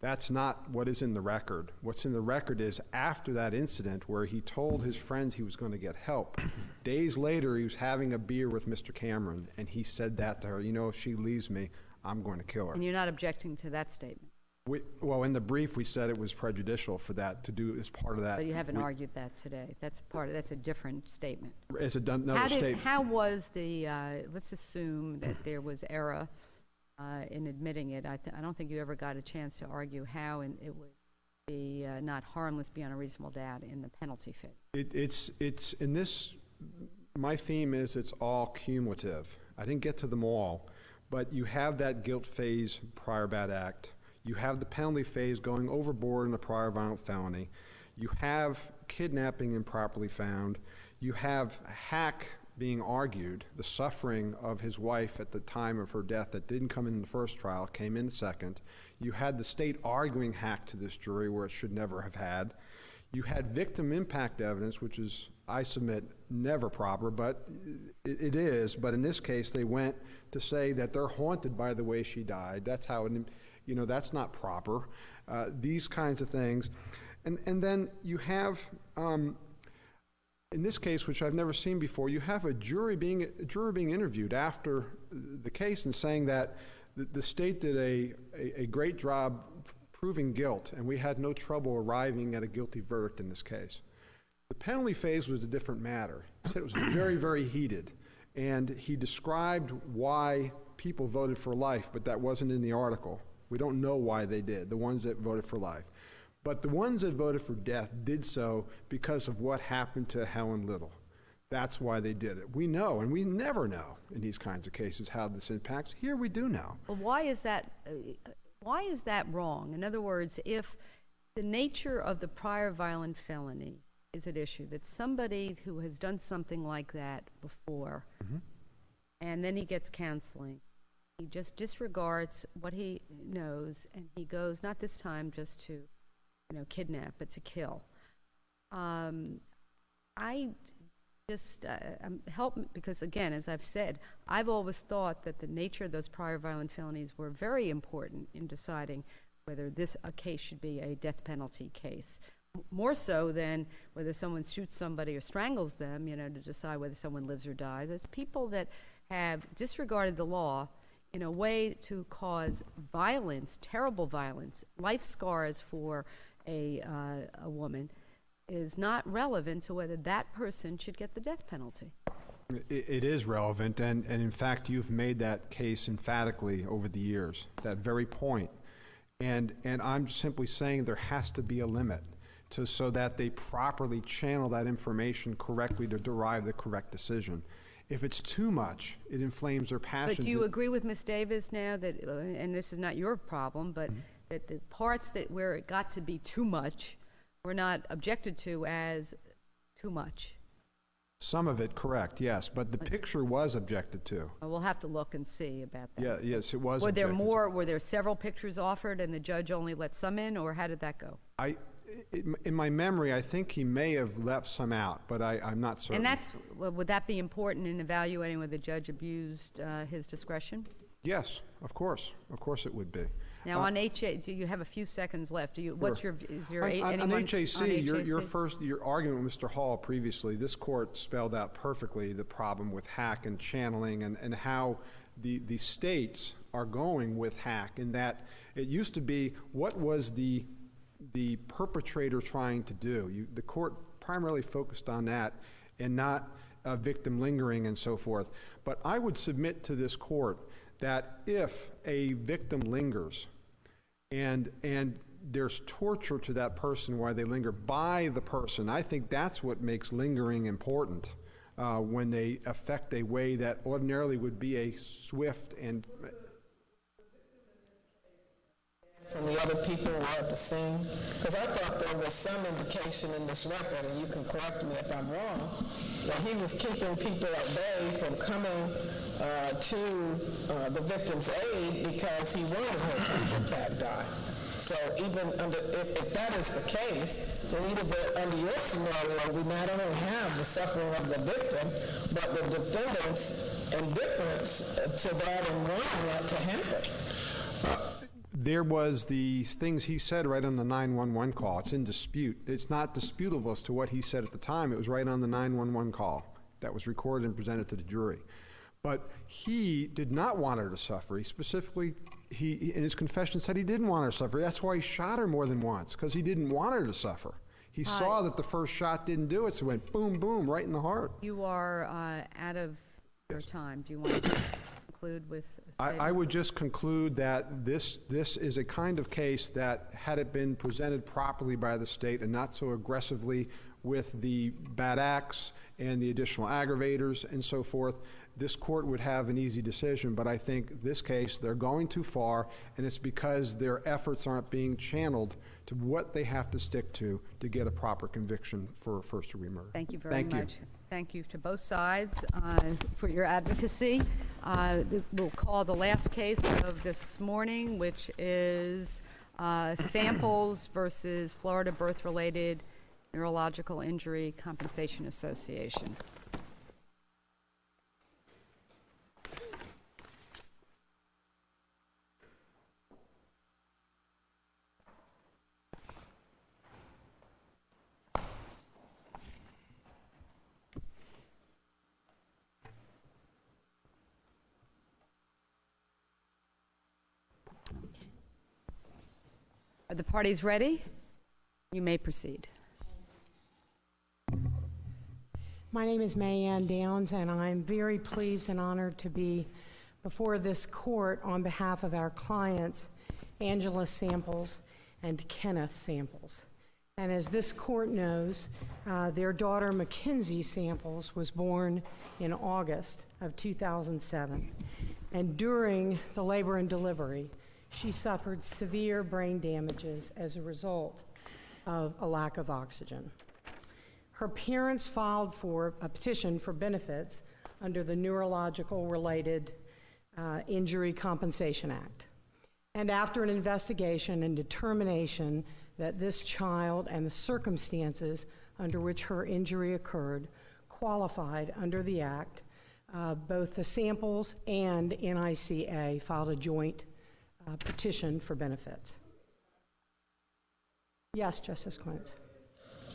That's not what is in the record. What's in the record is after that incident where he told his friends he was going to get help, days later he was having a beer with Mr. Cameron, and he said that to her, you know, if she leaves me, I'm going to kill her. And you're not objecting to that statement? Well, in the brief, we said it was prejudicial for that to do as part of that. But you haven't argued that today. That's a different statement. It's another statement. How was the, let's assume that there was error in admitting it. I don't think you ever got a chance to argue how it would be not harmless beyond a reasonable doubt in the penalty phase. It's in this, my theme is it's all cumulative. I didn't get to them all, but you have that guilt phase, prior bad act. You have the penalty phase going overboard in a prior violent felony. You have kidnapping improperly found. You have hack being argued, the suffering of his wife at the time of her death that didn't come in the first trial, came in the second. You had the state arguing hack to this jury where it should never have had. You had victim impact evidence, which is, I submit, never proper, but it is. But in this case, they went to say that they're haunted by the way she died. That's how, that's not proper. These kinds of things. And then you have, in this case, which I've never seen before, you have a juror being interviewed after the case and saying that the state did a great job proving guilt, and we had no trouble arriving at a guilty verdict in this case. The penalty phase was a different matter. He said it was very, very heated, and he described why people voted for life, but that wasn't in the article. We don't know why they did, the ones that voted for life. But the ones that voted for death did so because of what happened to Helen Little. That's why they did it. We know, and we never know in these kinds of cases how this impacts. Here we do know. Well, why is that wrong? In other words, if the nature of the prior violent felony is at issue, that somebody who has done something like that before, and then he gets counseling, he just disregards what he knows, and he goes, not this time just to kidnap, but to kill. I just help, because again, as I've said, I've always thought that the nature of those prior violent felonies were very important in deciding whether a case should be a death penalty case. More so than whether someone shoots somebody or strangles them, to decide whether someone lives or dies. There's people that have disregarded the law in a way to cause violence, terrible violence, life scars for a woman, is not relevant to whether that person should get the death penalty. It is relevant, and in fact, you've made that case emphatically over the years, that very point. And I'm simply saying there has to be a limit so that they properly channel that information correctly to derive the correct decision. If it's too much, it inflames their passions. But do you agree with Ms. Davis now that, and this is not your problem, but that the parts where it got to be too much were not objected to as too much? Some of it, correct, yes, but the picture was objected to. We'll have to look and see about that. Yeah, yes, it was. Were there several pictures offered and the judge only let some in, or how did that go? In my memory, I think he may have left some out, but I'm not certain. And would that be important in evaluating whether the judge abused his discretion? Yes, of course it would be. Now on HA, do you have a few seconds left? What's your, is there anyone on HAC, on HAC? your argument with Mr. Hall previously, this court spelled out perfectly the problem with hack and channeling and how the states are going with hack, in that it used to be, what was the perpetrator trying to do? The court primarily focused on that and not victim lingering and so forth. But I would submit to this court that if a victim lingers and there's torture to that person while they linger by the person, I think that's what makes lingering important when they affect a way that ordinarily would be a swift and... From the other people who were at the scene? Because I thought there was some indication in this record, and you can correct me if I'm wrong, that he was keeping people at bay from coming to the victim's aid because he wanted her to, in fact, die. So even if that is the case, then under your scenario, we not only have the suffering of the victim, but the defendant's indifference to that and wanting that to happen. There was the things he said right on the 911 call. It's in dispute. It's not disputable as to what he said at the time. It was right on the 911 call that was recorded and presented to the jury. But he did not want her to suffer. He specifically, in his confession, said he didn't want her to suffer. That's why he shot her more than once, because he didn't want her to suffer. He saw that the first shot didn't do it, so it went boom, boom, right in the heart. You are out of your time. Do you want to conclude with a statement? I would just conclude that this is a kind of case that, had it been presented properly by the state and not so aggressively with the bad acts and the additional aggravators and so forth, this court would have an easy decision. But I think this case, they're going too far, and it's because their efforts aren't being channeled to what they have to stick to get a proper conviction for first-degree murder. Thank you very much. Thank you to both sides for your advocacy. We'll call the last case of this morning, which is Samples versus Florida Birth-Related Neurological Injury Compensation Association. Are the parties ready? You may proceed. My name is Mayanne Dowd, and I'm very pleased and honored to be before this court on behalf of our clients, Angela Samples and Kenneth Samples. And as this court knows, their daughter Mackenzie Samples was born in August of 2007. And during the labor and delivery, she suffered severe brain damages as a result of a lack of oxygen. Her parents filed for a petition for benefits under the Neurological Related Injury Compensation Act. And after an investigation and determination that this child and the circumstances under which her injury occurred qualified under the act, both the Samples and NICA filed a joint petition for benefits. Yes, Justice Quince.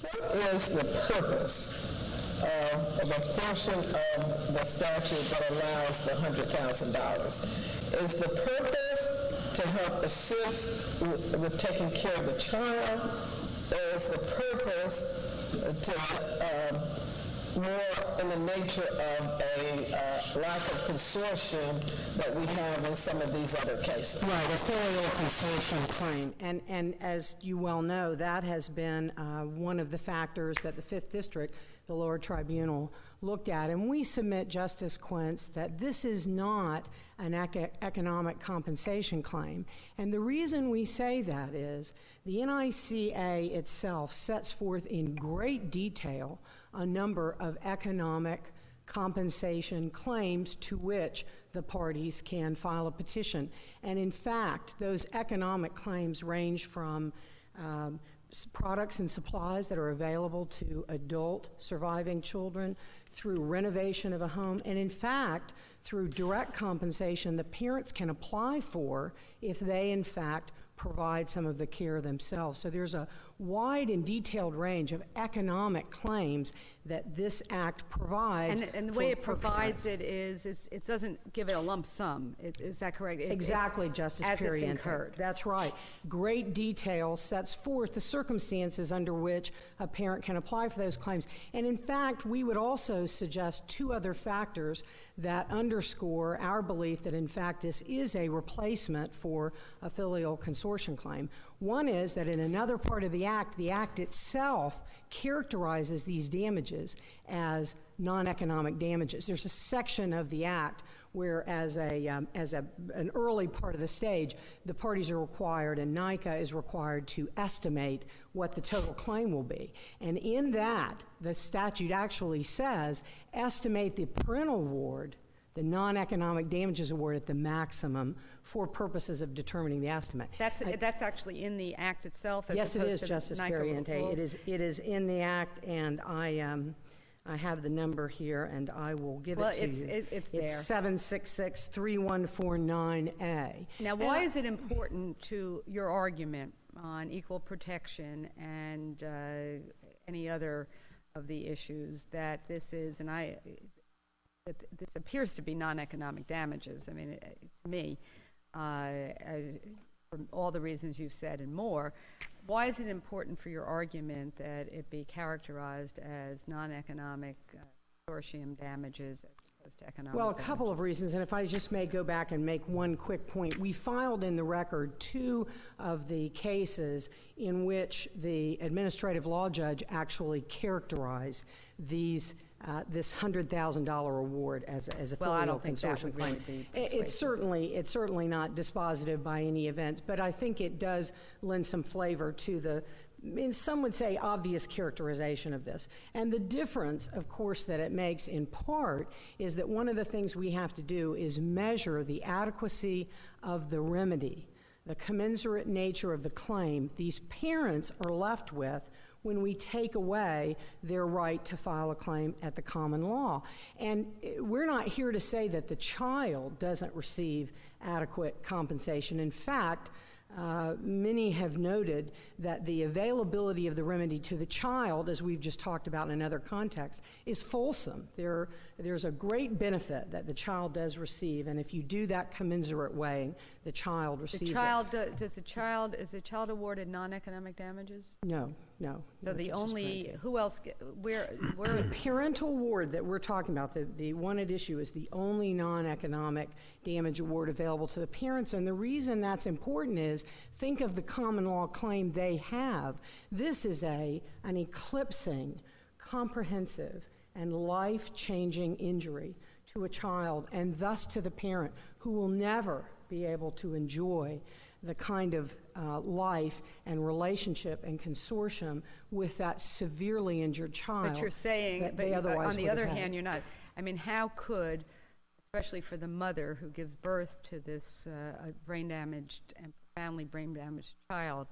What is the purpose of the portion of the statute that allows the $100,000? Is the purpose to help assist with taking care of the child? Or is the purpose to more in the nature of a lack of consortium that we have in some of these other cases? Right, a filial consortium claim. And as you well know, that has been one of the factors that the 5th District, the lower tribunal, looked at. And we submit, Justice Quince, that this is not an economic compensation claim. And the reason we say that is the NICA itself sets forth in great detail a number of economic compensation claims to which the parties can file a petition. And in fact, those economic claims range from products and supplies that are available to adult surviving children, through renovation of a home, and in fact, through direct compensation the parents can apply for if they in fact provide some of the care themselves. So there's a wide and detailed range of economic claims that this act provides. And the way it provides it is it doesn't give it a lump sum. Is that correct? Exactly, Justice Perry. As it's incurred. That's right. Great detail sets forth the circumstances under which a parent can apply for those claims. And in fact, we would also suggest 2 other factors that underscore our belief that in fact this is a replacement for a filial consortium claim. One is that in another part of the act itself characterizes these damages as non-economic damages. There's a section of the act where as an early part of the stage, the parties are required, and NICA is required to estimate what the total claim will be. And in that, the statute actually says, estimate the parental award, the non-economic damages award at the maximum for purposes of determining the estimate. That's actually in the act itself, as Yes, it opposed is, to Justice NICA Periente. rules? It is in the act, and I have the number here, and I will give it to you. It's there. It's 766-3149A. Now, why is it important to your argument on equal protection and any other of the issues that this is, that this appears to be non-economic damages? I mean, to me, for all the reasons you've said and more, why is it important for your argument that it be characterized as non-economic consortium damages as opposed to economic Well, a damages? couple of reasons, and if I just may go back and make one quick point. We filed in the record 2 of the cases in which the administrative law judge actually characterized these this $100,000 award as a Well, I filial don't think that consortium would claim. really be It's certainly not dispositive by any event, but I think it does lend some flavor to the, some would say, obvious characterization of this. And the difference, of course, that it makes in part is that one of the things we have to do is measure the adequacy of the remedy, the commensurate nature of the claim these parents are left with when we take away their right to file a claim at the common law. And we're not here to say that the child doesn't receive adequate compensation. In fact, many have noted that the availability of the remedy to the child, as we've just talked about in another context, is fulsome. There's a great benefit that the child does receive, and if you do that commensurate weighing, the child receives it. Is the child awarded non-economic damages? No. So the Justice only, Brennan. who else, where, The parental award that we're talking about, the one at issue, is the only non-economic damage award available to the parents. And the reason that's important is, think of the common law claim they have. This is an eclipsing, comprehensive, and life-changing injury to a child, and thus to the parent, who will never be able to enjoy the kind of life and relationship and consortium with that severely injured child. but you're saying, that but they otherwise on the would have other had. hand, you're not, I mean, how could, especially for the mother who gives birth to this brain-damaged and profoundly brain-damaged child,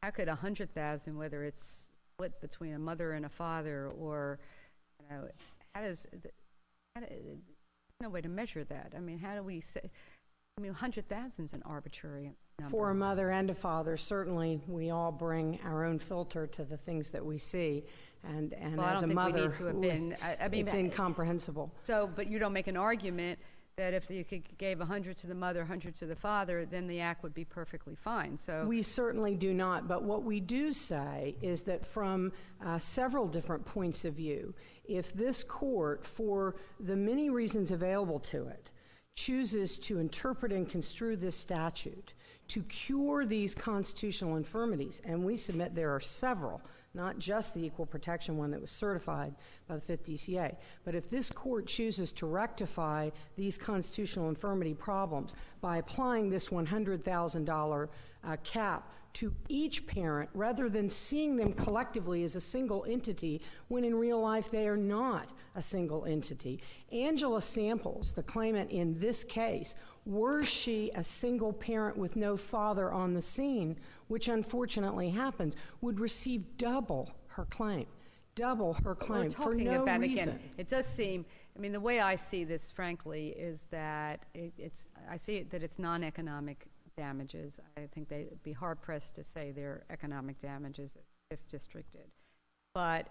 how could $100,000, whether it's split between a mother and a father, or, there's no way to measure that. I mean, how do we say, 100,000 is an arbitrary number. For a mother and a father, certainly we all bring our own filter to the things that we see, and Well, I as don't a think we mother, need to have been, I mean, it's incomprehensible. So, but you don't make an argument that if you gave 100 to the mother, 100 to the father, then the act would be perfectly fine. So We certainly do not, but what we do say is that from several different points of view, if this court, for the many reasons available to it, chooses to interpret and construe this statute to cure these constitutional infirmities, and we submit there are several, not just the equal protection one that was certified by the 5th DCA, but if this court chooses to rectify these constitutional infirmity problems by applying this $100,000 cap to each parent, rather than seeing them collectively as a single entity, when in real life they are not a single entity. Angela Samples, the claimant in this case, were she a single parent with no father on the scene, which unfortunately happens, would receive double her claim we're for talking no about, reason. again, it does seem, I mean, the way I see this, frankly, is that I see it that it's non-economic damages. I think they'd be hard-pressed to say they're economic damages, if Fifth District did. But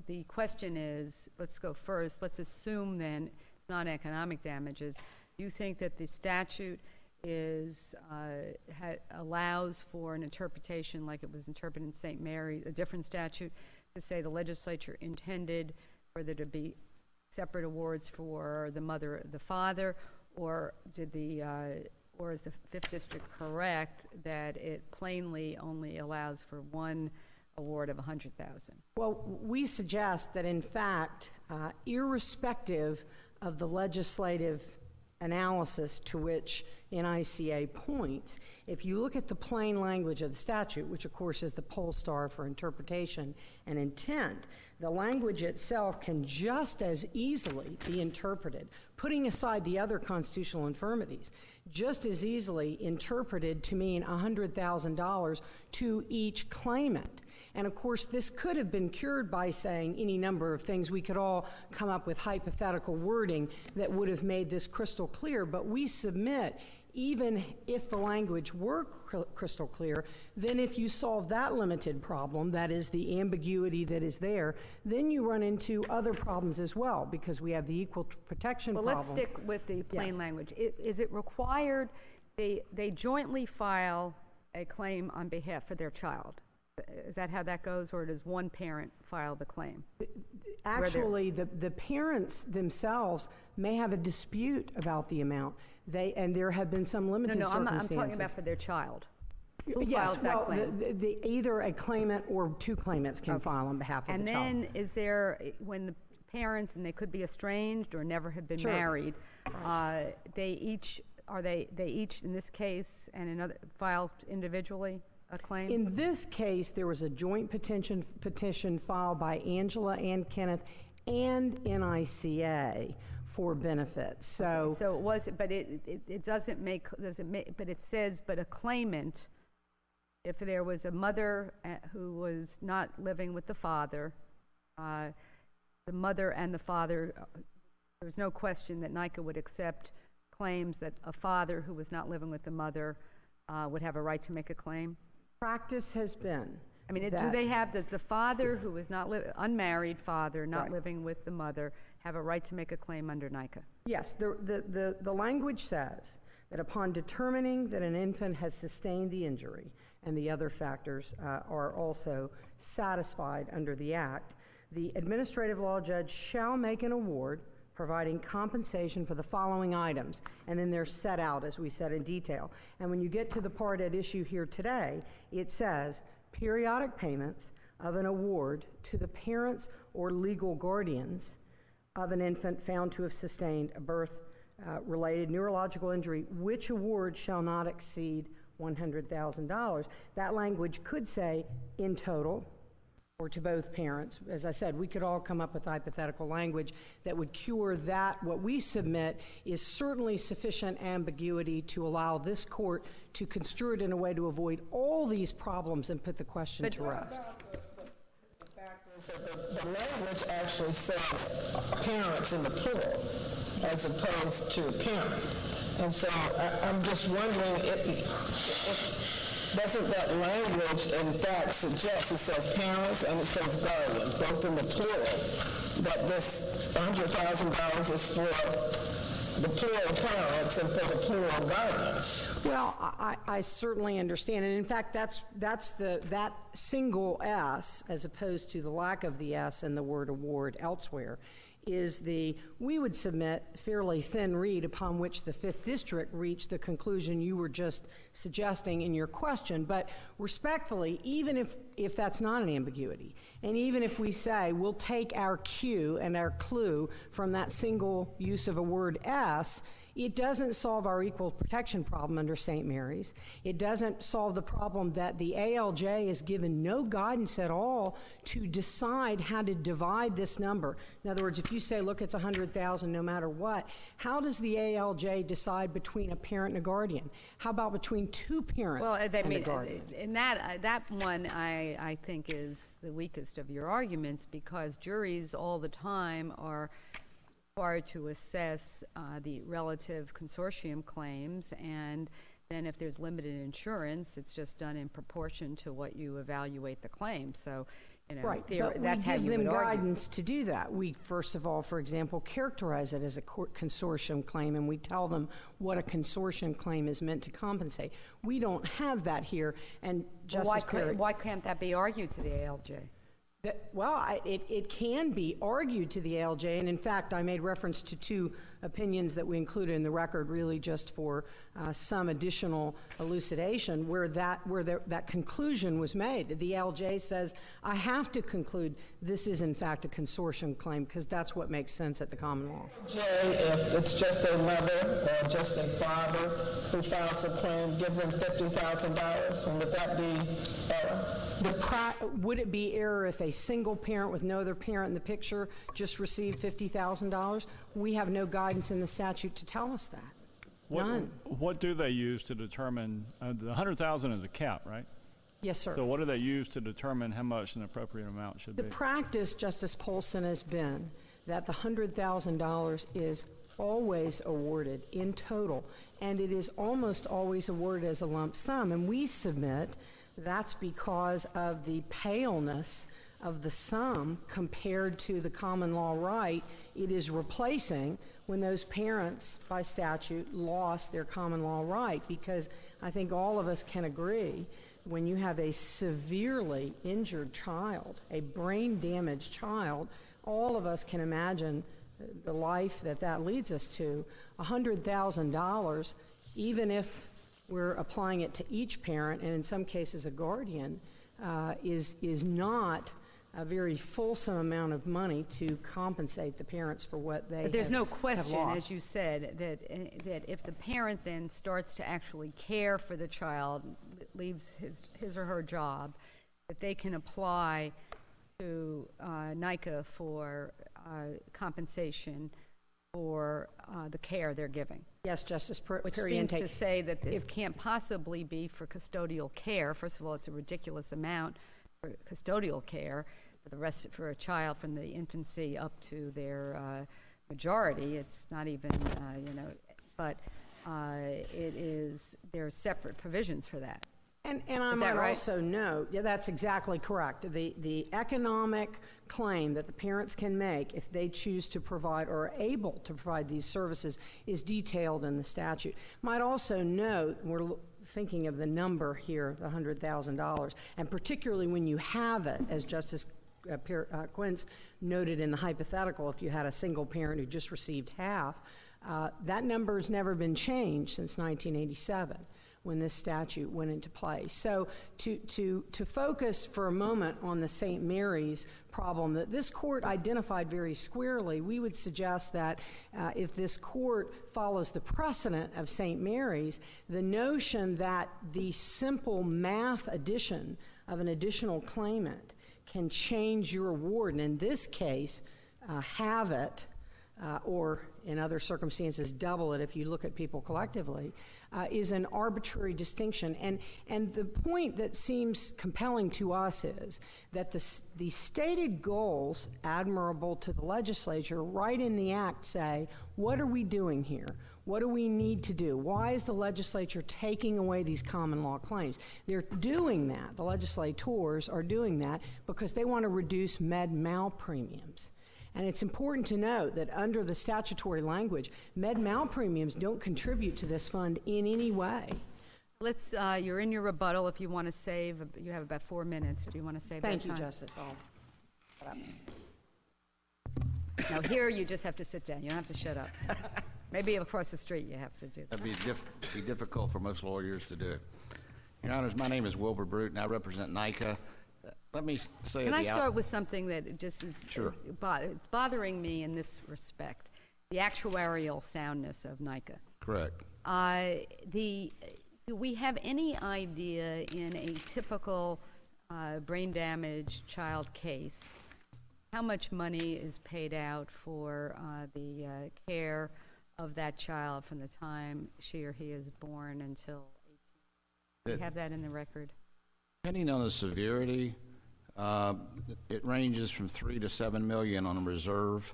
the question is, let's go first, let's assume then it's non-economic damages. Do you think that the statute allows for an interpretation like it was interpreted in St. Mary, a different statute, to say the legislature intended for there to be separate awards for the mother, the father, or or is the Fifth District correct that it plainly only allows for one award of $100,000? Well, we suggest that, in fact, irrespective of the legislative analysis to which NICA points, if you look at the plain language of the statute, which of course is the pole star for interpretation and intent, the language itself can just as easily be interpreted, putting aside the other constitutional infirmities, just as easily interpreted to mean $100,000 to each claimant. And of course, this could have been cured by saying any number of things. We could all come up with hypothetical wording that would have made this crystal clear, but we submit, even if the language were crystal clear, then if you solve that limited problem, that is the ambiguity that is there, then you run into other problems as well, because we have the equal protection problem. Well, let's stick with the plain language. Is it required they jointly file a claim on behalf of their child? Is that how that goes, or does one parent file the claim? Actually, the parents themselves may have a dispute about the amount. And there have been some limited circumstances. I'm talking about for their child. Who yes, files that claim? Either a claimant or two claimants can file on behalf of the child. And then is there, when the parents, and they could be estranged or never have been married, they each, in this case and in other, file individually a claim? In this case, there was a joint petition filed by Angela and Kenneth and NICA for benefits. So it was, but it doesn't make, but it says, but a claimant, if there was a mother who was not living with the father, the mother and the father, there's no question that NICA would accept claims that a father who was not living with the mother would have a right to make a claim. Practice has been. I mean, does the father who is not unmarried father, not living with the mother, have a right to make a claim under NICA? Yes, the language says that upon determining that an infant has sustained the injury and the other factors are also satisfied under the Act, the administrative law judge shall make an award providing compensation for the following items, and then they're set out, as we said, in detail. And when you get to the part at issue here today, it says periodic payments of an award to the parents or legal guardians of an infant found to have sustained a birth-related neurological injury, which award shall not exceed $100,000. That language could say in total, or to both parents. As I said, we could all come up with hypothetical language that would cure that. What we submit is certainly sufficient ambiguity to allow this court to construe it in a way to avoid all these problems and put the question to rest. The fact is that the language actually says parents in the plural as opposed to parent. And so I'm just wondering if doesn't that language, in fact, suggest, it says parents and it says guardians, both in the plural, that this $100,000 is for the plural parents and for the plural guardians? Well, I certainly understand, and in fact, that single S, as opposed to the lack of the S in the word award elsewhere, is we would submit, fairly thin reed upon which the 5th District reached the conclusion you were just suggesting in your question. But respectfully, even if that's not an ambiguity, and even if we say we'll take our cue and our clue from that single use of a word S, it doesn't solve our equal protection problem under St. Mary's. It doesn't solve the problem that the ALJ is given no guidance at all to decide how to divide this number. In other words, if you say, look, it's $100,000 no matter what, how does the ALJ decide between a parent and a guardian? How about between two parents and a guardian? And that one I think is the weakest of your arguments, because juries all the time are required to assess the relative consortium claims, and then if there's limited insurance, it's just done in proportion to what you evaluate the claim. So, right, but that's how you would give them argue. guidance to do that. We, first of all, for example, characterize it as a consortium claim, and we tell them what a consortium claim is meant to compensate. We don't have that here, and Justice Perry... Why can't that be argued to the ALJ? It can be argued to the ALJ, and in fact, I made reference to two opinions that we included in the record, really just for some additional elucidation, where that conclusion was made. The ALJ says, I have to conclude this is in fact a consortium claim because that's what makes sense at the common law. If it's just a mother or just a father who files a claim, give them $50,000, and would that be error? Would it be error if a single parent with no other parent in the picture just received $50,000? We have no guidance in the statute to tell us that. None. What do they use to determine, the 100,000 is a cap, right? Yes, sir. So what do they use to determine how much an appropriate amount should be? The practice, Justice Polson, has been that the $100,000 is always awarded in total, and it is almost always awarded as a lump sum, and we submit that's because of the paleness of the sum compared to the common law right it is replacing when those parents, by statute, lost their common law right. Because I think all of us can agree, when you have a severely injured child, a brain-damaged child, all of us can imagine the life that leads us to. $100,000, even if we're applying it to each parent, and in some cases a guardian, is not a very fulsome amount of money to compensate the parents for what they But there's no have question, lost. as you said, that if the parent then starts to actually care for the child, leaves his or her job, that they can apply to NICA for compensation for the care they're giving. Yes, Justice Which seems to say that this can't possibly be for custodial care. First of all, it's a ridiculous amount for custodial care for a child from the infancy up to their majority. It's not even, but there are separate provisions for that. And I might also note, yeah, that's exactly correct. The economic claim that the parents can make if they choose to provide or are able to provide these services is detailed in the statute. Might also note, we're thinking of the number here, the $100,000, and particularly when you have it, as Justice Quince noted in the hypothetical, if you had a single parent who just received half, that number has never been changed since 1987. When this statute went into place. So to focus for a moment on the St. Mary's problem that this court identified very squarely, we would suggest that if this court follows the precedent of St. Mary's, the notion that the simple math addition of an additional claimant can change your award, and in this case, have it, or in other circumstances, double it if you look at people collectively, is an arbitrary distinction. And the point that seems compelling to us is that the stated goals, admirable to the legislature, right in the act say, what are we doing here? What do we need to do? Why is the legislature taking away these common law claims? They're doing that, the legislators are doing that, because they want to reduce med-mal premiums. And it's important to note that under the statutory language, med-mal premiums don't contribute to this fund in any way. You're in your rebuttal. If you want to save, you have about 4 minutes. Do you want to save that time? Thank you, Justice. Now here you just have to sit down. You don't have to shut up. Maybe across the street you have to do that. That'd be difficult for most lawyers to do. Your Honors, my name is Wilbur Brute, and I represent NICA. Let me say Can I start with something that just is it's bothering me in this respect, the actuarial soundness of NICA. Correct. Do we have any idea in a typical brain damaged child case how much money is paid out for the care of that child from the time she or he is born until 18? Do you have that in the record? Depending on the severity, it ranges from $3 to $7 million on a reserve,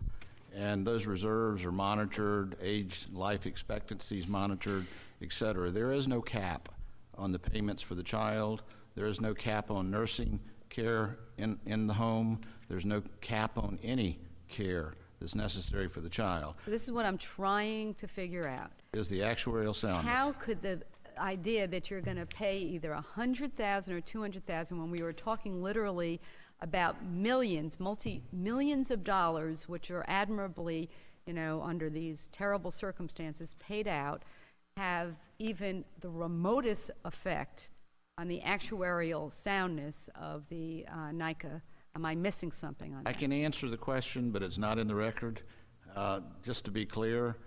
and those reserves are monitored, age, life expectancy is monitored, et cetera. There is no cap on the payments for the child. There is no cap on nursing care in the home. There's no cap on any care that's necessary for the child. This is what I'm trying to figure out. Is the actuarial soundness. How could the idea that you're going to pay either $100,000 or $200,000 when we were talking literally about millions, multi-millions of dollars, which are admirably, under these terrible circumstances paid out, have even the remotest effect on the actuarial soundness of the NICA? Am I missing something on that? I can answer the question, but it's not in the record. Just to be clear,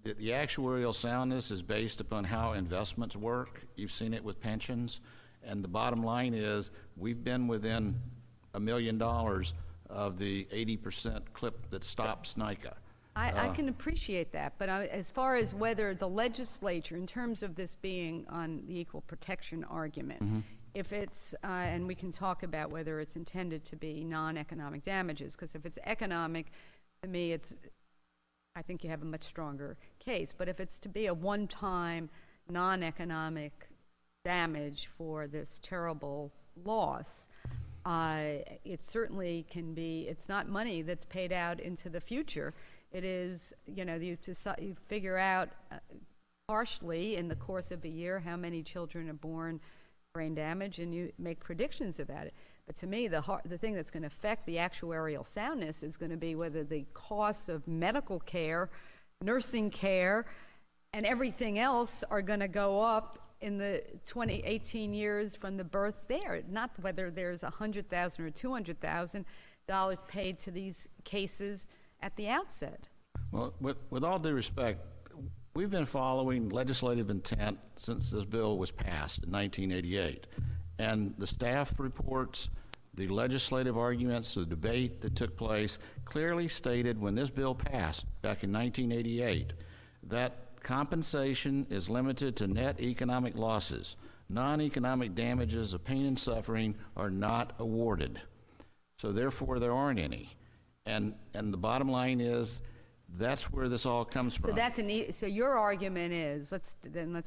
the actuarial soundness is based upon how investments work. You've seen it with pensions. And the bottom line is we've been within $1 million of the 80% clip that stops NICA. I can appreciate that, but as far as whether the legislature, in terms of this being on the equal protection argument, if it's, and we can talk about whether it's intended to be non-economic damages, because if it's economic, to me, I think you have a much stronger case. But if it's to be a one-time non-economic damage for this terrible loss, it certainly can be, it's not money that's paid out into the future. It is, you figure out partially in the course of a year how many children are born brain damage, and you make predictions about it. But to me, the thing that's going to affect the actuarial soundness is going to be whether the costs of medical care, nursing care, and everything else are going to go up in the 18 years from the birth there, not whether there's $100,000 or $200,000 paid to these cases at the outset. Well, with all due respect, we've been following legislative intent since this bill was passed in 1988. And the staff reports, the legislative arguments, the debate that took place clearly stated when this bill passed back in 1988 that compensation is limited to net economic losses. Non-economic damages of pain and suffering are not awarded. So therefore, there aren't any. And the bottom line is that's where this all comes from. So your argument is, let's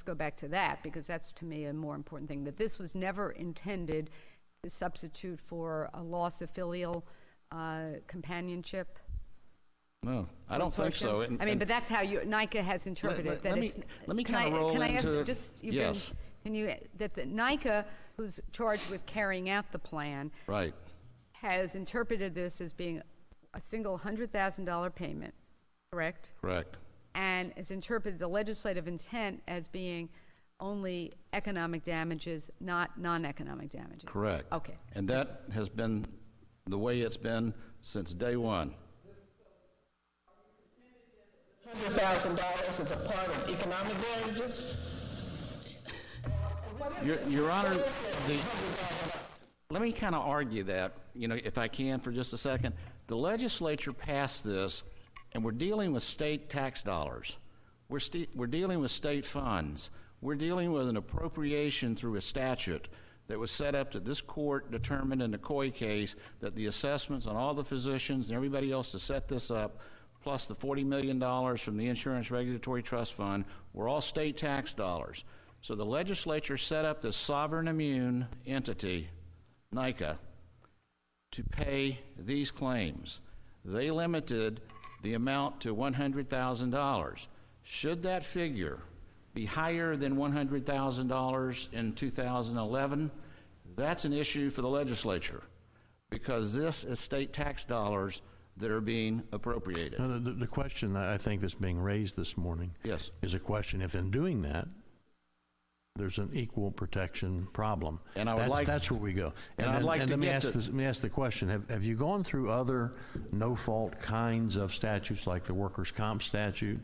go back to that, because that's to me a more important thing, that this was never intended to substitute for a loss of filial companionship. No, I don't think so. But that's how NICA has interpreted it. Let me kind of roll into it. Yes. That the NICA, who's charged with carrying out the plan, right, has interpreted this as being a single $100,000 payment, correct? Correct. And has interpreted the legislative intent as being only economic damages, not non-economic damages. Correct. Okay. And that has been the way it's been since day one. $100,000 is a part of economic damages? Your Honor, let me kind of argue that, if I can for just a second. The legislature passed this, and we're dealing with state tax dollars. We're dealing with state funds. We're dealing with an appropriation through a statute that was set up that this court determined in the Coy case that the assessments on all the physicians and everybody else to set this up, plus the $40 million from the Insurance Regulatory Trust Fund, were all state tax dollars. So the legislature set up this sovereign immune entity, NICA, to pay these claims. They limited the amount to $100,000. Should that figure be higher than $100,000 in 2011? That's an issue for the legislature, because this is state tax dollars that are being appropriated. Now, the question I think that's being raised this morning, yes, is a question if in doing that, there's an equal protection problem. And that's where we go. And let me ask the question: Have you gone through other no-fault kinds of statutes like the workers' comp statute?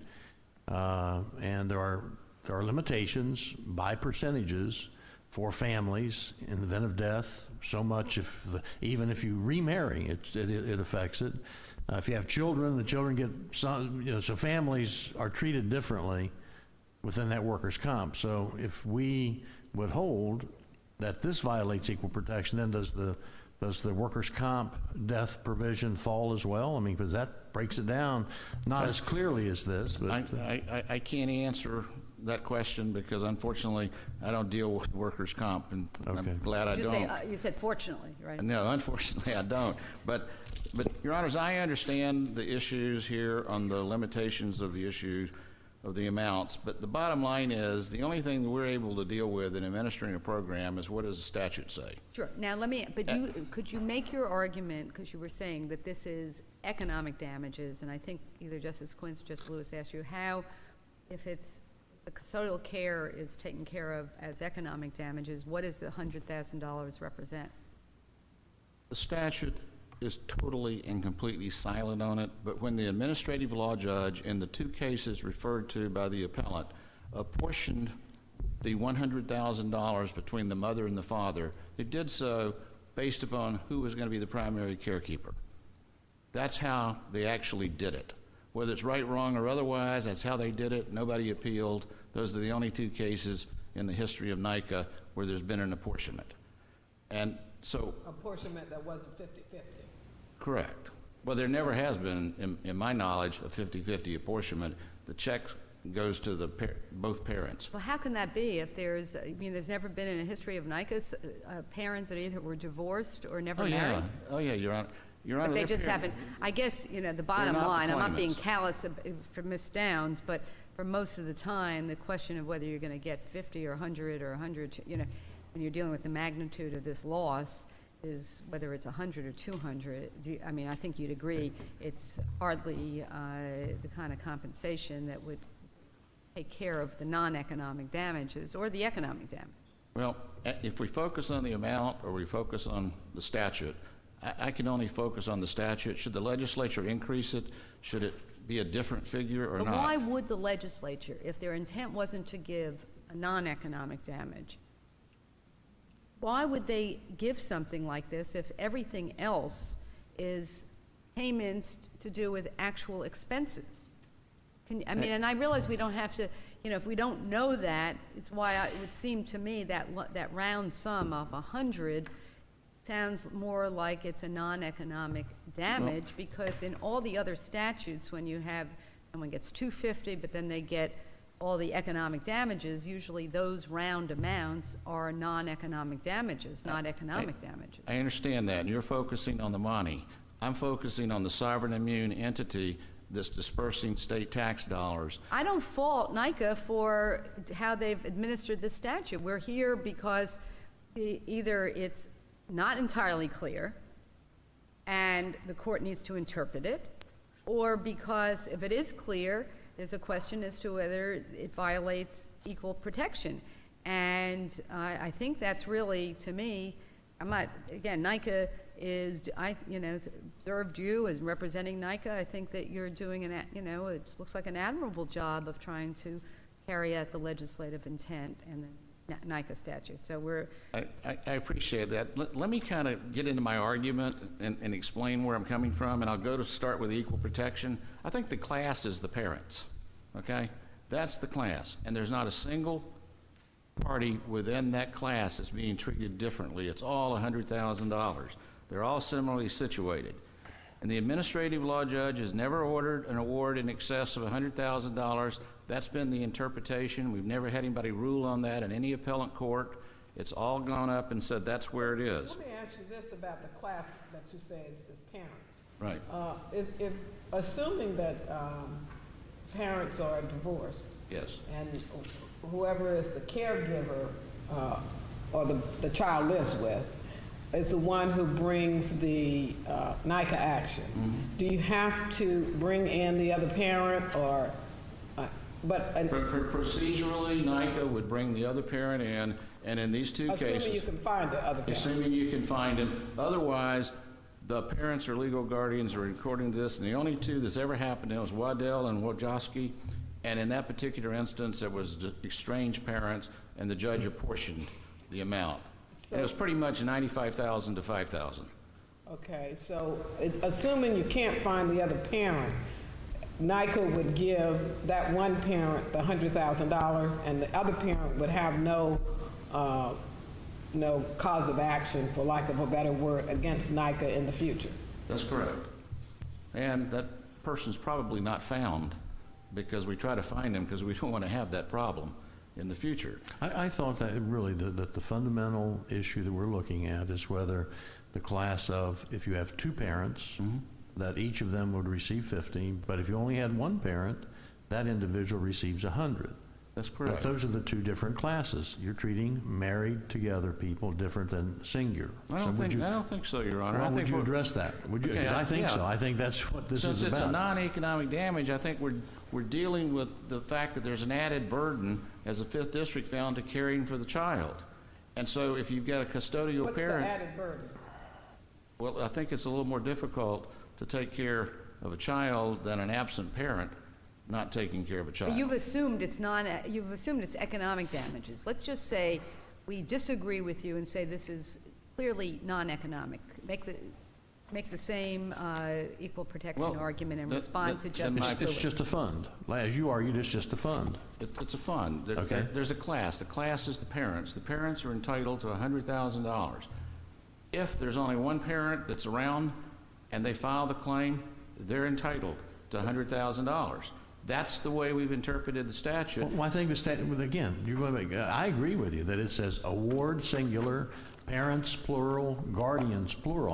And there are limitations by percentages for families in the event of death. So much even if you remarry, it affects it. If you have children, the children get some. So families are treated differently within that workers' comp. So if we would hold that this violates equal protection, then does the workers' comp death provision fall as well? I mean, because that breaks it down not as clearly as this. But I can't answer that question because unfortunately I don't deal with workers' comp, and I'm glad I don't. You said fortunately, right? No, unfortunately I don't. But Your Honors, I understand the issues here on the limitations of the issues. of the amounts, but the bottom line is, the only thing that we're able to deal with in administering a program is what does the statute say? Sure. Now, could you make your argument, because you were saying that this is economic damages, and I think either Justice Quince or Justice Lewis asked you how, if it's the custodial care is taken care of as economic damages, what does the $100,000 represent? The statute is totally and completely silent on it, but when the administrative law judge in the two cases referred to by the appellant apportioned the $100,000 between the mother and the father, they did so based upon who was going to be the primary carekeeper. That's how they actually did it. Whether it's right, wrong, or otherwise, that's how they did it. Nobody appealed. Those are the only two cases in the history of NICA where there's been an apportionment. And so... Apportionment that wasn't 50-50. Correct. Well, there never has been, in my knowledge, a 50-50 apportionment. The check goes to both parents. Well, how can that be if there's never been in a history of NICA's parents that either were divorced or never married? Oh, yeah, Your Honor. But they just haven't. I guess, the bottom line, I'm not being callous for Ms. Downs, but for most of the time, the question of whether you're going to get 50 or 100 or 100, when you're dealing with the magnitude of this loss, is whether it's 100 or 200. I think you'd agree it's hardly the kind of compensation that would take care of the non-economic damages or the economic damage. Well, if we focus on the amount or we focus on the statute, I can only focus on the statute. Should the legislature increase it? Should it be a different figure or not? But why would the legislature, if their intent wasn't to give a non-economic damage, why would they give something like this if everything else is payments to do with actual expenses? And I realize we don't have to, if we don't know that, it's why it would seem to me that that round sum of 100 sounds more like it's a non-economic damage, because in all the other statutes, when you have someone gets $250, but then they get all the economic damages, usually those round amounts are non-economic damages, not economic damages. I understand that, and you're focusing on the money. I'm focusing on the sovereign immune entity that's dispersing state tax dollars. I don't fault NICA for how they've administered this statute. We're here because either it's not entirely clear and the court needs to interpret it, or because if it is clear, there's a question as to whether it violates equal protection. And I think that's really, to me, NICA is, observed you as representing NICA. I think that you're doing it looks like an admirable job of trying to carry out the legislative intent and the NICA statute. So I appreciate that. Let me kind of get into my argument and explain where I'm coming from, and I'll go to start with equal protection. I think the class is the parents, okay? That's the class, and there's not a single party within that class that's being treated differently. It's all $100,000. They're all similarly situated. And the administrative law judge has never ordered an award in excess of $100,000. That's been the interpretation. We've never had anybody rule on that in any appellate court. It's all gone up and said that's where it is. Let me ask you this about the class that you say is parents. Right. If assuming that parents are divorced, yes, and whoever is the caregiver or the child lives with is the one who brings the NICA action, do you have to bring in the other parent, or procedurally, NICA would bring the other parent in, and in these two cases, assuming you can find the other parent. Assuming you can find him. Otherwise, the parents or legal guardians are recording this, and the only two that's ever happened was Waddell and Wojcicki, and in that particular instance, it was estranged parents, and the judge apportioned the amount. And it was pretty much $95,000 to $5,000. Okay, so assuming you can't find the other parent, NICA would give that one parent the $100,000, and the other parent would have no cause of action, for lack of a better word, against NICA in the future. That's correct. And that person's probably not found, because we try to find them because we don't want to have that problem in the future. I thought that really that the fundamental issue that we're looking at is whether the class of, if you have two parents, that each of them would receive 50, but if you only had one parent, that individual receives 100. That's But correct. those are the two different classes. You're treating married together people different than singular. I So don't would think so, Your Honor. Well, I think would you we're- address that? Would you? Okay, Because I think yeah. so. I think that's what this Since is it's a about. non-economic damage, I think we're dealing with the fact that there's an added burden, as the 5th District found, to caring for the child. And so if you've got a custodial What's the parent, added burden? well, I think it's a little more difficult to take care of a child than an absent parent not taking care of a child. But you've assumed it's economic damages. Let's just say we disagree with you and say this is clearly non-economic. Make the same equal protection Well, argument and that- respond to that- Justice then It's Lewis. just a fund. As you argued, it's just a fund. It's a fund. Okay. There's a class. The class is the parents. The parents are entitled to $100,000. If there's only one parent that's around and they file the claim, they're entitled to $100,000. That's the way we've interpreted the statute. Well, I think the statute, again, you're going to make, I agree with you that it says award singular, parents plural, guardians plural.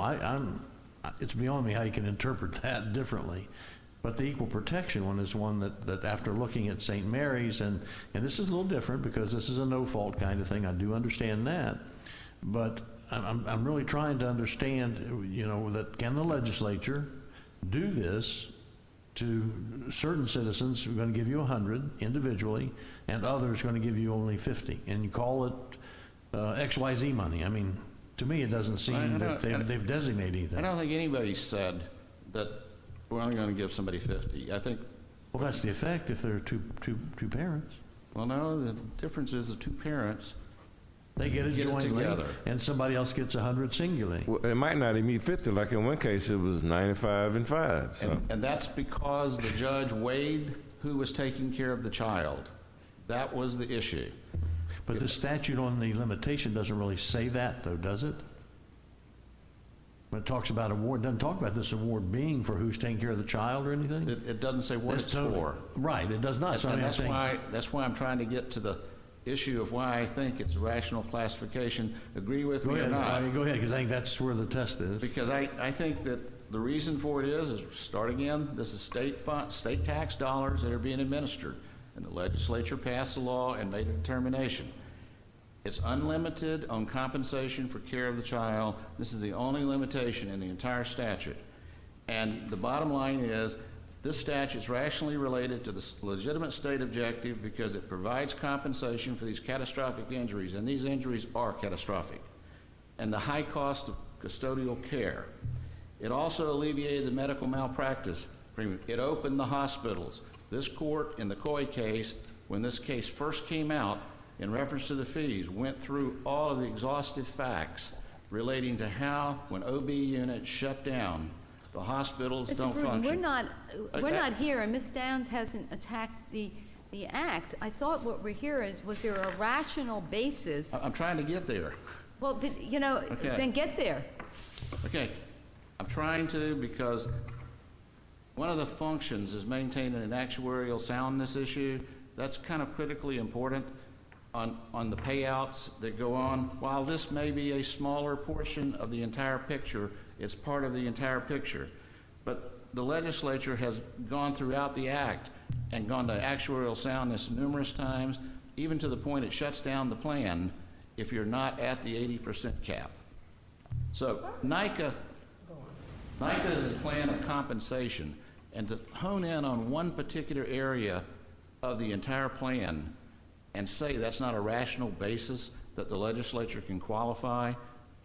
It's beyond me how you can interpret that differently. But the equal protection one is one that after looking at St. Mary's, and this is a little different because this is a no-fault kind of thing, I do understand that. But I'm really trying to understand, that can the legislature do this to certain citizens who are going to give you 100 individually, and others going to give you only 50, and you call it XYZ money. I mean, to me, it doesn't seem that they've designated anything. I don't think anybody said that we're only going to give somebody 50. I think. Well, that's the effect if there are two parents. Well, no, the difference is the two parents. They get it jointly, together. and somebody else gets 100 singularly. Well, it might not even be 50. Like in one case, it was 95 and 5. So. And that's because the judge weighed who was taking care of the child. That was the issue. But the statute on the limitation doesn't really say that, though, does it? When it talks about award, it doesn't talk about this award being for who's taking care of the child or anything? It doesn't say what it's for. Right, it does not. So And I'm saying, that's why I'm trying to get to the issue of why I think it's a rational classification. Agree with me or not? Go ahead, because I think that's where the test is. Because I think that the reason for it is start again, this is state tax dollars that are being administered. And the legislature passed a law and made a determination. It's unlimited on compensation for care of the child. This is the only limitation in the entire statute. And the bottom line is, this statute is rationally related to the legitimate state objective because it provides compensation for these catastrophic injuries, and these injuries are catastrophic, and the high cost of custodial care. It also alleviated the medical malpractice premium. It opened the hospitals. This court, in the Coy case, when this case first came out, in reference to the fees, went through all of the exhaustive facts relating to how, when OB units shut down, the hospitals don't function. We're not here, and Ms. Downs hasn't attacked the act. I thought what we're here is, was there a rational basis? I'm trying to get there. Well, Okay. then get there. Okay, I'm trying to because one of the functions is maintaining an actuarial soundness issue. That's kind of critically important on the payouts that go on. While this may be a smaller portion of the entire picture, it's part of the entire picture. But the legislature has gone throughout the act and gone to actuarial soundness numerous times, even to the point it shuts down the plan if you're not at the 80% cap. So NICA is a plan of compensation, and to hone in on one particular area of the entire plan and say that's not a rational basis that the legislature can qualify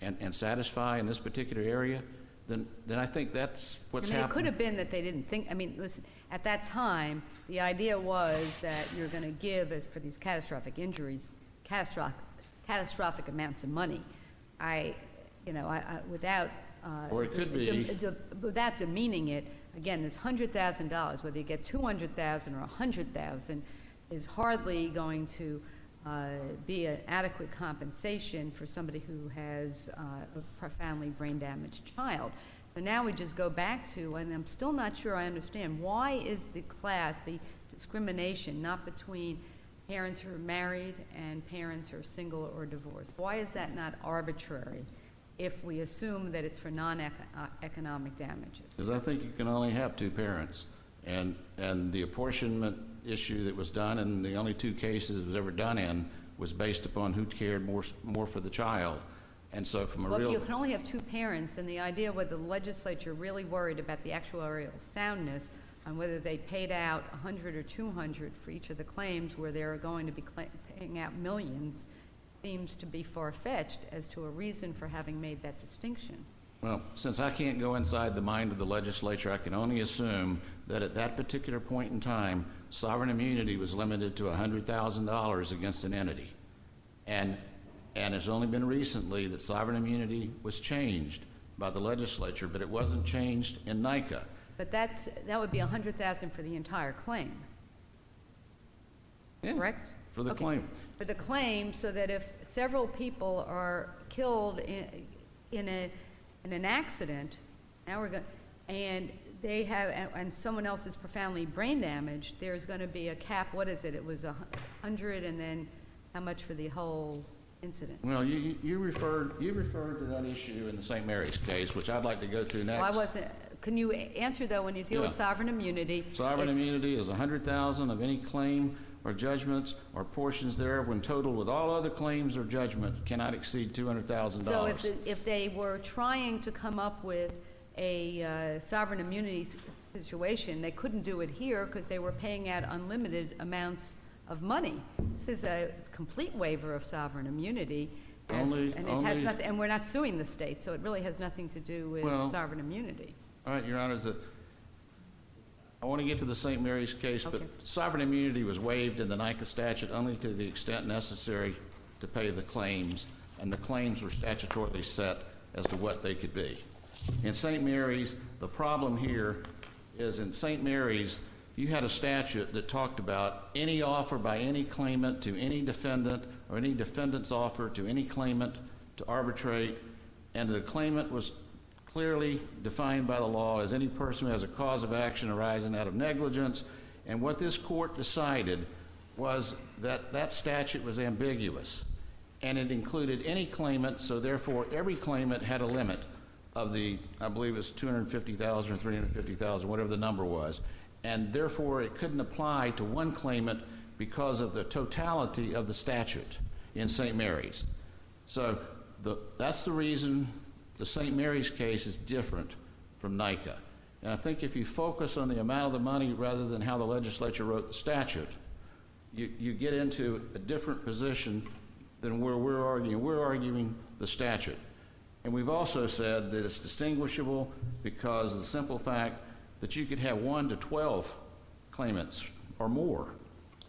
and satisfy in this particular area, then I think that's what's happening. It could have been that they didn't think, listen, at that time, the idea was that you're going to give, for these catastrophic injuries, catastrophic amounts of money. Without Or it could be. Without demeaning it, again, this $100,000, whether you get $200,000 or $100,000, is hardly going to be an adequate compensation for somebody who has a profoundly brain-damaged child. So now we just go back to, and I'm still not sure I understand, why is the discrimination not between parents who are married and parents who are single or divorced? Why is that not arbitrary if we assume that it's for non-economic damages? Because I think you can only have two parents. And the apportionment issue that was done, and the only 2 cases it was ever done in, was based upon who cared more for the child. And so from a Well, real... if you can only have 2 parents, then the idea whether the legislature really worried about the actuarial soundness on whether they paid out 100 or 200 for each of the claims where they're going to be paying out millions seems to be far-fetched as to a reason for having made that distinction. Well, since I can't go inside the mind of the legislature, I can only assume that at that particular point in time, sovereign immunity was limited to $100,000 against an entity. And it's only been recently that sovereign immunity was changed by the legislature, but it wasn't changed in NICA. But that would be $100,000 for the entire claim, correct? For the claim. For the claim, so that if several people are killed in an accident, now we're going, and they have, and someone else is profoundly brain damaged, there's going to be a cap. What is it? It was 100, and then how much for the whole incident? Well, you referred to that issue in the St. Mary's case, which I'd like to go to next. Well, I wasn't. Can you answer though when you deal with sovereign immunity? Sovereign immunity is $100,000 of any claim or judgments or portions thereof when totaled with all other claims or judgment cannot exceed $200,000. So if they were trying to come up with a sovereign immunity situation, they couldn't do it here because they were paying out unlimited amounts of money. This is a complete waiver of sovereign immunity, and we're not suing the state, so it really has nothing to do with sovereign immunity. All right, Your Honors, I want to get to the St. Mary's case, but sovereign immunity was waived in the NICA statute only to the extent necessary to pay the claims, and the claims were statutorily set as to what they could be. In St. Mary's, the problem here is in St. Mary's, you had a statute that talked about any offer by any claimant to any defendant or any defendant's offer to any claimant to arbitrate, and the claimant was clearly defined by the law as any person who has a cause of action arising out of negligence. And what this court decided was that that statute was ambiguous, and it included any claimant, so therefore every claimant had a limit of the, I believe it was $250,000 or $350,000, whatever the number was, and therefore it couldn't apply to one claimant because of the totality of the statute in St. Mary's. So that's the reason the St. Mary's case is different from NICA. And I think if you focus on the amount of the money rather than how the legislature wrote the statute, you get into a different position than where we're arguing. We're arguing the statute. And we've also said that it's distinguishable because of the simple fact that you could have 1 to 12 claimants or more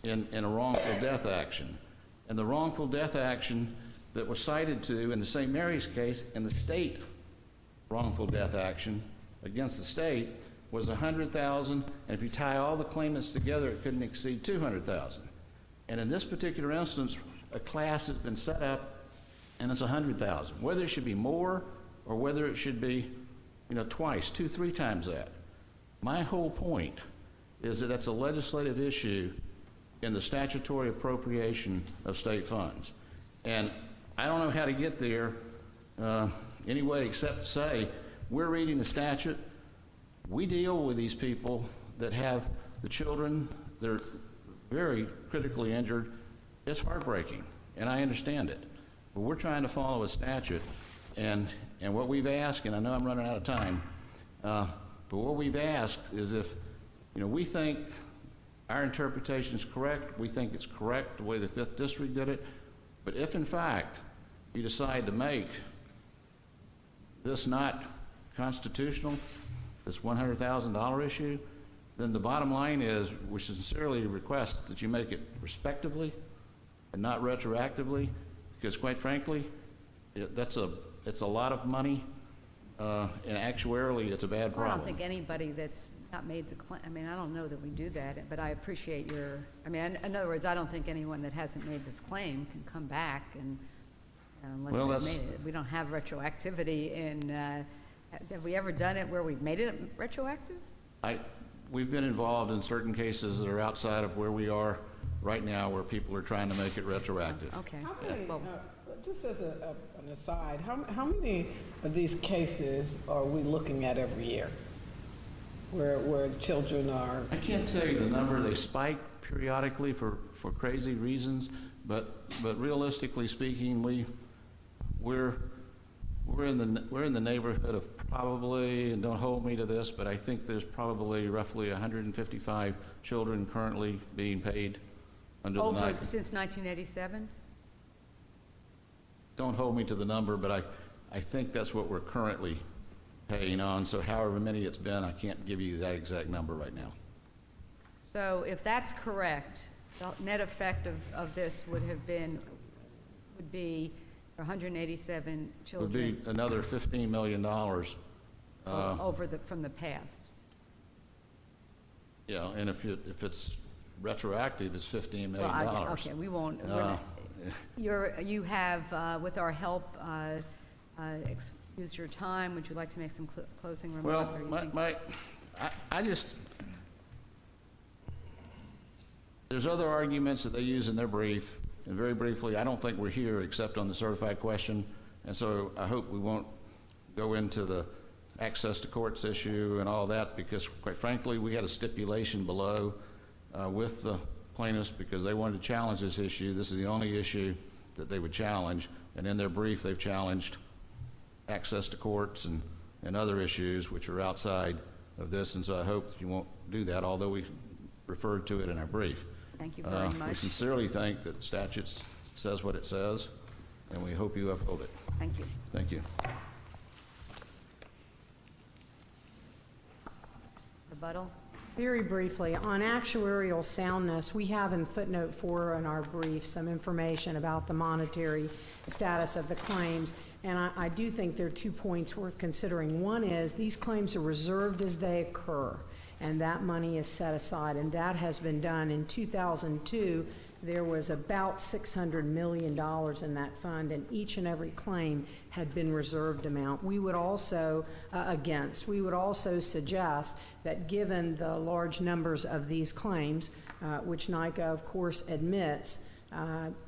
in a wrongful death action. And the wrongful death action that was cited to in the St. Mary's case in the state wrongful death action against the state was $100,000, and if you tie all the claimants together, it couldn't exceed $200,000. And in this particular instance, a class has been set up, and it's $100,000. Whether it should be more or whether it should be, twice, 2, 3 times that. My whole point is that that's a legislative issue in the statutory appropriation of state funds. And I don't know how to get there anyway except to say we're reading the statute. We deal with these people that have the children, they're very critically injured. It's heartbreaking, and I understand it. But we're trying to follow a statute, and what we've asked, and I know I'm running out of time, but what we've asked is if, we think our interpretation is correct, we think it's correct the way the 5th District did it, but if in fact you decide to make this not constitutional, this $100,000 issue, then the bottom line is we sincerely request that you make it respectively and not retroactively, because quite frankly, it's a lot of money, and actuarially it's a bad problem. I don't think anybody that's not made the claim, I don't know that we do that, but I appreciate your, in other words, I don't think anyone that hasn't made this claim can come back and unless they've made it. We don't have retroactivity in, have we ever done it where we've made it retroactive? We've been involved in certain cases that are outside of where we are right now, where people are trying to make it retroactive. Okay. How many, just as an aside, how many of these cases are we looking at every year? where children are? I can't tell you the number. They spike periodically for crazy reasons, but realistically speaking, we're in the neighborhood of probably, and don't hold me to this, but I think there's probably roughly 155 children currently being paid under the NICA. Since 1987? Don't hold me to the number, but I think that's what we're currently paying on. So however many it's been, I can't give you that exact number right now. So if that's correct, the net effect of this would be 187 children. Would be another $15 million. From the past. Yeah, and if it's retroactive, it's $15 million. Well, okay, we won't. You have, with our help, used your time. Would you like to make some closing remarks? Well, I just, there's other arguments that they use in their brief, and very briefly, I don't think we're here except on the certified question, and so I hope we won't go into the access to courts issue and all that, because quite frankly, we had a stipulation below with the plaintiffs because they wanted to challenge this issue. This is the only issue that they would challenge, and in their brief, they've challenged access to courts and other issues which are outside of this, and so I hope that you won't do that, although we referred to it in our brief. Thank you very much. We sincerely think that statute says what it says, and we hope you uphold it. Thank you. Thank you. Rebuttal? Very briefly, on actuarial soundness, we have in footnote 4 in our brief some information about the monetary status of the claims, and I do think there are 2 points worth considering. One is these claims are reserved as they occur, and that money is set aside, and that has been done. In 2002, there was about $600 million in that fund, and each and every claim had been reserved amount. We would also, we would also suggest that given the large numbers of these claims, which NICA, of course, admits,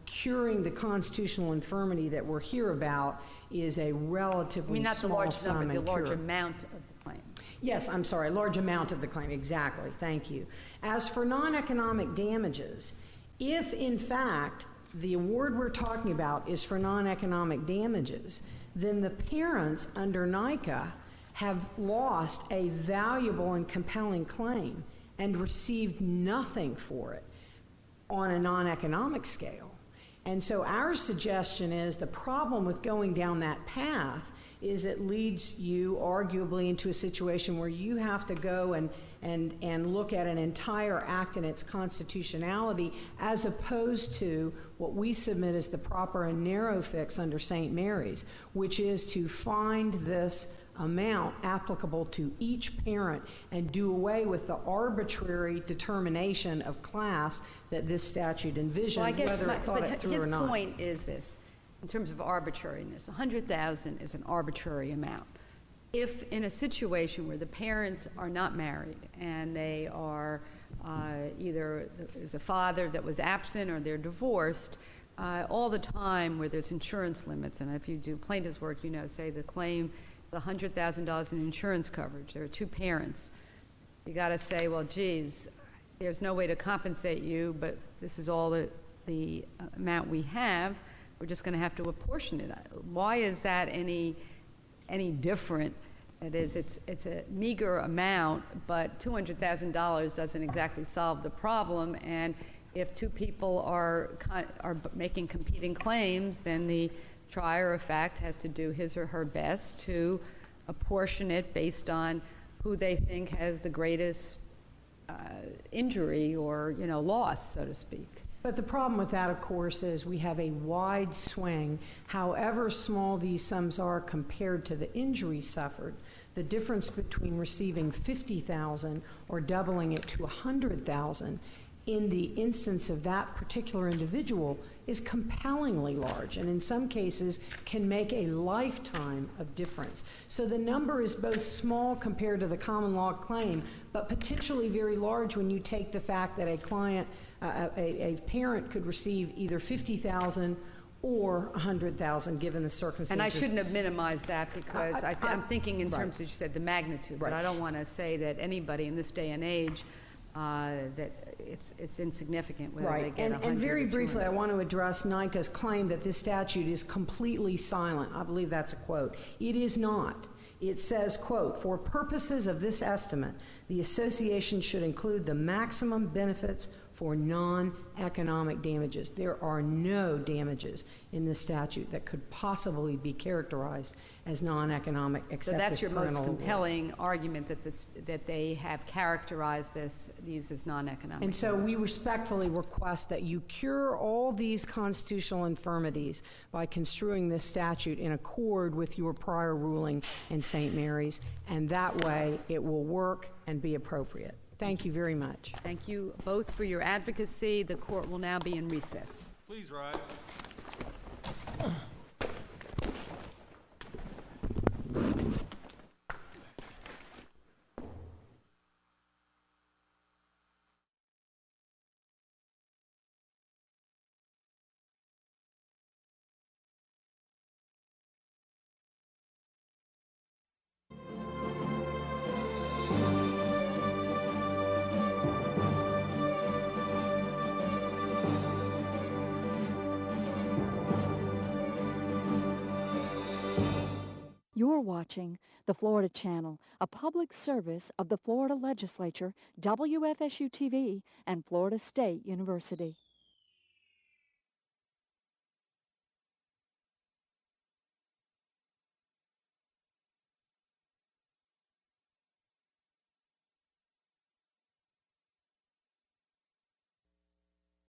curing the constitutional infirmity that we're here about is a relatively small sum. I mean, not the large number, the large amount of the claim. Yes, I'm sorry, large amount of the claim, exactly, thank you. As for non-economic damages, if in fact the award we're talking about is for non-economic damages, then the parents under NICA have lost a valuable and compelling claim and received nothing for it on a non-economic scale. And so our suggestion is the problem with going down that path is it leads you arguably into a situation where you have to go and look at an entire act and its constitutionality as opposed to what we submit as the proper and narrow fix under St. Mary's, which is to find this amount applicable to each parent and do away with the arbitrary determination of class that this statute envisioned, well, I guess whether it thought it through or not. His point is this, in terms of arbitrariness, $100,000 is an arbitrary amount. If in a situation where the parents are not married and they are either there's a father that was absent or they're divorced, all the time where there's insurance limits, and if you do plaintiff's work, you know, say the claim is $100,000 in insurance coverage, there are 2 parents, you got to say, well, geez, there's no way to compensate you, but this is all the amount we have, we're just going to have to apportion it. Why is that any different? That is, it's a meager amount, but $200,000 doesn't exactly solve the problem. And if 2 people are making competing claims, then the trier of fact has to do his or her best to apportion it based on who they think has the greatest injury or, you know, loss, so to speak. But the problem with that, of course, is we have a wide swing. However small these sums are compared to the injury suffered, the difference between receiving $50,000 or doubling it to $100,000 in the instance of that particular individual is compellingly large, and in some cases can make a lifetime of difference. So the number is both small compared to the common law claim, but potentially very large when you take the fact that a parent could receive either $50,000 or 100,000 given the circumstances. And I shouldn't have minimized that because I'm thinking in right. terms, as you said, the magnitude. But Right. I don't want to say that anybody in this day and age, that it's insignificant whether they Right, get 100 and very or briefly, I 200. want to address NICA's claim that this statute is completely silent. I believe that's a quote. It is not. It says, quote, "For purposes of this estimate, the association should include the maximum benefits for non-economic damages." There are no damages in this statute that could possibly be characterized as non-economic So except that's this your most parental award. compelling argument that they have characterized these as non-economic. And so we respectfully request that you cure all these constitutional infirmities by construing this statute in accord with your prior ruling in St. Mary's, and that way it will work and be appropriate. Thank you very much. Thank you both for your advocacy. The court will now be in recess. Please rise. You're watching the Florida Channel, a public service of the Florida Legislature, WFSU TV, and Florida State University.